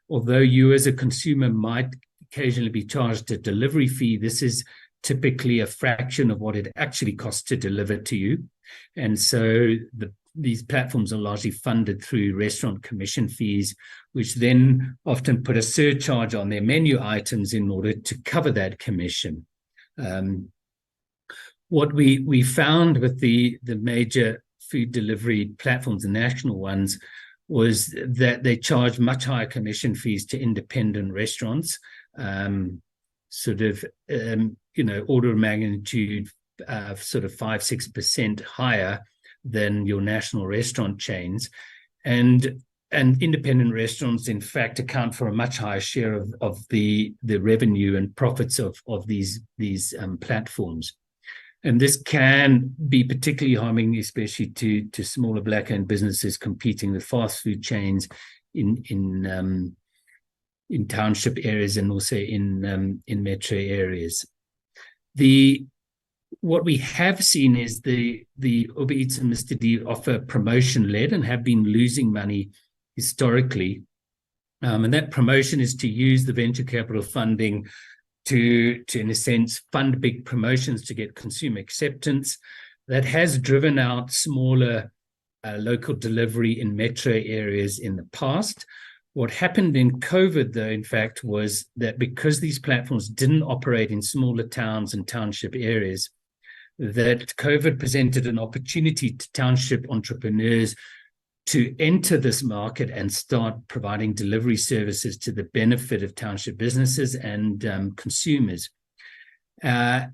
although you as a consumer might occasionally be charged a delivery fee, this is typically a fraction of what it actually costs to deliver to you. And so these platforms are largely funded through restaurant commission fees, which then often put a surcharge on their menu items in order to cover that commission. What we found with the major food delivery platforms, the national ones, was that they charge much higher commission fees to independent restaurants, order of magnitude sort of 5-6% higher than your national restaurant chains. And independent restaurants, in fact, account for a much higher share of the revenue and profits of these platforms. And this can be particularly harming, especially to smaller Black-owned businesses competing with fast food chains in township areas and also in metro areas. What we have seen is the Uber Eats and Mr. D offer promotion-led and have been losing money historically. And that promotion is to use the venture capital funding to, in a sense, fund big promotions to get consumer acceptance. That has driven out smaller local delivery in metro areas in the past. What happened in COVID, though, in fact, was that because these platforms didn't operate in smaller towns and township areas, that COVID presented an opportunity to township entrepreneurs to enter this market and start providing delivery services to the benefit of township businesses and consumers. And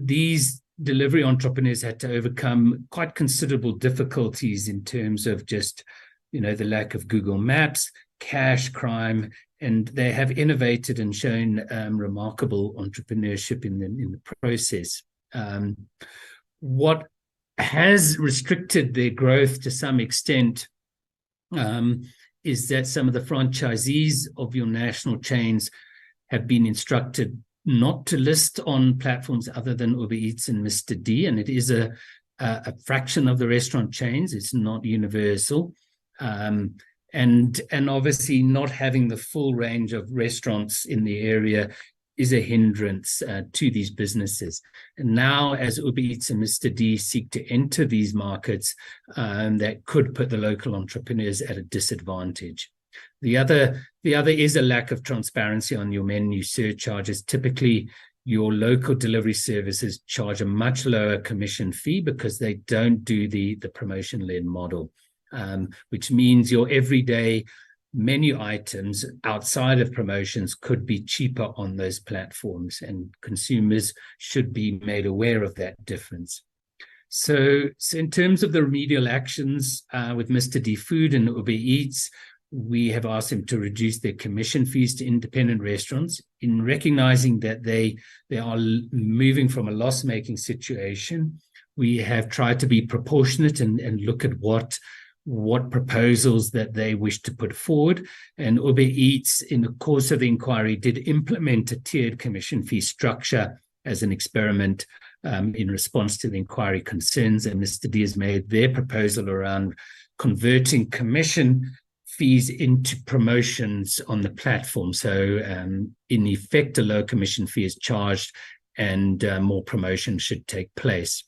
these delivery entrepreneurs had to overcome quite considerable difficulties in terms of just, the lack of Google Maps, cash crime, and they have innovated and shown remarkable entrepreneurship in the process. What has restricted their growth to some extent is that some of the franchisees of your national chains have been instructed not to list on platforms other than Uber Eats and Mr. D, and it is a fraction of the restaurant chains. It's not universal. And obviously not having the full range of restaurants in the area is a hindrance to these businesses. And now, as Uber Eats and Mr. D seek to enter these markets, that could put the local entrepreneurs at a disadvantage. The other is a lack of transparency on your menu surcharges. Typically, your local delivery services charge a much lower commission fee because they don't do the promotion-led model, which means your everyday menu items outside of promotions could be cheaper on those platforms, and consumers should be made aware of that difference. So in terms of the remedial actions with Mr. D Food and Uber Eats, we have asked them to reduce their commission fees to independent restaurants in recognizing that they are moving from a loss-making situation. We have tried to be proportionate and look at what proposals that they wish to put forward. And Uber Eats, in the course of the inquiry, did implement a tiered commission fee structure as an experiment in response to the inquiry concerns. And Mr. D has made their proposal around converting commission fees into promotions on the platform. So in effect, a low commission fee is charged and more promotion should take place.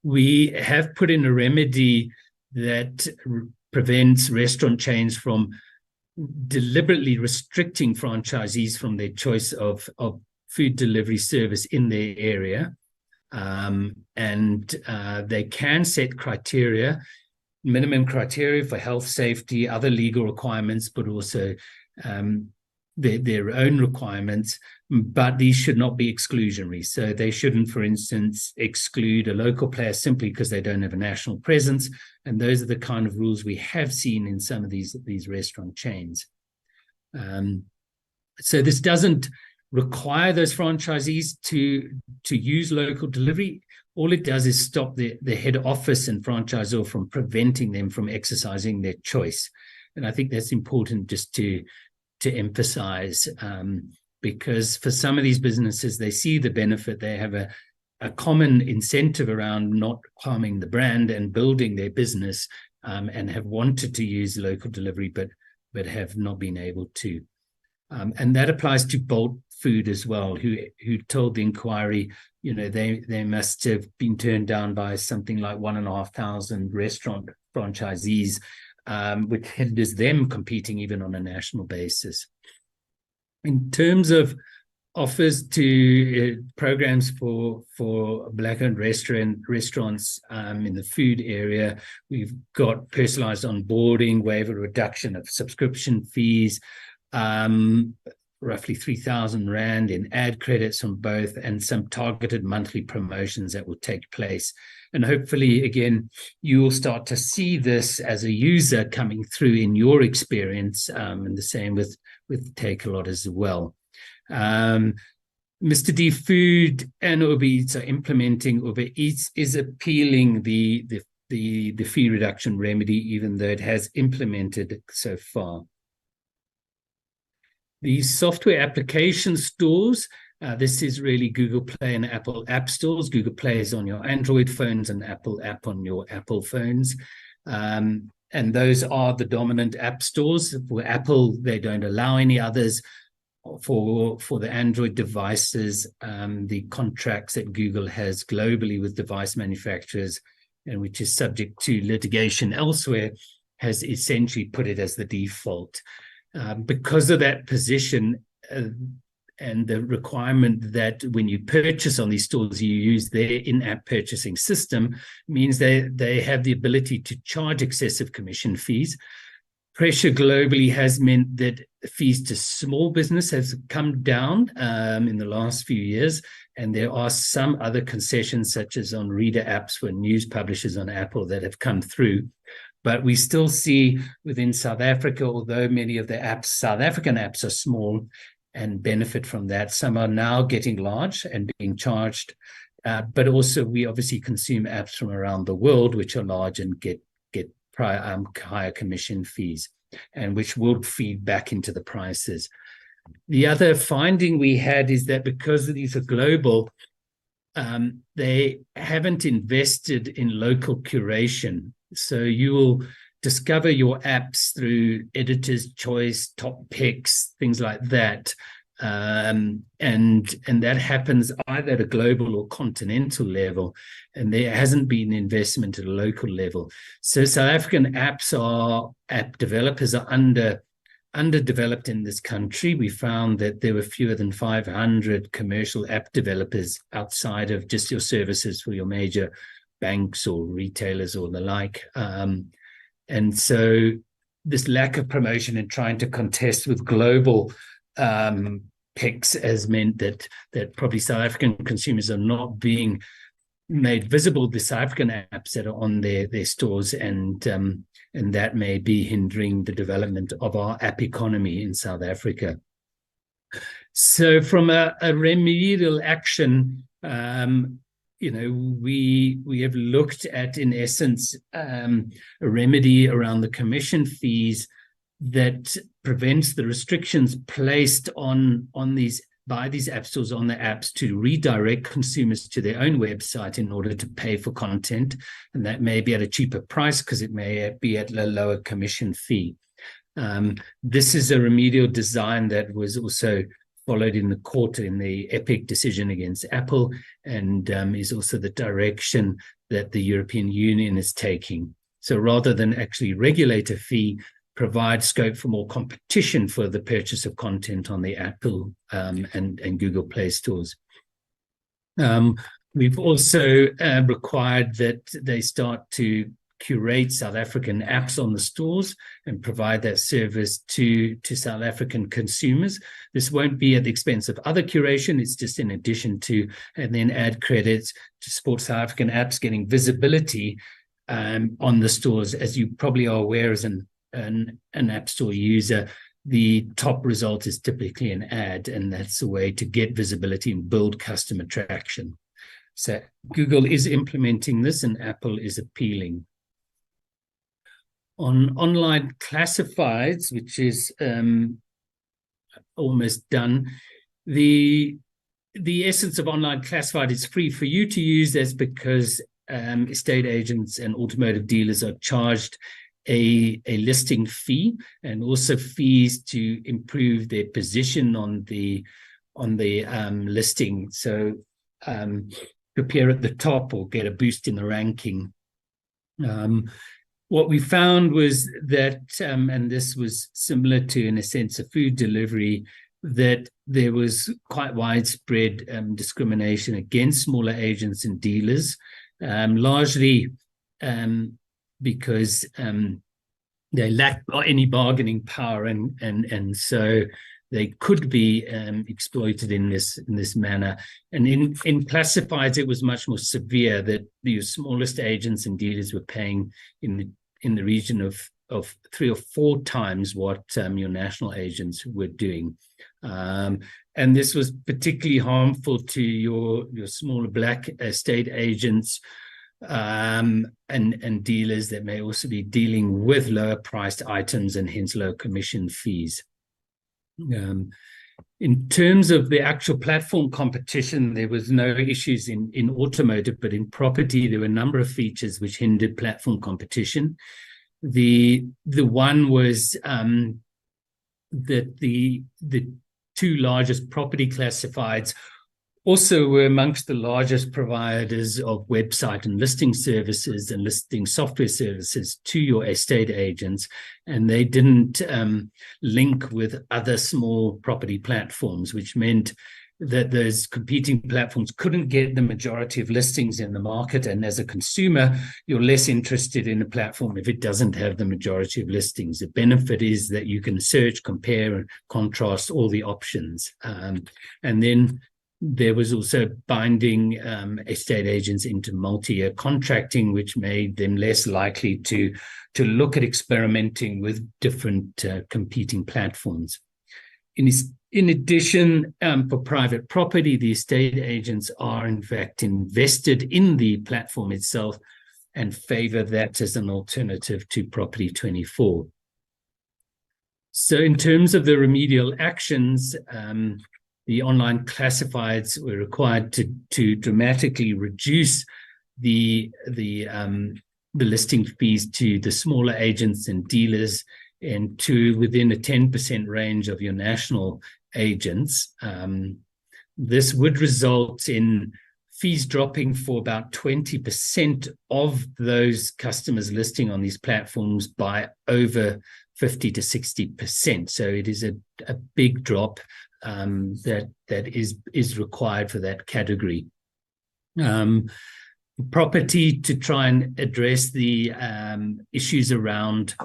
We have put in a remedy that prevents restaurant chains from deliberately restricting franchisees from their choice of food delivery service in their area. They can set criteria, minimum criteria for health, safety, other legal requirements, but also their own requirements, but these should not be exclusionary. So they shouldn't, for instance, exclude a local player simply because they don't have a national presence. And those are the kind of rules we have seen in some of these restaurant chains. So this doesn't require those franchisees to use local delivery. All it does is stop the head office and franchisor from preventing them from exercising their choice. And I think that's important just to emphasize, because for some of these businesses, they see the benefit. They have a common incentive around not harming the brand and building their business, and have wanted to use local delivery, but but have not been able to. And that applies to Bolt Food as well, who told the inquiry, they must have been turned down by something like 1,500 restaurant franchisees, which hinders them competing even on a national basis. In terms of offers to programs for Black-owned restaurants in the food area, we've got personalized onboarding, waiver reduction of subscription fees, roughly 3,000 Rand in ad credits from both, and some targeted monthly promotions that will take place. And hopefully, again, you will start to see this as a user coming through in your experience, and the same with Takealot as well. Mr. D Food and Uber Eats are implementing. Uber Eats is appealing the fee reduction remedy, even though it has implemented so far. The software application stores, this is really Google Play and Apple App Stores. Google Play is on your Android phones and Apple App on your Apple phones. And those are the dominant app stores. For Apple, they don't allow any others. For the Android devices, the contracts that Google has globally with device manufacturers, and which is subject to litigation elsewhere, has essentially put it as the default. Because of that position and the requirement that when you purchase on these stores, you use their in-app purchasing system, means they have the ability to charge excessive commission fees. Pressure globally has meant that fees to small business has come down in the last few years, and there are some other concessions, such as on reader apps for news publishers on Apple, that have come through. But we still see within South Africa, although many of the South African apps are small and benefit from that, some are now getting large and being charged. But also we obviously consume apps from around the world, which are large and get higher commission fees, and which will feed back into the prices. The other finding we had is that because these are global, they haven't invested in local curation. So you will discover your apps through editor's choice, top picks, things like that. And that happens either at a global or continental level, and there hasn't been investment at a local level. So South African app developers are underdeveloped in this country. We found that there were fewer than 500 commercial app developers outside of just your services for your major banks or retailers or the like. And so this lack of promotion and trying to contest with global picks has meant that probably South African consumers are not being made visible, the South African apps that are on their stores, and that may be hindering the development of our app economy in South Africa. So from a remedial action, we have looked at, in essence, a remedy around the commission fees that prevents the restrictions placed by these app stores on the apps to redirect consumers to their own website in order to pay for content. And that may be at a cheaper price because it may be at a lower commission fee. This is a remedial design that was also followed in the court in the Epic decision against Apple, and is also the direction that the European Union is taking. So rather than actually regulate a fee, provide scope for more competition for the purchase of content on the Apple and Google Play stores. We've also required that they start to curate South African apps on the stores and provide that service to South African consumers. This won't be at the expense of other curation. It's just in addition to, and then add credits to support South African apps getting visibility on the stores. As you probably are aware as an app store user, the top result is typically an ad, and that's a way to get visibility and build customer traction. So Google is implementing this and Apple is appealing. On online classifieds, which is almost done, the essence of online classified is free for you to use. That's because estate agents and automotive dealers are charged a listing fee and also fees to improve their position on the listing. So appear at the top or get a boost in the ranking. What we found was that, and this was similar to, in a sense, a food delivery, that there was quite widespread discrimination against smaller agents and dealers, largely because they lacked any bargaining power, and so they could be exploited in this manner. And in classifieds, it was much more severe, that the smallest agents and dealers were paying in the region of 3 or 4 times what your national agents were doing. And this was particularly harmful to your smaller black estate agents and dealers that may also be dealing with lower priced items and hence low commission fees. In terms of the actual platform competition, there was no issues in automotive, but in property, there were a number of features which hindered platform competition. The one was that the 2 largest property classifieds also were amongst the largest providers of website and listing services and listing software services to your estate agents, and they didn't link with other small property platforms, which meant that those competing platforms couldn't get the majority of listings in the market. And as a consumer, you're less interested in a platform if it doesn't have the majority of listings. The benefit is that you can search, compare, and contrast all the options. And then there was also binding estate agents into multi-year contracting, which made them less likely to look at experimenting with different competing platforms. In addition, for private property, the estate agents are in fact invested in the platform itself and favor that as an alternative to Property 24. So in terms of the remedial actions, the online classifieds were required to dramatically reduce the listing fees to the smaller agents and dealers, and to within a 10% range of your national agents. This would result in fees dropping for about 20% of those customers listing on these platforms by over 50 to 60%. So it is a big drop that is required for that category. Property, to try and address the issues around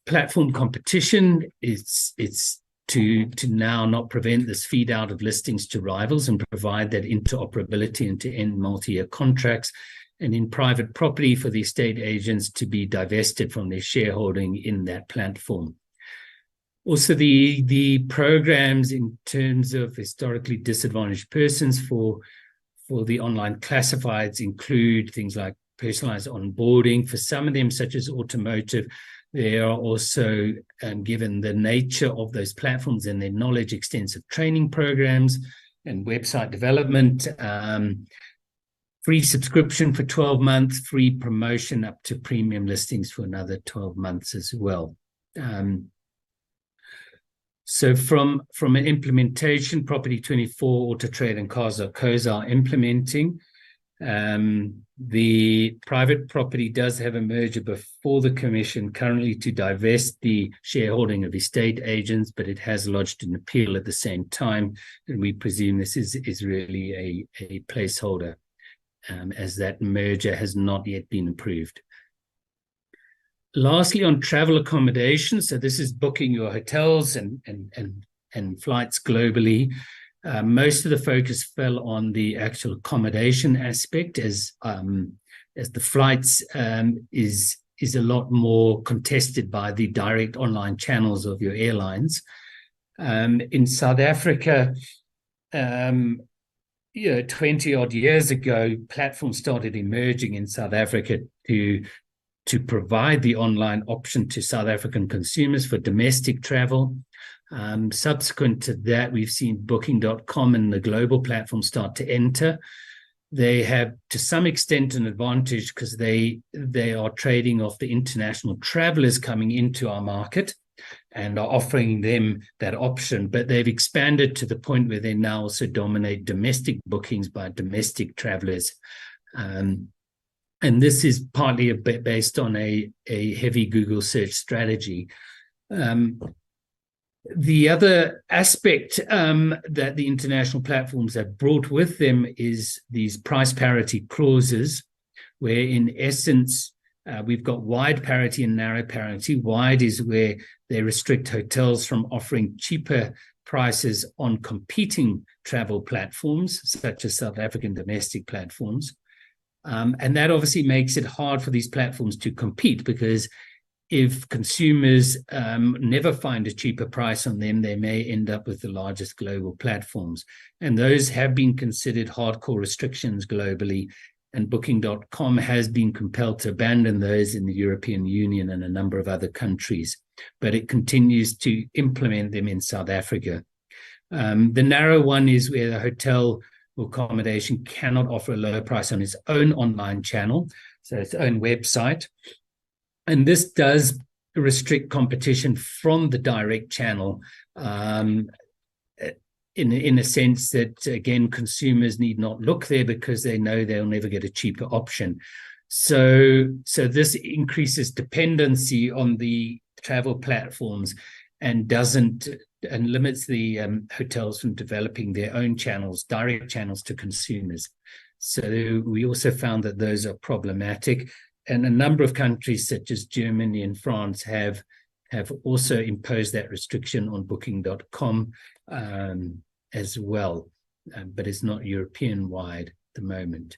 platform competition, it's to now not prevent this feed out of listings to rivals and provide that interoperability and to end multi-year contracts. And in private property, for the estate agents to be divested from their shareholding in that platform. Also, the programs in terms of historically disadvantaged persons for the online classifieds include things like personalized onboarding. For some of them, such as automotive, they are also, given the nature of those platforms and their knowledge, extensive training programs and website development, free subscription for 12 months, free promotion up to premium listings for another 12 months as well. So from an implementation, Property 24, Auto Trade and Cars.co are implementing. The private property does have a merger before the Commission currently to divest the shareholding of estate agents, but it has lodged an appeal at the same time, and we presume this is really a placeholder, as that merger has not yet been approved. Lastly, on travel accommodation, so this is booking your hotels and flights globally. Most of the focus fell on the actual accommodation aspect, as the flights is a lot more contested by the direct online channels of your airlines. In South Africa, 20 odd years ago, platforms started emerging in South Africa to provide the online option to South African consumers for domestic travel. Subsequent to that, we've seen Booking.com and the global platform start to enter. they have to some extent an advantage because they are trading off the international travelers coming into our market and are offering them that option. But they've expanded to the point where they now also dominate domestic bookings by domestic travelers. And this is partly a bit based on a heavy Google search strategy. The other aspect that the international platforms have brought with them is these price parity clauses, where in essence, we've got wide parity and narrow parity. Wide is where they restrict hotels from offering cheaper prices on competing travel platforms, such as South African domestic platforms. And that obviously makes it hard for these platforms to compete, because if consumers never find a cheaper price on them, they may end up with the largest global platforms. And those have been considered hardcore restrictions globally. And Booking.com has been compelled to abandon those in the European Union and a number of other countries. But it continues to implement them in South Africa. The narrow one is where the hotel or accommodation cannot offer a lower price on its own online channel, so its own website. And this does restrict competition from the direct channel in a sense that, again, consumers need not look there because they know they'll never get a cheaper option. So this increases dependency on the travel platforms and limits the hotels from developing their own channels, direct channels to consumers. So we also found that those are problematic. And a number of countries such as Germany and France have also imposed that restriction on Booking.com as well, but it's not European-wide at the moment.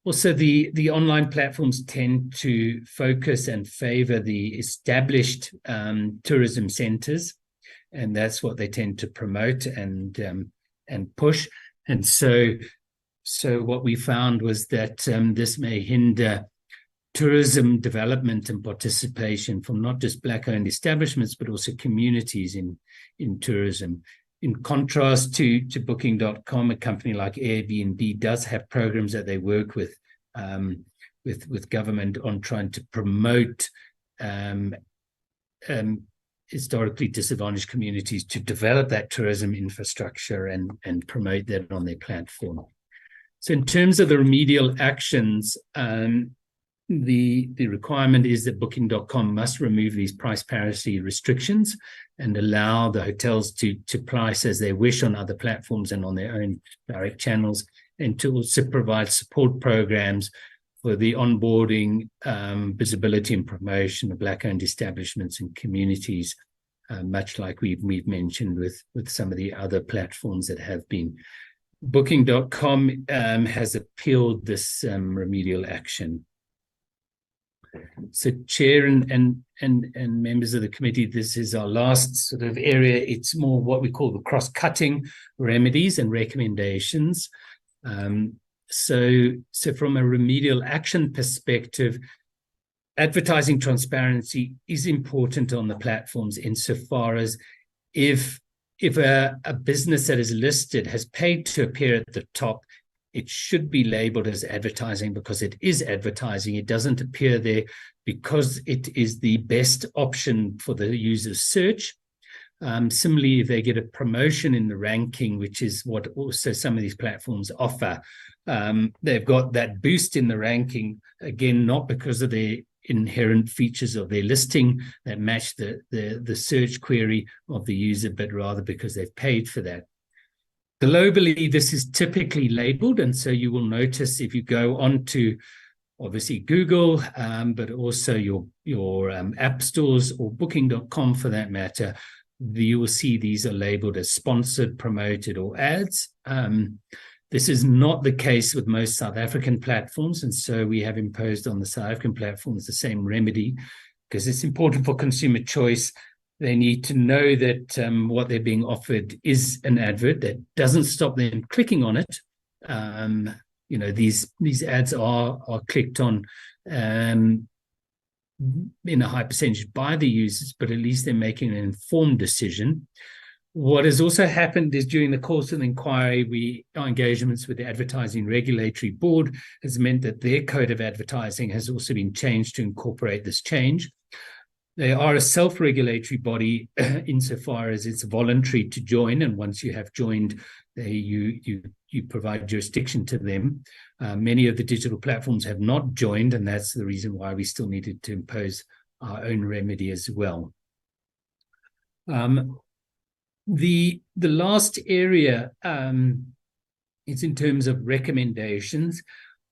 Also, the online platforms tend to focus and favor the established tourism centers, and that's what they tend to promote and push. And so what we found was that this may hinder tourism development and participation from not just Black-owned establishments, but also communities in tourism. In contrast to Booking.com, a company like Airbnb does have programs that they work with government on trying to promote historically disadvantaged communities to develop that tourism infrastructure and promote that on their platform. So in terms of the remedial actions, the requirement is that Booking.com must remove these price parity restrictions and allow the hotels to price as they wish on other platforms and on their own direct channels, and to also provide support programs for the onboarding, visibility and promotion of Black-owned establishments and communities, much like we've mentioned with some of the other platforms that have been. Booking.com has appealed this remedial action. So, Chair and members of the committee, this is our last sort of area. It's more what we call the cross-cutting remedies and recommendations. So from a remedial action perspective, advertising transparency is important on the platforms insofar as if a business that is listed has paid to appear at the top, it should be labeled as advertising because it is advertising. It doesn't appear there because it is the best option for the user's search. Similarly, if they get a promotion in the ranking, which is what also some of these platforms offer, they've got that boost in the ranking, again, not because of the inherent features of their listing that match the search query of the user, but rather because they've paid for that. Globally, this is typically labeled, and so you will notice if you go on to obviously Google, but also your app stores or Booking.com for that matter, you will see these are labeled as sponsored, promoted, or ads. This is not the case with most South African platforms, and so we have imposed on the South African platforms the same remedy, because it's important for consumer choice. They need to know that what they're being offered is an advert. That doesn't stop them clicking on it. These ads are clicked on in a high percentage by the users, but at least they're making an informed decision. What has also happened is during the course of the inquiry, our engagements with the Advertising Regulatory Board has meant that their code of advertising has also been changed to incorporate this change. They are a self-regulatory body insofar as it's voluntary to join, and once you have joined, you provide jurisdiction to them. Many of the digital platforms have not joined, and that's the reason why we still needed to impose our own remedy as well. The last area is in terms of recommendations.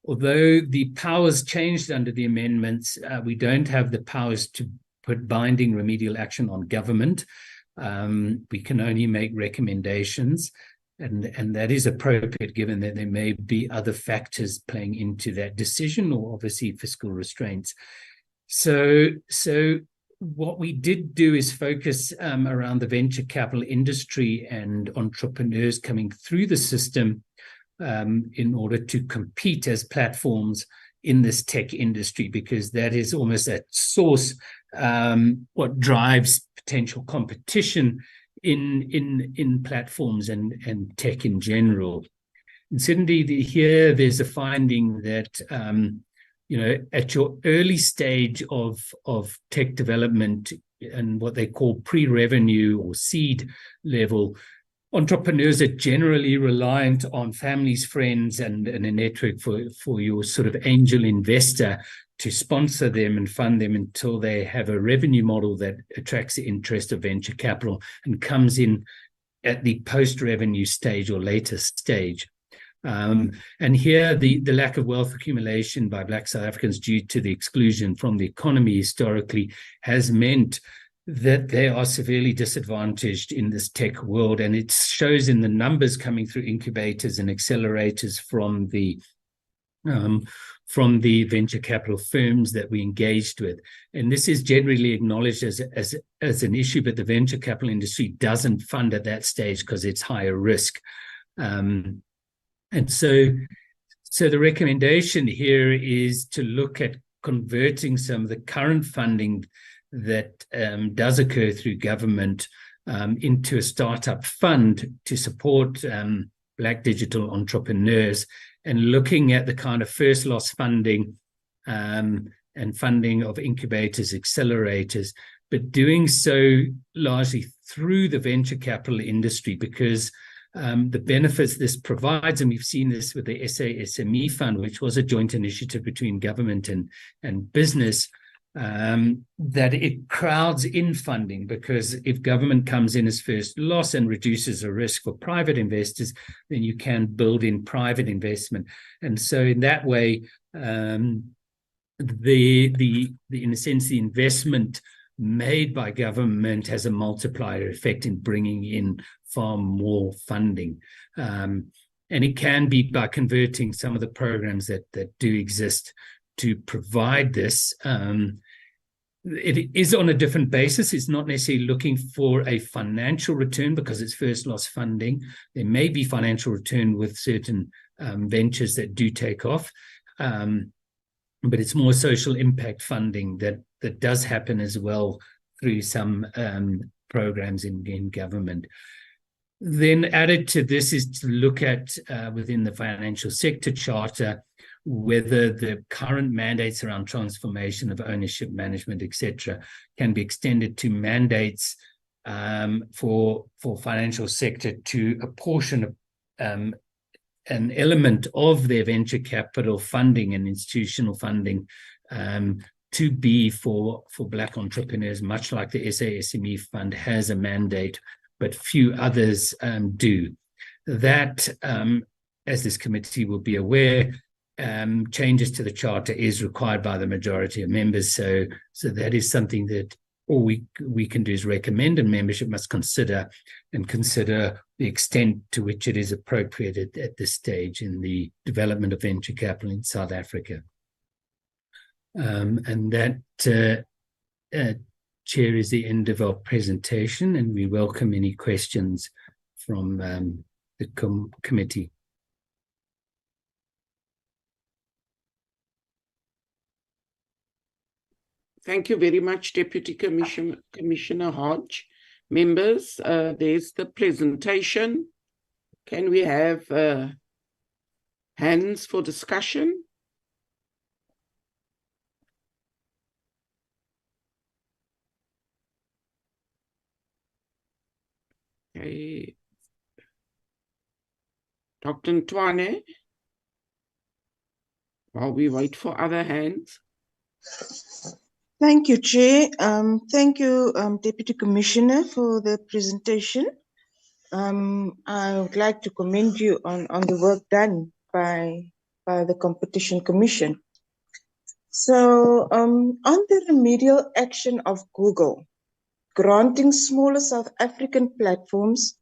Although the powers changed under the amendments, we don't have the powers to put binding remedial action on government. We can only make recommendations, and that is appropriate given that there may be other factors playing into that decision, or obviously fiscal restraints. So what we did do is focus around the venture capital industry and entrepreneurs coming through the system in order to compete as platforms in this tech industry, because that is almost at source what drives potential competition in platforms and tech in general. And certainly here there's a finding that at your early stage of tech development and what they call pre-revenue or seed level, entrepreneurs are generally reliant on families, friends, and a network for your sort of angel investor to sponsor them and fund them until they have a revenue model that attracts the interest of venture capital and comes in at the post-revenue stage or later stage. And here the lack of wealth accumulation by Black South Africans due to the exclusion from the economy historically has meant that they are severely disadvantaged in this tech world, and it shows in the numbers coming through incubators and accelerators from the venture capital firms that we engaged with. And this is generally acknowledged as an issue, but the venture capital industry doesn't fund at that stage because it's higher risk. And so the recommendation here is to look at converting some of the current funding that does occur through government into a startup fund to support Black digital entrepreneurs, and looking at the kind of first loss funding and funding of incubators, accelerators, but doing so largely through the venture capital industry, because the benefits this provides, and we've seen this with the SA SME Fund, which was a joint initiative between government and business, that it crowds in funding, because if government comes in as first loss and reduces the risk for private investors, then you can build in private investment. And so in that way, in a sense, the investment made by government has a multiplier effect in bringing in far more funding. And it can be by converting some of the programs that do exist to provide this. It is on a different basis. It's not necessarily looking for a financial return because it's first loss funding. There may be financial return with certain ventures that do take off, but it's more social impact funding that does happen as well through some programs in government. Then added to this is to look at within the financial sector charter whether the current mandates around transformation of ownership, management, etc., can be extended to mandates for financial sector to apportion an element of their venture capital funding and institutional funding to be for Black entrepreneurs, much like the SA SME Fund has a mandate, but few others do. That, as this committee will be aware, changes to the charter is required by the majority of members. So that is something that all we can do is recommend, and membership must consider the extent to which it is appropriate at this stage in the development of venture capital in South Africa. And that, Chair, is the end of our presentation, and we welcome any questions from the committee. Thank you very much, Deputy Commissioner Hodge. Members, there's the presentation. Can we have hands for discussion? Okay. Dr. Ntwane, while we wait for other hands. Thank you, Chair. Thank you, Deputy Commissioner, for the presentation. I would like to commend you on the work done by the Competition Commission. So, on the remedial action of Google, granting smaller South African platforms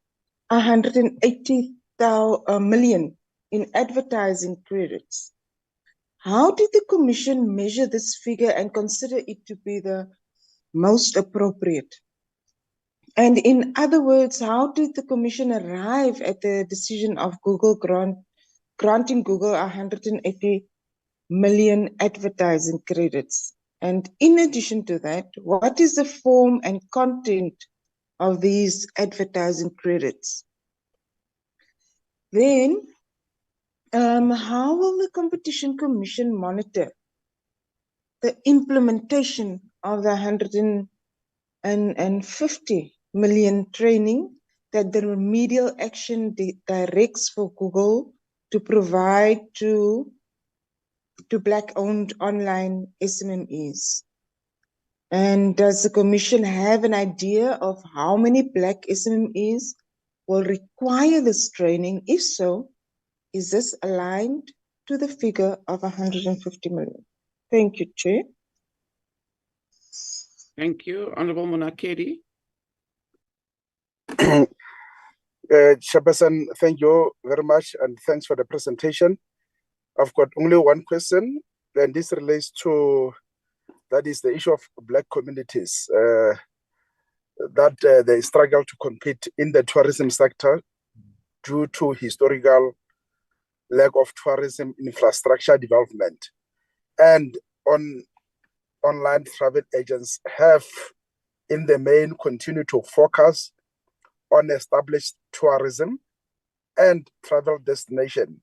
180 million in advertising credits. How did the Commission measure this figure and consider it to be the most appropriate? And in other words, how did the Commission arrive at the decision of Google granting Google 180 million advertising credits? And in addition to that, what is the form and content of these advertising credits? Then, how will the Competition Commission monitor the implementation of the 150 million training that the remedial action directs for Google to provide to Black-owned online SMMEs? And does the Commission have an idea of how many Black SMMEs will require this training? If so, is this aligned to the figure of 150 million? Thank you, Chair. Thank you. Honorable Monakedi. Chairperson, thank you very much, and thanks for the presentation. I've got only one question, and this relates to, that is the issue of Black communities, that they struggle to compete in the tourism sector due to historical lack of tourism infrastructure development. And online travel agents have, in the main, continued to focus on established tourism and travel destination,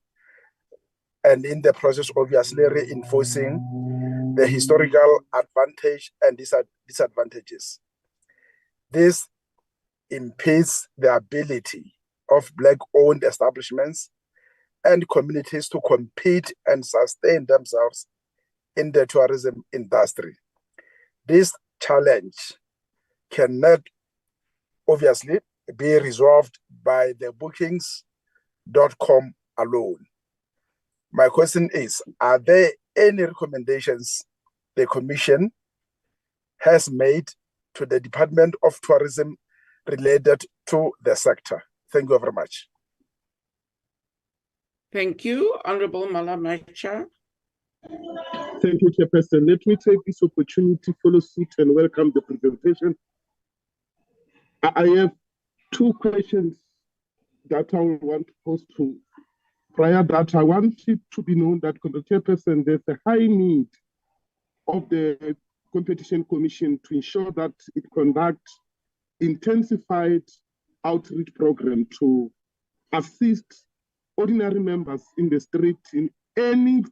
and in the process, obviously reinforcing the historical advantage and disadvantages. This impedes the ability of Black-owned establishments and communities to compete and sustain themselves in the tourism industry. This challenge cannot obviously be resolved by the bookings.com alone. My question is, are there any recommendations the Commission has made to the Department of Tourism related to the sector? Thank you very much. Thank you. Honorable Malamacha. Thank you, Chairperson. Let me take this opportunity to follow suit and welcome the presentation. I have two questions that I want to pose to. Prior that, I want it to be known that, Chairperson, there's a high need of the Competition Commission to ensure that it conducts intensified outreach program to assist ordinary members in the street in any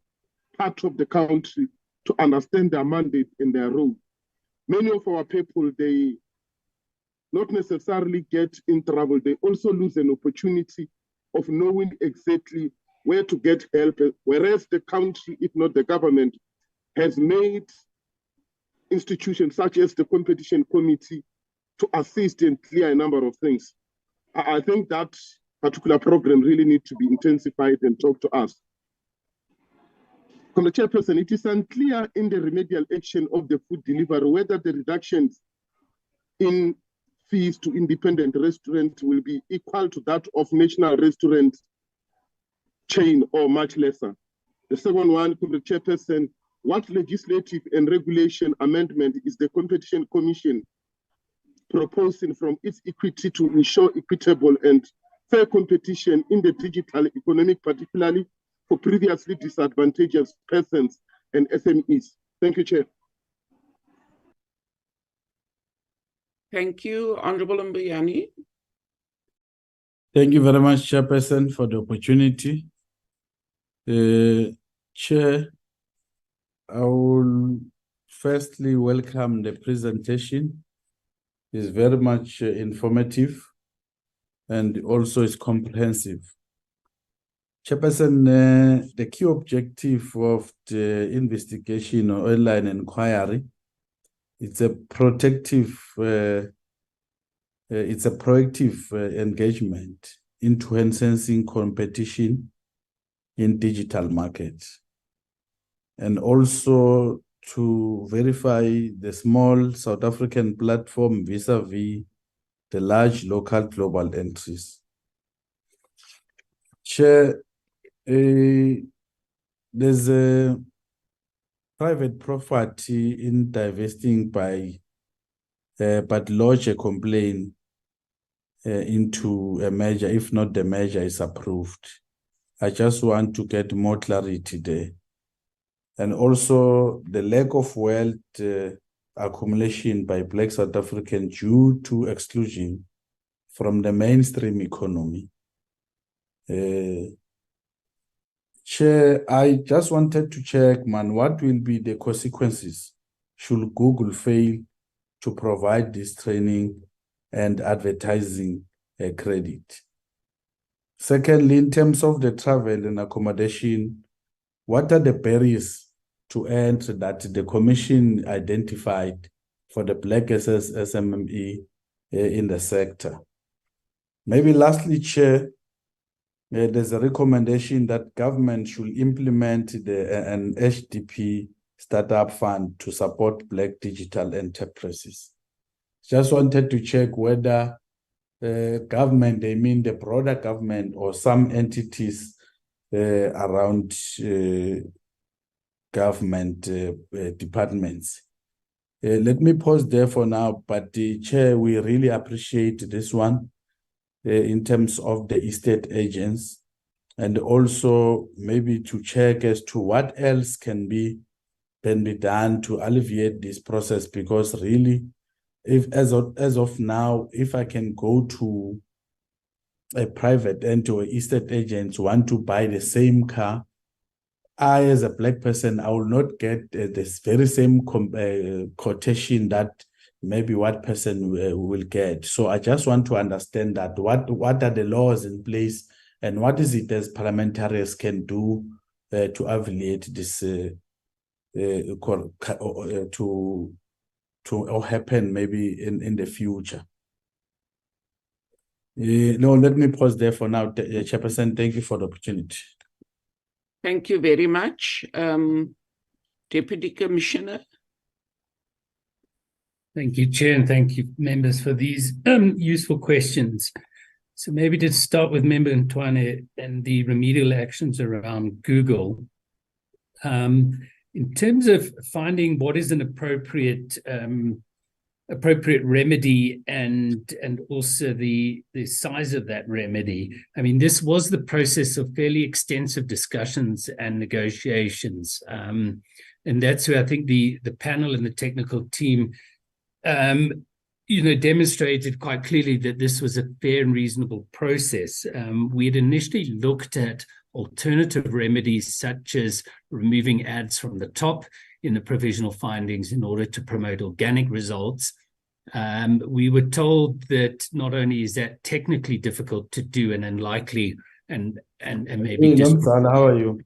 part of the country to understand their mandate and their role. Many of our people, they not necessarily get in trouble. They also lose an opportunity of knowing exactly where to get help, whereas the country, if not the government, has made institutions such as the Competition Committee to assist and clear a number of things. I think that particular program really needs to be intensified and talk to us. Chairperson, it is unclear in the remedial action of the food delivery whether the reductions in fees to independent restaurants will be equal to that of national restaurant chain or much lesser. The second one, Chairperson, what legislative and regulation amendment is the Competition Commission proposing from its equity to ensure equitable and fair competition in the digital economy, particularly for previously disadvantaged persons and SMEs? Thank you, Chair. Thank you, Honorable Mbuyane. Thank you very much, Chairperson, for the opportunity. Chair, I will firstly welcome the presentation. It's very much informative and also is comprehensive. Chairperson, the key objective of the investigation or online inquiry, it's a proactive engagement into enhancing competition in digital markets, and also to verify the small South African platform vis-a-vis the large local global entries. Chair, there's a private property in divesting by but lodge a complaint into a merger if not the merger is approved. I just want to get more clarity there. And also the lack of wealth accumulation by Black South Africans due to exclusion from the mainstream economy. Chair, I just wanted to check, man, what will be the consequences should Google fail to provide this training and advertising credit? Secondly, in terms of the travel and accommodation, what are the barriers to entry that the Commission identified for the Black SMME in the sector? Maybe lastly, Chair, there's a recommendation that government should implement an HDP startup fund to support Black digital enterprises. Just wanted to check whether government, they mean the broader government or some entities around government departments. Let me pause there for now, but the Chair, we really appreciate this one in terms of the estate agents, and also maybe to check as to what else can be done to alleviate this process, because really, if as of now, if I can go to a private entity or estate agents want to buy the same car, I, as a Black person, I will not get this very same quotation that maybe what person will get. So I just want to understand that what are the laws in place and what is it as parliamentarians can do to alleviate this to happen maybe in the future. No, let me pause there for now. Chairperson, thank you for the opportunity. Thank you very much. Deputy Commissioner. Thank you, Chair, and thank you, members, for these useful questions. So maybe to start with Member Ntwane and the remedial actions around Google. In terms of finding what is an appropriate remedy and also the size of that remedy. I mean, this was the process of fairly extensive discussions and negotiations. And that's where I think the panel and the technical team demonstrated quite clearly that this was a fair and reasonable process. We had initially looked at alternative remedies such as removing ads from the top in the provisional findings in order to promote organic results. We were told that not only is that technically difficult to do and unlikely and maybe hey, how are you?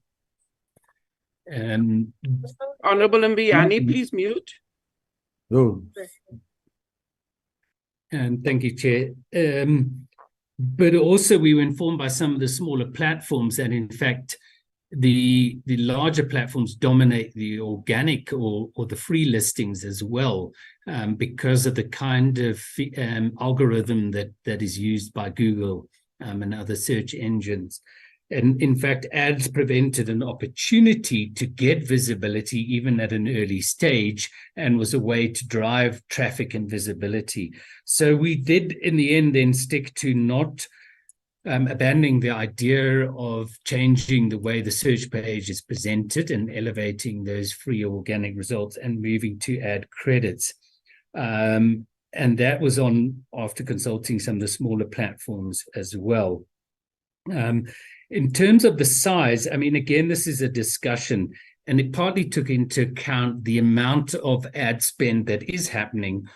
Honorable Mbuyane, please mute. Oh. Thank you, Chair. But also we were informed by some of the smaller platforms that in fact the larger platforms dominate the organic or the free listings as well, because of the kind of algorithm that is used by Google and other search engines. And in fact, ads prevented an opportunity to get visibility even at an early stage and was a way to drive traffic and visibility. So we did in the end then stick to not abandoning the idea of changing the way the search page is presented and elevating those free organic results and moving to ad credits. that was on after consulting some of the smaller platforms as well. In terms of the size, I mean, again, this is a discussion, and it partly took into account the amount of ad spend that is happening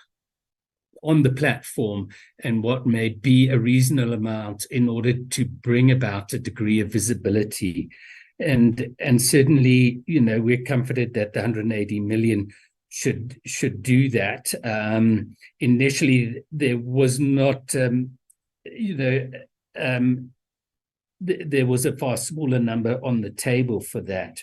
on the platform and what may be a reasonable amount in order to bring about a degree of visibility. And certainly, you know, we're comforted that the 180 million should do that. Initially, there was not, there was a far smaller number on the table for that.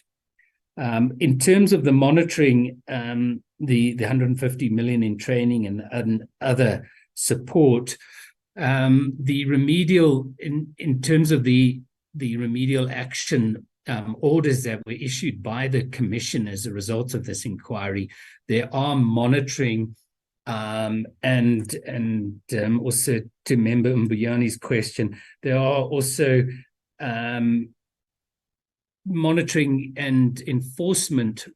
In terms of the monitoring, the 150 million in training and other support, the remedial, in terms of the remedial action orders that were issued by the Commission as a result of this inquiry, there are monitoring and also to Member Mbuyani's question, there are also monitoring and enforcement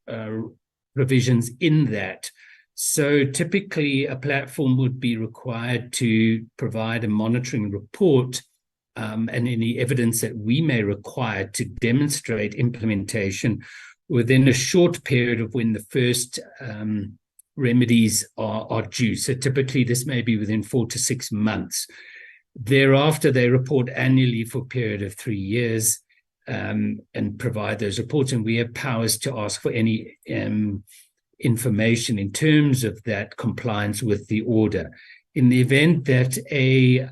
provisions in that. So typically a platform would be required to provide a monitoring report and any evidence that we may require to demonstrate implementation within a short period of when the first remedies are due. So typically this may be within 4 to 6 months. Thereafter, they report annually for a period of 3 years and provide those reports. And we have powers to ask for any information in terms of that compliance with the order. In the event that a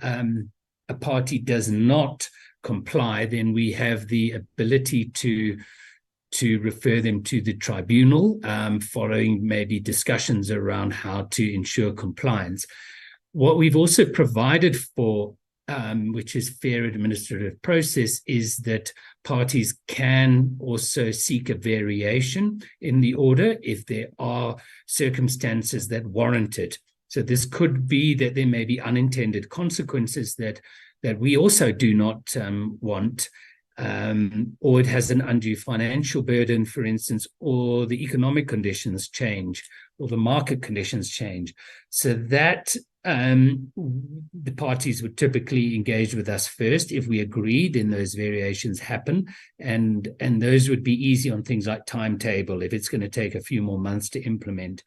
party does not comply, then we have the ability to refer them to the tribunal following maybe discussions around how to ensure compliance. What we've also provided for, which is fair administrative process, is that parties can also seek a variation in the order if there are circumstances that warrant it. So this could be that there may be unintended consequences that we also do not want, or it has an undue financial burden, for instance, or the economic conditions change, or the market conditions change. So that the parties would typically engage with us first. If we agree, then those variations happen, and those would be easy on things like timetable, if it's going to take a few more months to implement.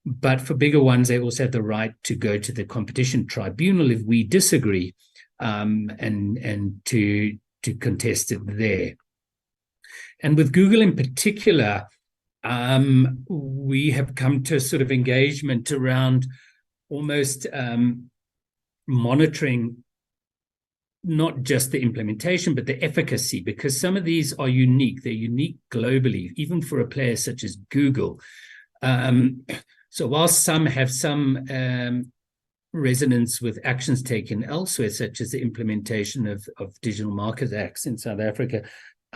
But for bigger ones, they also have the right to go to the competition tribunal if we disagree, and to contest it there. And with Google in particular, we have come to a sort of engagement around almost monitoring not just the implementation, but the efficacy, because some of these are unique. They're unique globally, even for a player such as Google. So while some have some resonance with actions taken elsewhere, such as the implementation of Digital Markets Acts in South Africa,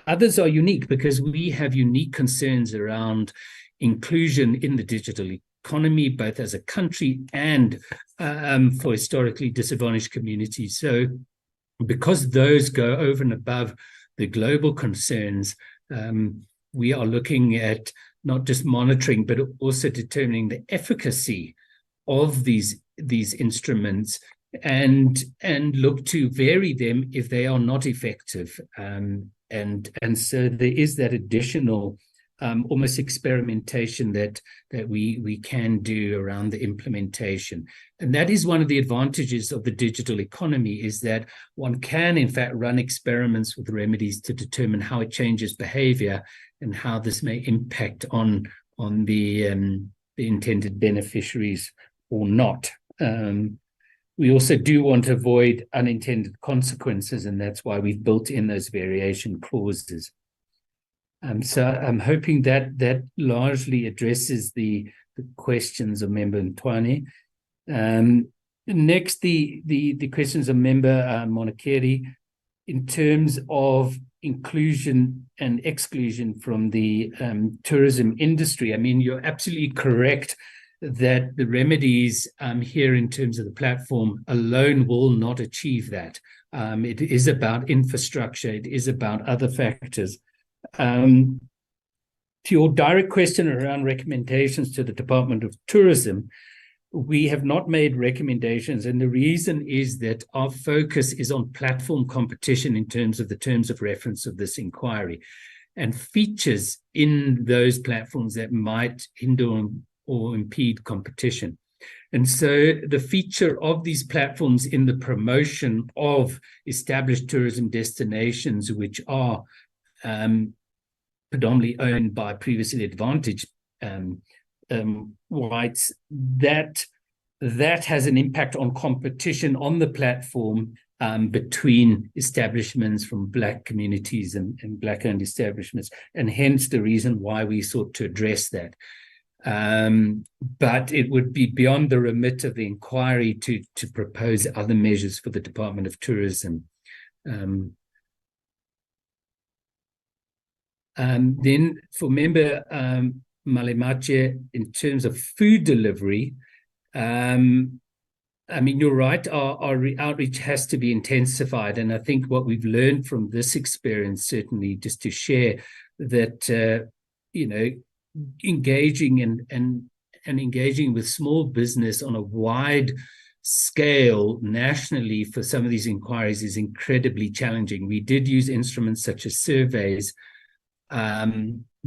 others are unique because we have unique concerns around inclusion in the digital economy, both as a country and for historically disadvantaged communities. So because those go over and above the global concerns, we are looking at not just monitoring, but also determining the efficacy of these instruments and look to vary them if they are not effective. And so there is that additional almost experimentation that we can do around the implementation. And that is one of the advantages of the digital economy, is that one can in fact run experiments with remedies to determine how it changes behavior and how this may impact on the intended beneficiaries or not. We also do want to avoid unintended consequences, and that's why we've built in those variation clauses. So I'm hoping that largely addresses the questions of Member Ntwane. Next, the questions of Member Monakeri in terms of inclusion and exclusion from the tourism industry. I mean, you're absolutely correct that the remedies here in terms of the platform alone will not achieve that. It is about infrastructure. It is about other factors. To your direct question around recommendations to the Department of Tourism, we have not made recommendations, and the reason is that our focus is on platform competition in terms of the terms of reference of this inquiry, and features in those platforms that might hinder or impede competition. And so the feature of these platforms in the promotion of established tourism destinations, which are predominantly owned by previously advantaged whites, that has an impact on competition on the platform between establishments from Black communities and Black-owned establishments, and hence the reason why we sought to address that. But it would be beyond the remit of the inquiry to propose other measures for the Department of Tourism. Then for Member Malemache, in terms of food delivery, I mean, you're right, our outreach has to be intensified. And I think what we've learned from this experience, certainly just to share that, you know, engaging and engaging with small business on a wide scale nationally for some of these inquiries is incredibly challenging. We did use instruments such as surveys,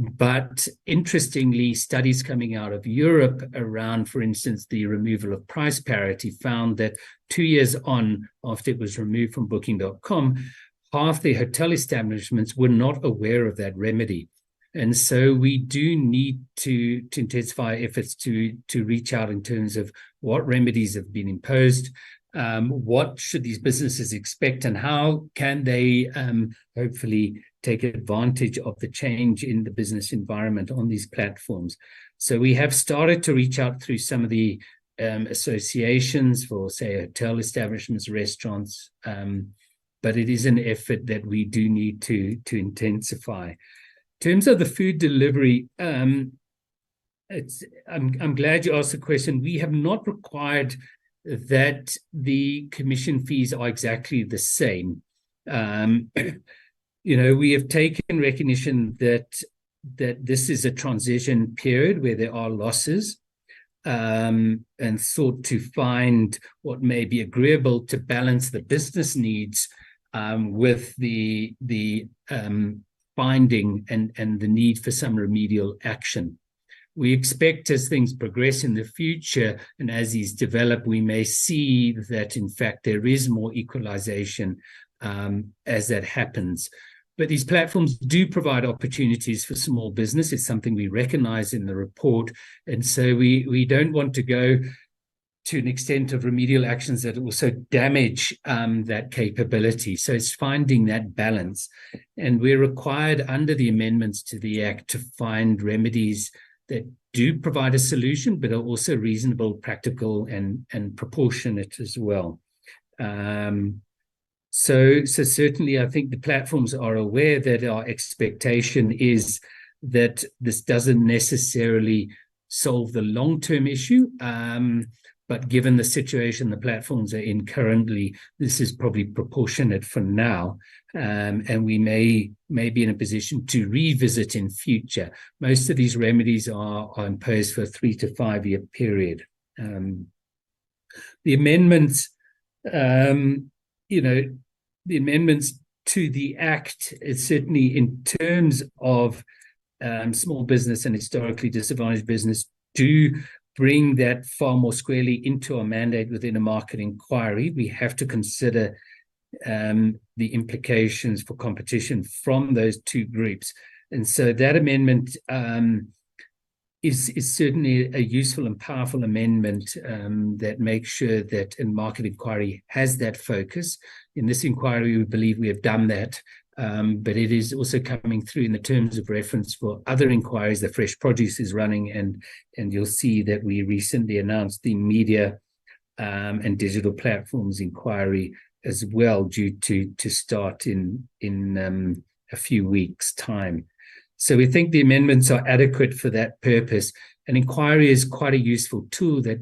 but interestingly, studies coming out of Europe around, for instance, the removal of price parity found that 2 years on, after it was removed from Booking.com, half the hotel establishments were not aware of that remedy. And so we do need to intensify efforts to reach out in terms of what remedies have been imposed, what should these businesses expect, and how can they hopefully take advantage of the change in the business environment on these platforms. So we have started to reach out through some of the associations for, say, hotel establishments, restaurants, but it is an effort that we do need to intensify. In terms of the food delivery, I'm glad you asked the question. We have not required that the commission fees are exactly the same. You know, we have taken recognition that this is a transition period where there are losses, and sought to find what may be agreeable to balance the business needs with the finding and the need for some remedial action. We expect as things progress in the future and as these develop, we may see that in fact there is more equalization as that happens. But these platforms do provide opportunities for small business. It's something we recognize in the report. And so we don't want to go to an extent of remedial actions that also damage that capability. So it's finding that balance. And we're required under the amendments to the Act to find remedies that do provide a solution, but are also reasonable, practical, and proportionate as well. So certainly I think the platforms are aware that our expectation is that this doesn't necessarily solve the long-term issue, but given the situation the platforms are in currently, this is probably proportionate for now, and we may be in a position to revisit in future. Most of these remedies are imposed for a 3 to 5 year period. The amendments, you know, the amendments to the Act is certainly in terms of small business and historically disadvantaged business do bring that far more squarely into our mandate within a market inquiry. We have to consider the implications for competition from those two groups. And so that amendment is certainly a useful and powerful amendment that makes sure that a market inquiry has that focus. In this inquiry, we believe we have done that, but it is also coming through in the terms of reference for other inquiries that Fresh Produce is running, and you'll see that we recently announced the media and digital platforms inquiry as well, due to start in a few weeks' time. So we think the amendments are adequate for that purpose. An inquiry is quite a useful tool that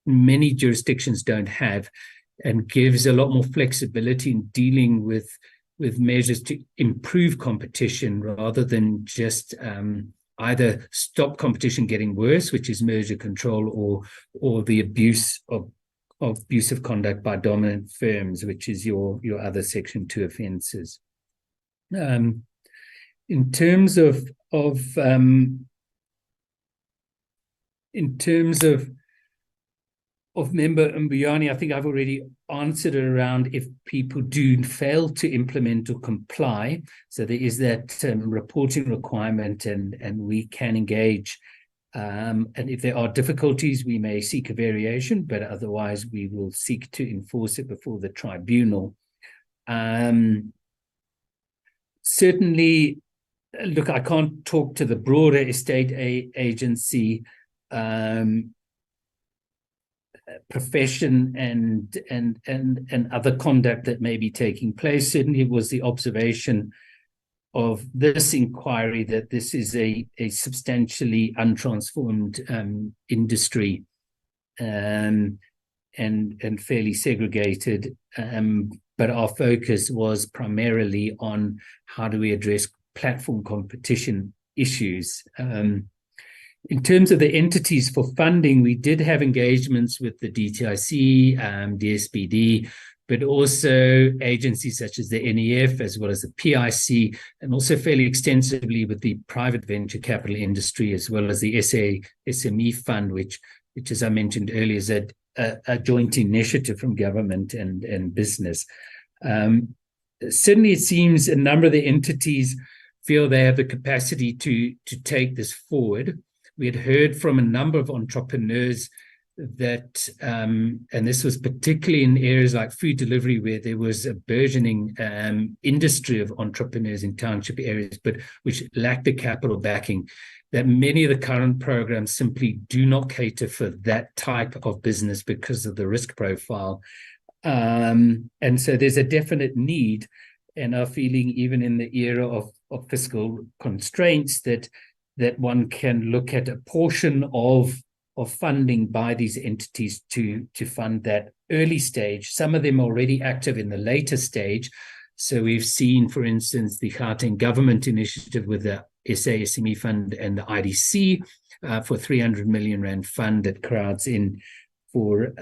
many jurisdictions don't have, and gives a lot more flexibility in dealing with measures to improve competition rather than just either stop competition getting worse, which is merger control, or the abuse of abusive conduct by dominant firms, which is your other Section 2 offences. In terms of Member Mbuyane, I think I've already answered around if people do fail to implement or comply. So there is that reporting requirement, and we can engage. And if there are difficulties, we may seek a variation, but otherwise we will seek to enforce it before the tribunal. Certainly, look, I can't talk to the broader estate agency profession and other conduct that may be taking place. Certainly, it was the observation of this inquiry that this is a substantially untransformed industry and fairly segregated. But our focus was primarily on how do we address platform competition issues. In terms of the entities for funding, we did have engagements with the DTIC, DSBD, but also agencies such as the NEF, as well as the PIC, and also fairly extensively with the private venture capital industry, as well as the SA SME Fund, which as I mentioned earlier, is a joint initiative from government and business. Certainly, it seems a number of the entities feel they have the capacity to take this forward. We had heard from a number of entrepreneurs that, and this was particularly in areas like food delivery, where there was a burgeoning industry of entrepreneurs in township areas, but which lacked the capital backing, that many of the current programs simply do not cater for that type of business because of the risk profile. And so there's a definite need, and our feeling, even in the era of fiscal constraints, that one can look at a portion of funding by these entities to fund that early stage. Some of them are already active in the later stage. So we've seen, for instance, the Gauteng government initiative with the SA SME Fund and the IDC for 300 million rand fund that crowds in for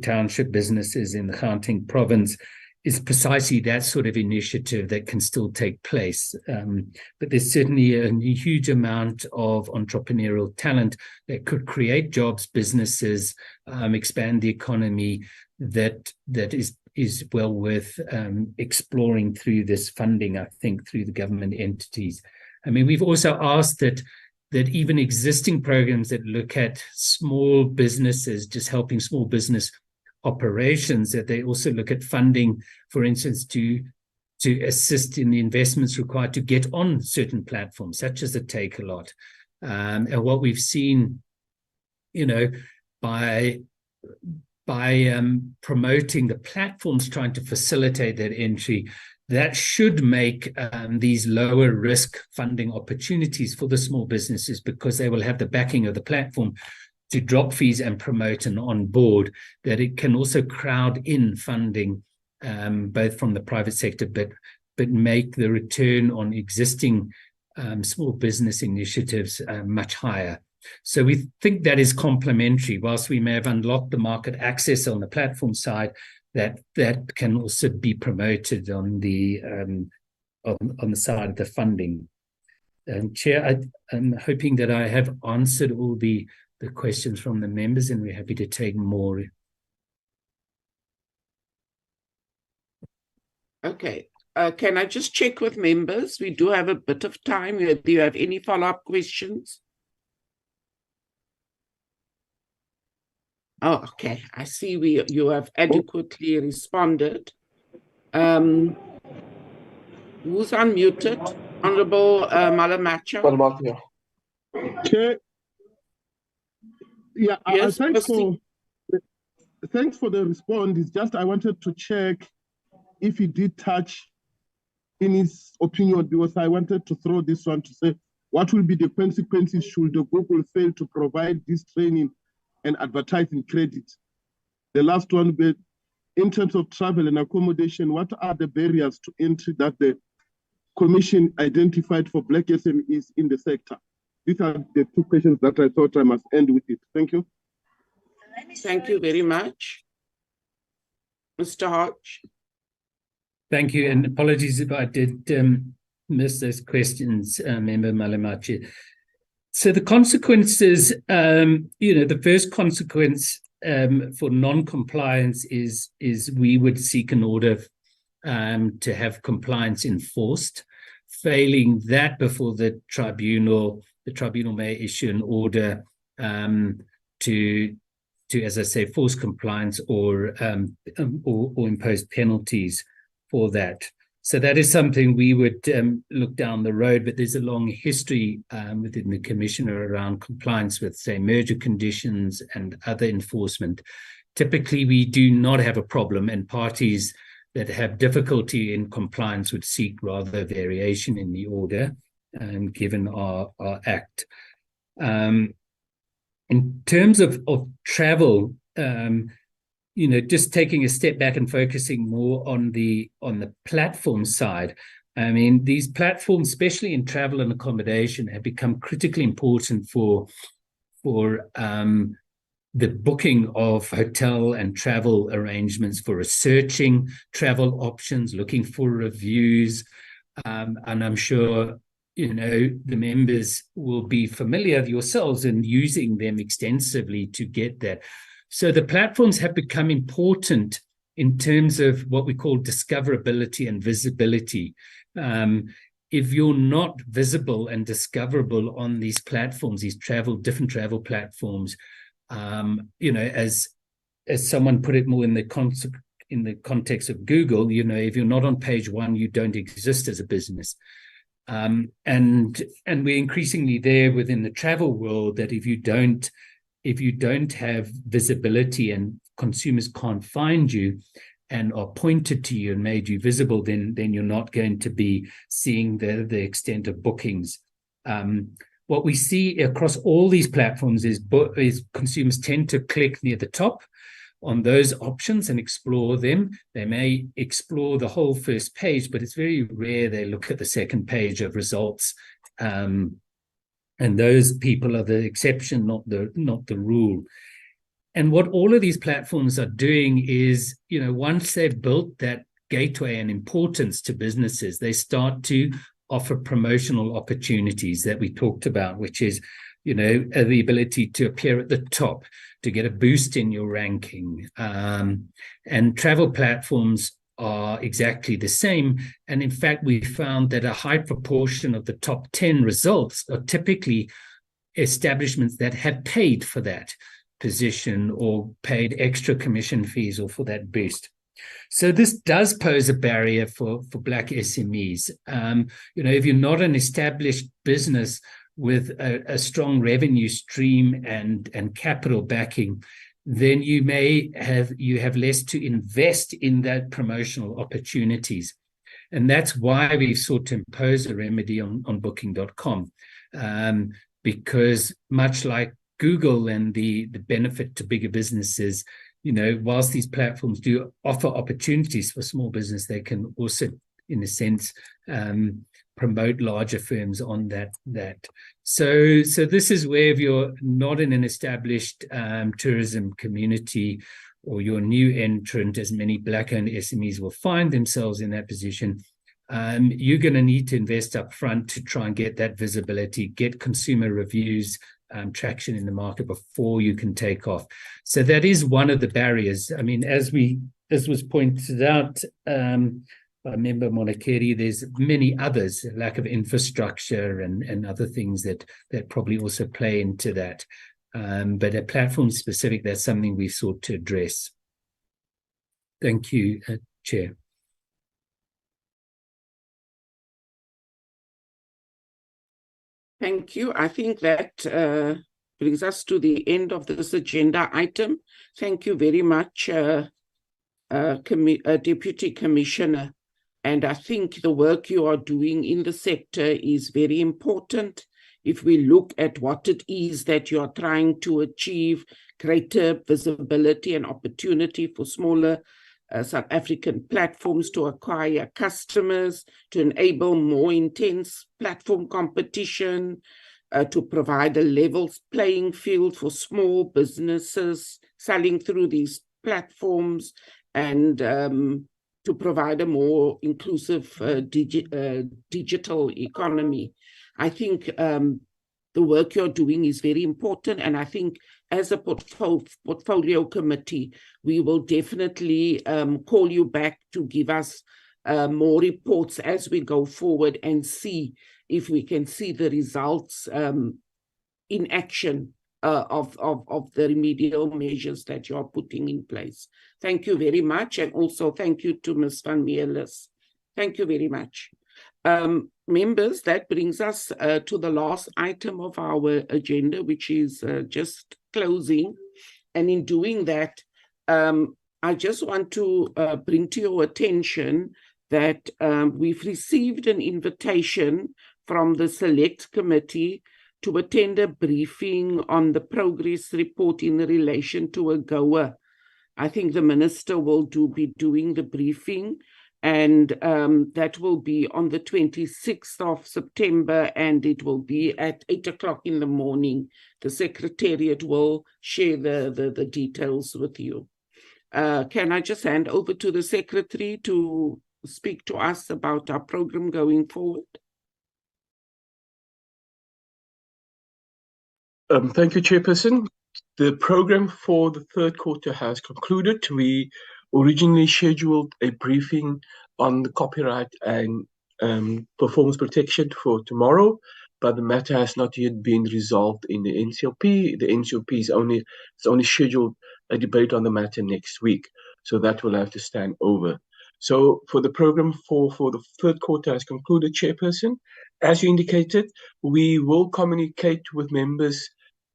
township businesses in the Gauteng province, is precisely that sort of initiative that can still take place. But there's certainly a huge amount of entrepreneurial talent that could create jobs, businesses, expand the economy, that is well worth exploring through this funding, I think, through the government entities. I mean, we've also asked that even existing programs that look at small businesses, just helping small business operations, that they also look at funding, for instance, to assist in the investments required to get on certain platforms, such as the Takealot. And what we've seen, by promoting the platforms, trying to facilitate that entry, that should make these lower risk funding opportunities for the small businesses, because they will have the backing of the platform to drop fees and promote and onboard, that it can also crowd in funding, both from the private sector, but make the return on existing small business initiatives much higher. So we think that is complementary. Whilst we may have unlocked the market access on the platform side, that can also be promoted on the side of the funding. Chair, I'm hoping that I have answered all the questions from the members, and we're happy to take more. Okay. Can I just check with members? We do have a bit of time. Do you have any follow-up questions? Oh, okay. I see you have adequately responded. Who's unmuted? Honorable Malamacha. Malamacha. Chair. Yeah, yes, thanks for the response. It's just I wanted to check if he did touch in his opinion, because I wanted to throw this one to say, what will be the consequences should the Google fail to provide this training and advertising credit? The last one, but in terms of travel and accommodation, what are the barriers to entry that the Commission identified for Black SMEs in the sector? These are the two questions that I thought I must end with it. Thank you. Thank you very much. Mr. Hodge. Thank you, and apologies if I did miss those questions, Member Malemachi. So the consequences, the first consequence for non-compliance is we would seek an order to have compliance enforced. Failing that, before the tribunal may issue an order to, as I say, force compliance or impose penalties for that. So that is something we would look down the road, but there's a long history within the Commissioner around compliance with, say, merger conditions and other enforcement. Typically, we do not have a problem, and parties that have difficulty in compliance would seek rather variation in the order, given our Act. In terms of travel, just taking a step back and focusing more on the platform side. I mean, these platforms, especially in travel and accommodation, have become critically important for the booking of hotel and travel arrangements, for researching travel options, looking for reviews, and I'm sure the members will be familiar yourselves in using them extensively to get that. So the platforms have become important in terms of what we call discoverability and visibility. If you're not visible and discoverable on these platforms, these different travel platforms, as someone put it more in the context of Google, if you're not on page one, you don't exist as a business. And we're increasingly there within the travel world that if you don't have visibility and consumers can't find you and are pointed to you and made you visible, then you're not going to be seeing the extent of bookings. What we see across all these platforms is consumers tend to click near the top on those options and explore them. They may explore the whole first page, but it's very rare they look at the second page of results. And those people are the exception, not the rule. And what all of these platforms are doing is, once they've built that gateway and importance to businesses, they start to offer promotional opportunities that we talked about, which is, the ability to appear at the top, to get a boost in your ranking. And travel platforms are exactly the same. And in fact, we found that a high proportion of the top 10 results are typically establishments that have paid for that position or paid extra commission fees or for that boost. So this does pose a barrier for Black SMEs. If you're not an established business with a strong revenue stream and capital backing, then you have less to invest in that promotional opportunities. And that's why we've sought to impose a remedy on Booking.com, because much like Google and the benefit to bigger businesses, whilst these platforms do offer opportunities for small business, they can also, in a sense, promote larger firms on that. So this is where if you're not in an established tourism community or you're a new entrant, as many Black-owned SMEs will find themselves in that position, you're going to need to invest up front to try and get that visibility, get consumer reviews, traction in the market before you can take off. So that is one of the barriers. I mean, as was pointed out by Member Monakeri, there's many others, lack of infrastructure and other things that probably also play into that. But at platform specific, that's something we sought to address. Thank you, Chair. Thank you. I think that brings us to the end of this agenda item. Thank you very much, Deputy Commissioner. And I think the work you are doing in the sector is very important. If we look at what it is that you are trying to achieve, greater visibility and opportunity for smaller South African platforms to acquire customers, to enable more intense platform competition, to provide a level playing field for small businesses selling through these platforms, and to provide a more inclusive digital economy. I think the work you're doing is very important, and I think as a portfolio committee, we will definitely call you back to give us more reports as we go forward and see if we can see the results in action of the remedial measures that you're putting in place. Thank you very much, and also thank you to Ms. van Mierlis. Thank you very much. Members, that brings us to the last item of our agenda, which is just closing. And in doing that, I just want to bring to your attention that we've received an invitation from the Select Committee to attend a briefing on the progress report in relation to AGOA. I think the Minister will be doing the briefing, and that will be on the 26th of September, and it will be at 8 o'clock in the morning. The Secretariat will share the details with you. Can I just hand over to the Secretary to speak to us about our program going forward? Thank you, Chairperson. The program for the third quarter has concluded. We originally scheduled a briefing on the copyright and performance protection for tomorrow, but the matter has not yet been resolved in the NCLP. The NCLP is only scheduled a debate on the matter next week, so that will have to stand over. So for the program for the third quarter has concluded, Chairperson. As you indicated, we will communicate with members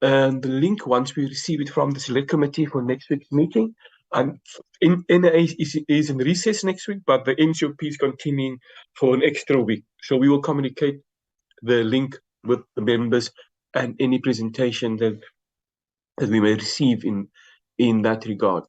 the link once we receive it from the Select Committee for next week's meeting. And NA is in recess next week, but the NCOP is continuing for an extra week. So we will communicate the link with the members and any presentation that we may receive in that regard.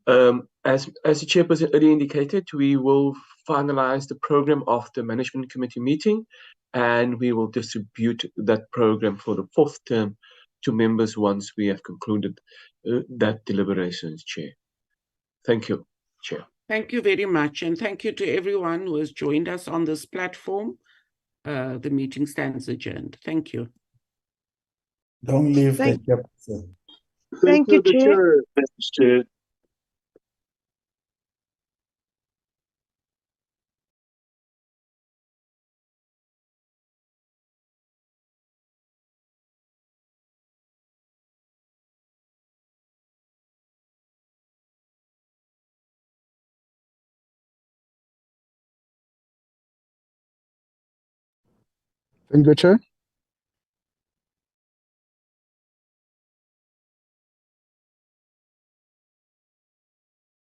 As the Chairperson already indicated, we will finalize the program of the Management Committee meeting, and we will distribute that program for the fourth term to members once we have concluded that deliberations, Chair. Thank you, Chair. Thank you very much, and thank you to everyone who has joined us on this platform. The meeting stands adjourned. Thank you. Don't leave the Thank- Chairperson. Thank you, Chair. Chair. Thank you, Chair.